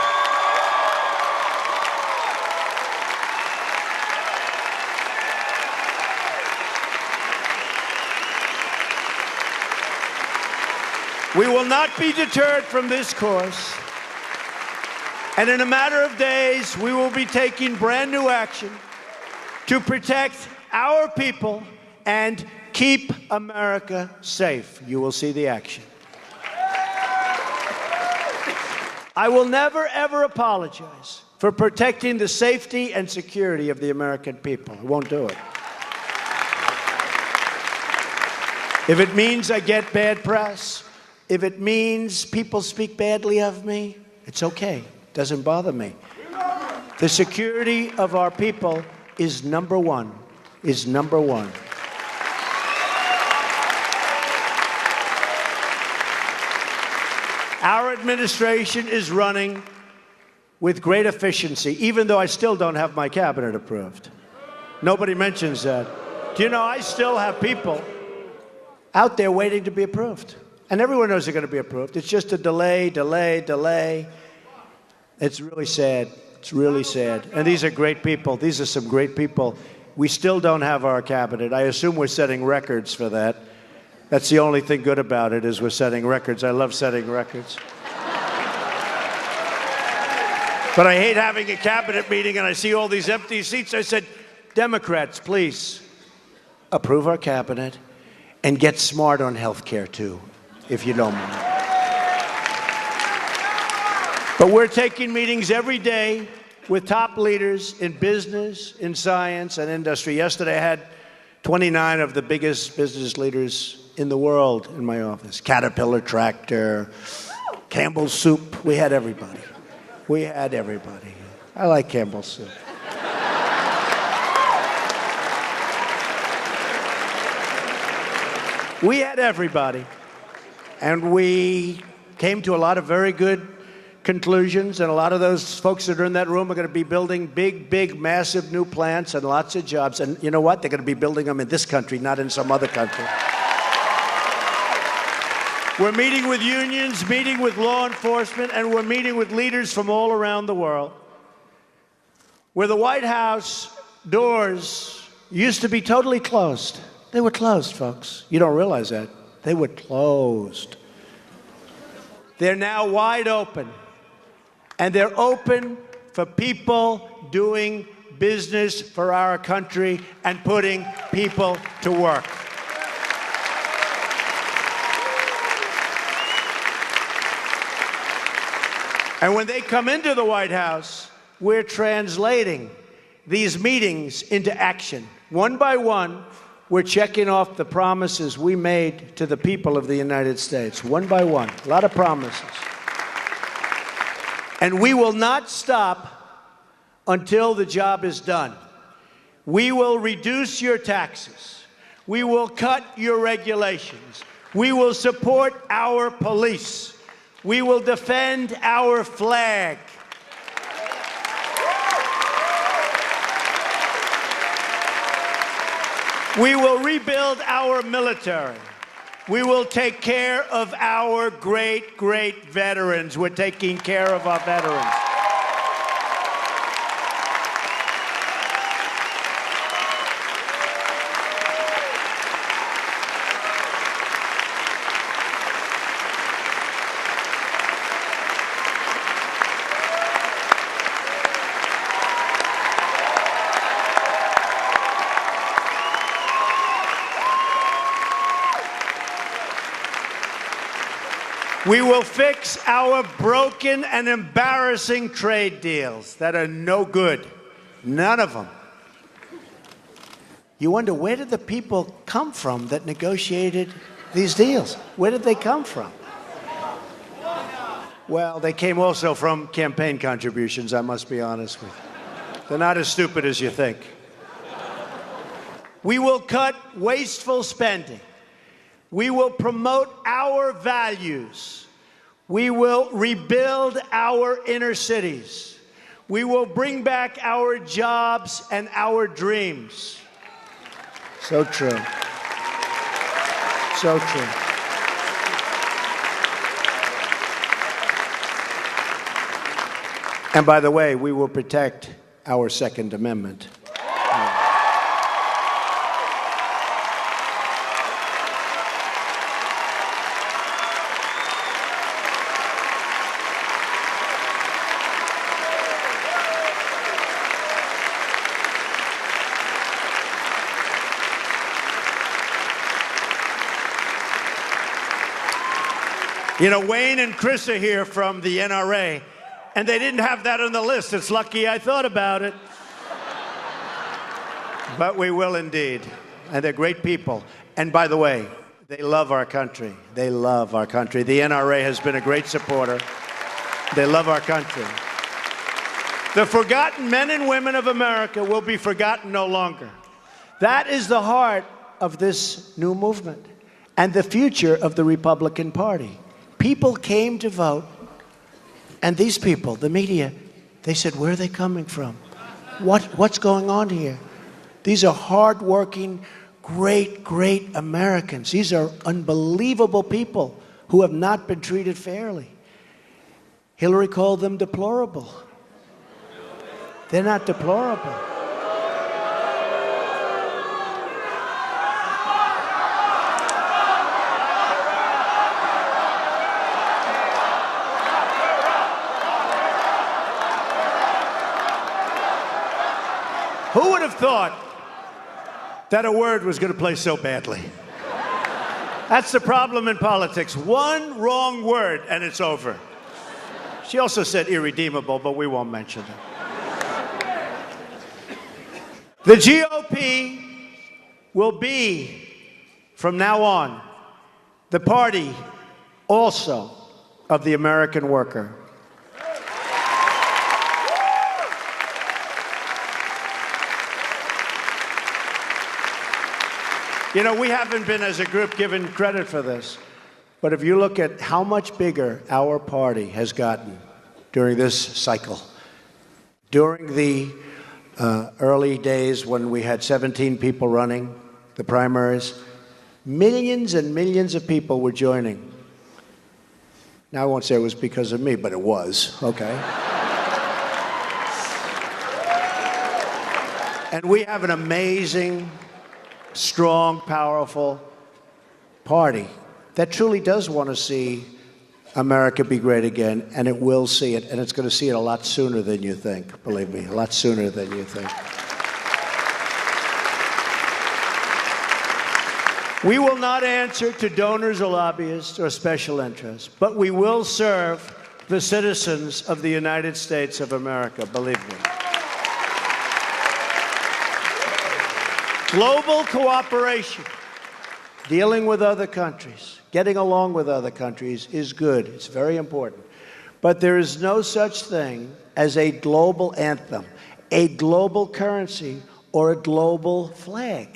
We will not be deterred from this course. And in a matter of days, we will be taking brand new action to protect our people and keep America safe. You will see the action. I will never, ever apologize for protecting the safety and security of the American people. I won't do it. If it means I get bad press, if it means people speak badly of me, it's okay. It doesn't bother me. The security of our people is number one, is number one. Our administration is running with great efficiency, even though I still don't have my cabinet approved. Nobody mentions that. Do you know I still have people out there waiting to be approved? And everyone knows they're going to be approved. It's just a delay. It's really sad. It's really sad. And these are great people. These are some great people. We still don't have our cabinet. I assume we're setting records for that. That's the only thing good about it, is we're setting records. I love setting records. But I hate having a cabinet meeting and I see all these empty seats. I said, Democrats, please approve our cabinet and get smart on health care, too, if you don't mind. But we're taking meetings every day with top leaders in business, in science, and industry. Yesterday, I had 29 of the biggest business leaders in the world in my office. Caterpillar Tractor, Campbell's Soup. We had everybody. We had everybody. I like Campbell's Soup. We had everybody. And we came to a lot of very good conclusions, and a lot of those folks that are in that room are going to be building big, massive new plants and lots of jobs. And you know what? They're going to be building them in this country, not in some other country. We're meeting with unions, meeting with law enforcement, and we're meeting with leaders from all around the world. Where the White House doors used to be totally closed. They were closed, folks. You don't realize that. They were closed. They're now wide open. And they're open for people doing business for our country and putting people to work. And when they come into the White House, we're translating these meetings into action. One by one, we're checking off the promises we made to the people of the United States. One by one. A lot of promises. And we will not stop until the job is done. We will reduce your taxes. We will cut your regulations. We will support our police. We will defend our flag. We will rebuild our military. We will take care of our great veterans. We're taking care of our veterans. We will fix our broken and embarrassing trade deals that are no good. None of them. You wonder, where did the people come from that negotiated these deals? Where did they come from? Well, they came also from campaign contributions, I must be honest with you. They're not as stupid as you think. We will cut wasteful spending. We will promote our values. We will rebuild our inner cities. We will bring back our jobs and our dreams. So true. So true. And by the way, we will protect our Second Amendment. You know, Wayne and Chris are here from the NRA, and they didn't have that on the list. It's lucky I thought about it. But we will indeed. And they're great people. And by the way, they love our country. They love our country. The NRA has been a great supporter. They love our country. The forgotten men and women of America will be forgotten no longer. That is the heart of this new movement and the future of the Republican Party. People came to vote, and these people, the media, they said, where are they coming from? What's going on here? These are hardworking, great, great Americans. These are unbelievable people who have not been treated fairly. Hillary called them deplorable. They're not deplorable. Who would have thought that a word was going to play so badly? That's the problem in politics. One wrong word and it's over. She also said irredeemable, but we won't mention it. The GOP will be, from now on, the party also of the American worker. You know, we haven't been, as a group, given credit for this. But if you look at how much bigger our party has gotten during this cycle, during the early days when we had 17 people running the primaries, millions and millions of people were joining. Now, I won't say it was because of me, but it was, okay? And we have an amazing, strong, powerful party that truly does want to see America be great again, and it will see it, and it's going to see it a lot sooner than you think, believe me, a lot sooner than you think. We will not answer to donors or lobbyists or special interests, but we will serve the citizens of the United States of America, believe me. Global cooperation, dealing with other countries, getting along with other countries is good. It's very important. But there is no such thing as a global anthem, a global currency, or a global flag.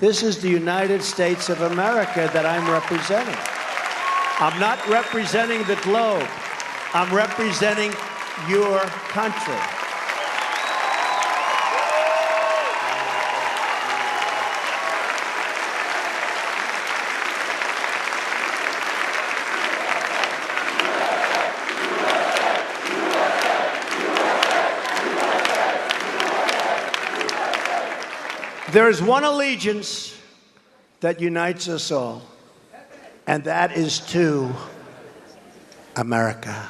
This is the United States of America that I'm representing. I'm not representing the globe. I'm representing your country. There is one allegiance that unites us all, and that is to America.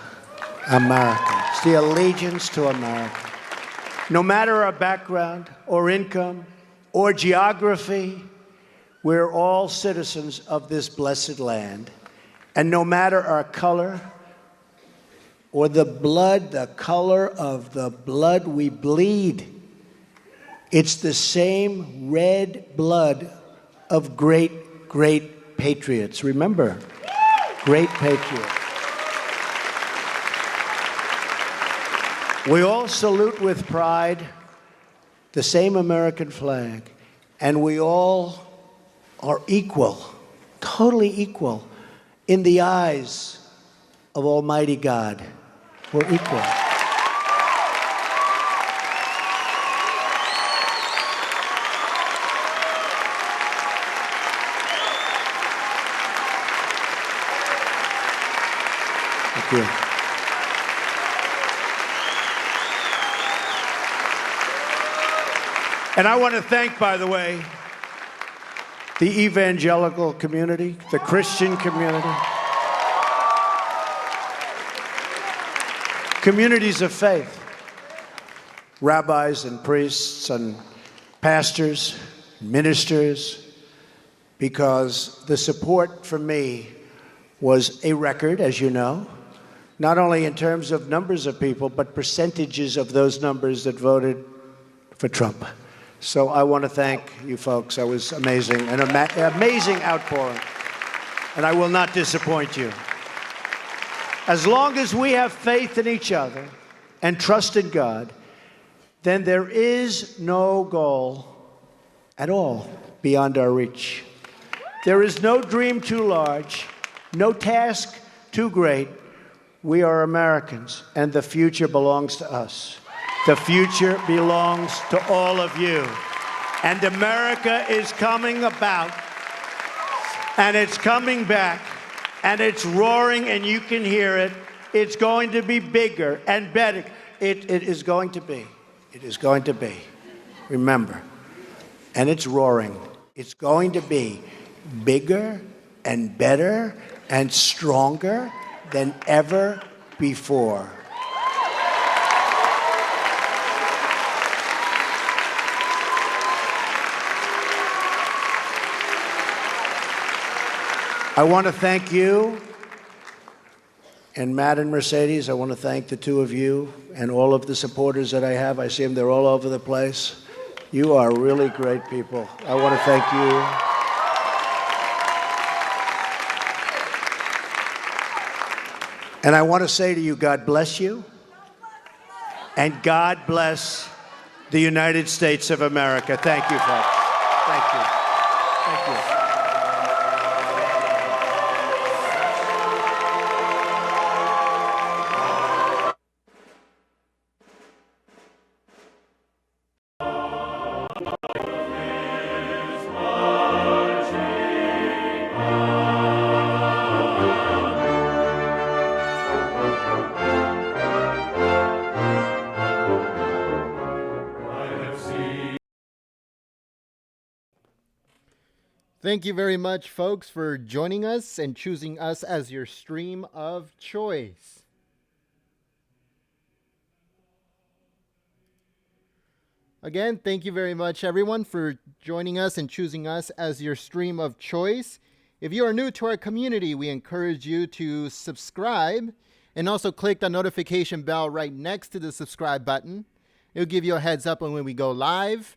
America. It's the allegiance to America. No matter our background or income or geography, we're all citizens of this blessed land. And no matter our color or the blood, the color of the blood we bleed, it's the same red blood of great, great patriots. Remember, great patriots. We all salute with pride the same American flag, and we all are equal, totally equal, in the eyes of Almighty God. We're equal. Thank you. And I want to thank, by the way, the evangelical community, the Christian community, communities of faith, rabbis and priests and pastors, ministers, because the support for me was a record, as you know, not only in terms of numbers of people, but percentages of those numbers that voted for Trump. So I want to thank you folks. That was amazing, an amazing outpouring. And I will not disappoint you. As long as we have faith in each other and trust in God, then there is no goal at all beyond our reach. There is no dream too large, no task too great. We are Americans, and the future belongs to us. The future belongs to all of you. And America is coming about, and it's coming back, and it's roaring, and you can hear it. It's going to be bigger and better. It is going to be. It is going to be. Remember. And it's roaring. It's going to be bigger and better and stronger than ever before. I want to thank you and Matt and Mercedes. I want to thank the two of you and all of the supporters that I have. I see them, they're all over the place. You are really great people. I want to thank you. And I want to say to you, God bless you. And God bless the United States of America. Thank you, folks. Thank you. Thank you. Thank you very much, folks, for joining us and choosing us as your stream of choice. Again, thank you very much, everyone, for joining us and choosing us as your stream of choice. If you are new to our community, we encourage you to subscribe and also click the notification bell right next to the subscribe button. It'll give you a heads up on when we go live.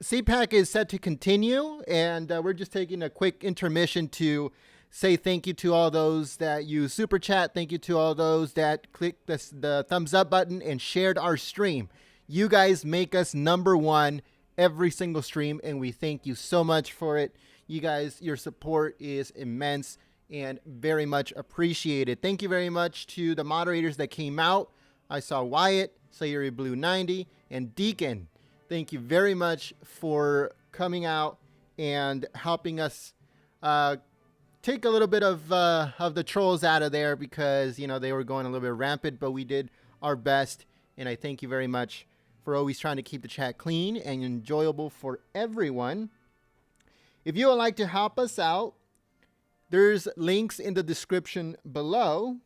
CPAC is set to continue, and we're just taking a quick intermission to say thank you to all those that use Super Chat. Thank you to all those that clicked the thumbs up button and shared our stream. You guys make us #1 every single stream, and we thank you so much for it. You guys, your support is immense and very much appreciated. Thank you very much to the moderators that came out. I saw Wyatt, Sayuri Blue 90, and Deacon. Thank you very much for coming out and helping us take a little bit of the trolls out of there, because, you know, they were going a little bit rampant, but we did our best. And I thank you very much for always trying to keep the chat clean and enjoyable for everyone. If you would like to help us out, there's links in the description below,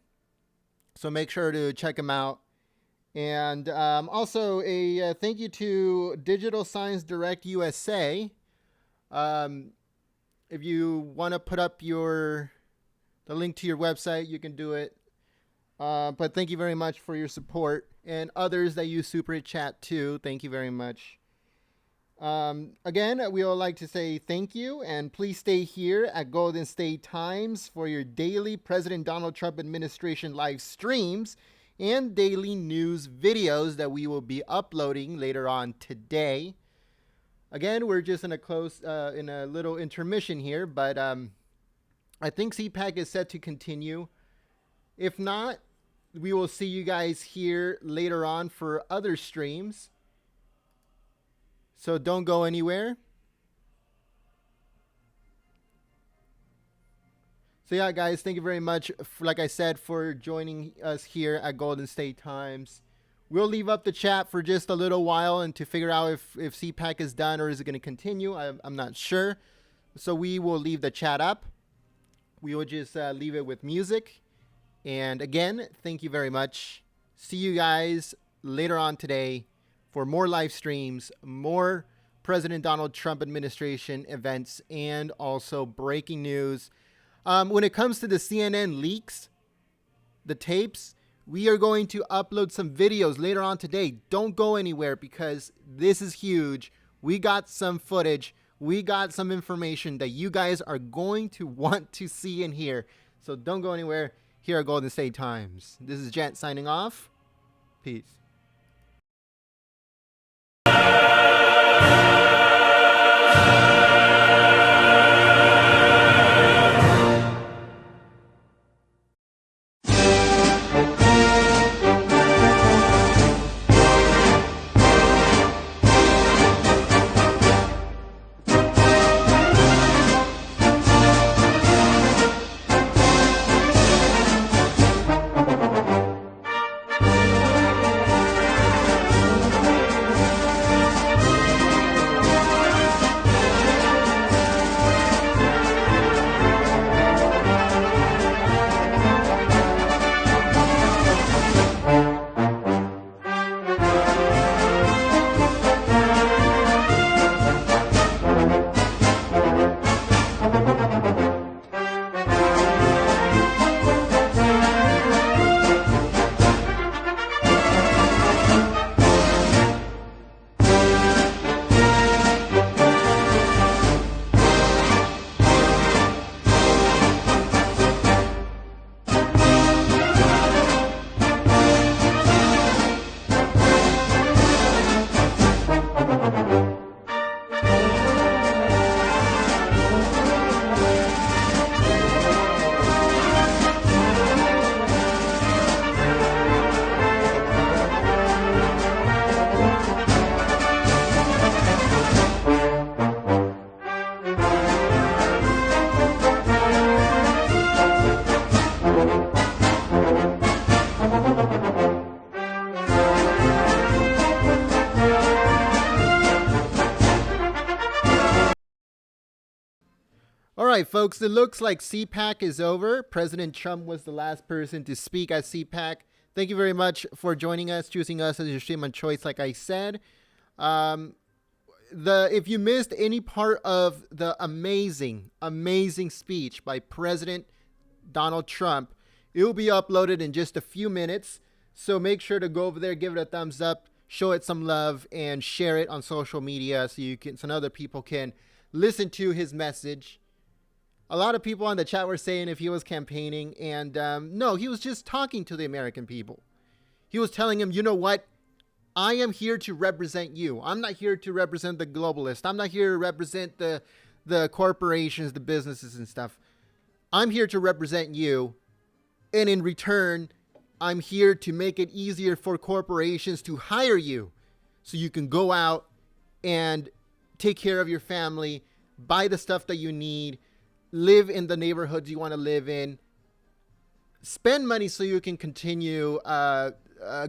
so make sure to check them out. And also a thank you to Digital Signs Direct USA. If you want to put up the link to your website, you can do it. But thank you very much for your support, and others that use Super Chat too. Thank you very much. Again, we would like to say thank you, and please stay here at Golden State Times for your daily President Donald Trump administration live streams and daily news videos that we will be uploading later on today. Again, we're just in a little intermission here, but I think CPAC is set to continue. If not, we will see you guys here later on for other streams. So don't go anywhere. So yeah, guys, thank you very much, like I said, for joining us here at Golden State Times. We'll leave up the chat for just a little while and to figure out if CPAC is done or is it going to continue. I'm not sure. So we will leave the chat up. We will just leave it with music. And again, thank you very much. See you guys later on today for more live streams, more President Donald Trump administration events, and also breaking news. When it comes to the CNN leaks, the tapes, we are going to upload some videos later on today. Don't go anywhere because this is huge. We got some footage. We got some information that you guys are going to want to see and hear. So don't go anywhere. Here are Golden State Times. This is Jet signing off. Peace. All right, folks, it looks like CPAC is over. President Trump was the last person to speak at CPAC. Thank you very much for joining us, choosing us as your stream of choice, like I said. If you missed any part of the amazing speech by President Donald Trump, it will be uploaded in just a few minutes. So make sure to go over there, give it a thumbs up, show it some love, and share it on social media so other people can listen to his message. A lot of people on the chat were saying if he was campaigning, and no, he was just talking to the American people. He was telling them, you know what? I am here to represent you. I'm not here to represent the globalists. I'm not here to represent the corporations, the businesses and stuff. I'm here to represent you. And in return, I'm here to make it easier for corporations to hire you so you can go out and take care of your family, buy the stuff that you need, live in the neighborhoods you want to live in, spend money so you can continue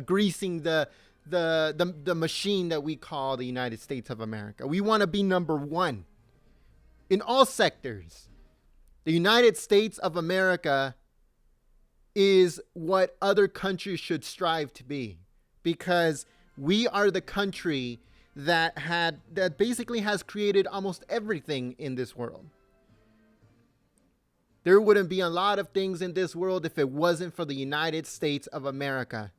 greasing the machine that we call the United States of America. We want to be number one in all sectors. The United States of America is what other countries should strive to be, because we are the country that basically has created almost everything in this world. There wouldn't be a lot of things in this world if it wasn't for the United States of America.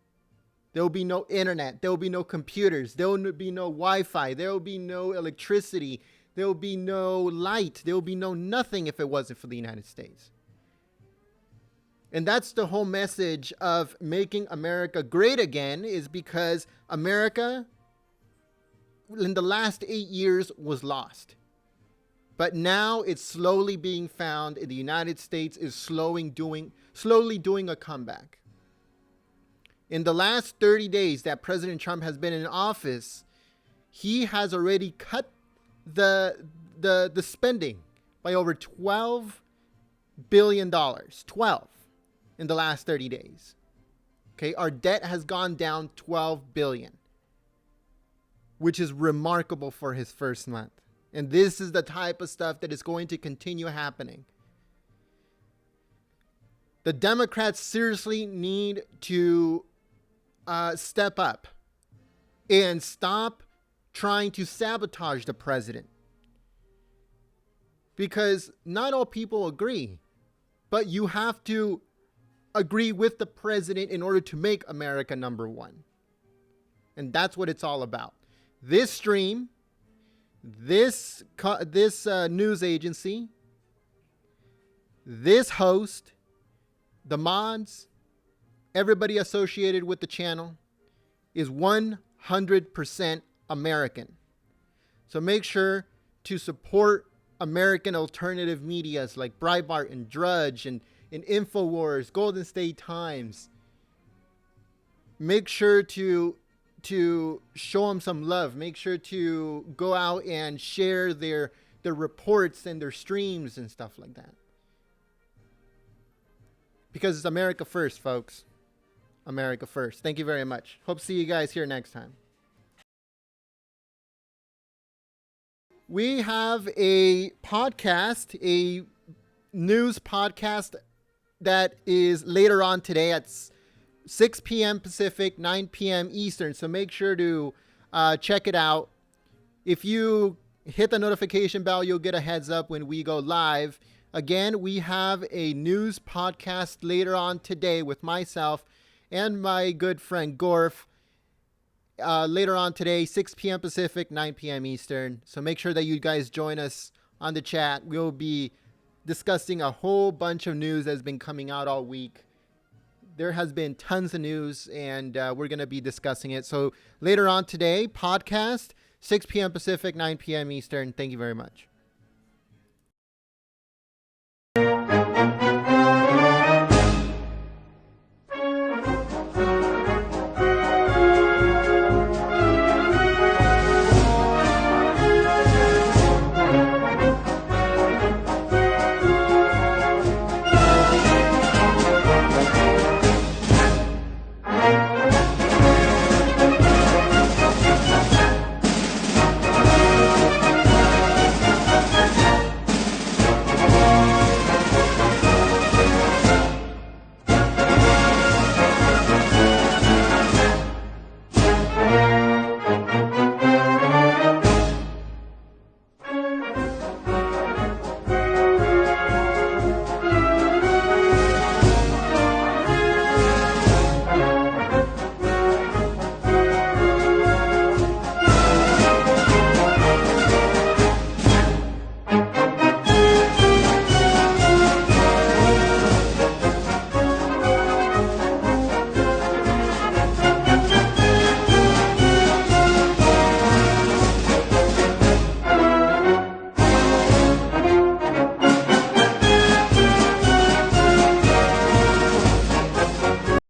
There will be no internet. There will be no computers. There will be no Wi-Fi. There will be no electricity. There will be no light. There will be no nothing if it wasn't for the United States. And that's the whole message of making America great again, is because America in the last 8 years was lost. But now it's slowly being found, and the United States is slowly doing a comeback. In the last 30 days that President Trump has been in office, he has already cut the spending by over $12 billion. 12 in the last 30 days. Okay, our debt has gone down $12 billion, which is remarkable for his first month. And this is the type of stuff that is going to continue happening. The Democrats seriously need to step up and stop trying to sabotage the president. Because not all people agree. but you have to agree with the president in order to make America number one. And that's what it's all about. This stream, this news agency, this host, the mods, everybody associated with the channel is 100% American. So make sure to support American alternative medias like Breitbart and Drudge and InfoWars, Golden State Times. Make sure to show them some love. Make sure to go out and share their reports and their streams and stuff like that. Because it's America first, folks. America first. Thank you very much. Hope to see you guys here next time. We have a podcast, a news podcast that is later on today at 6 p.m. Pacific, 9 p.m. Eastern. So make sure to check it out. If you hit the notification bell, you'll get a heads up when we go live. Again, we have a news podcast later on today with myself and my good friend Gorf. Later on today, 6 p.m. Pacific, 9 p.m. Eastern. So make sure that you guys join us on the chat. We'll be discussing a whole bunch of news that's been coming out all week. There has been tons of news, and we're going to be discussing it. So later on today, podcast, 6 p.m. Pacific, 9 p.m. Eastern. Thank you very much.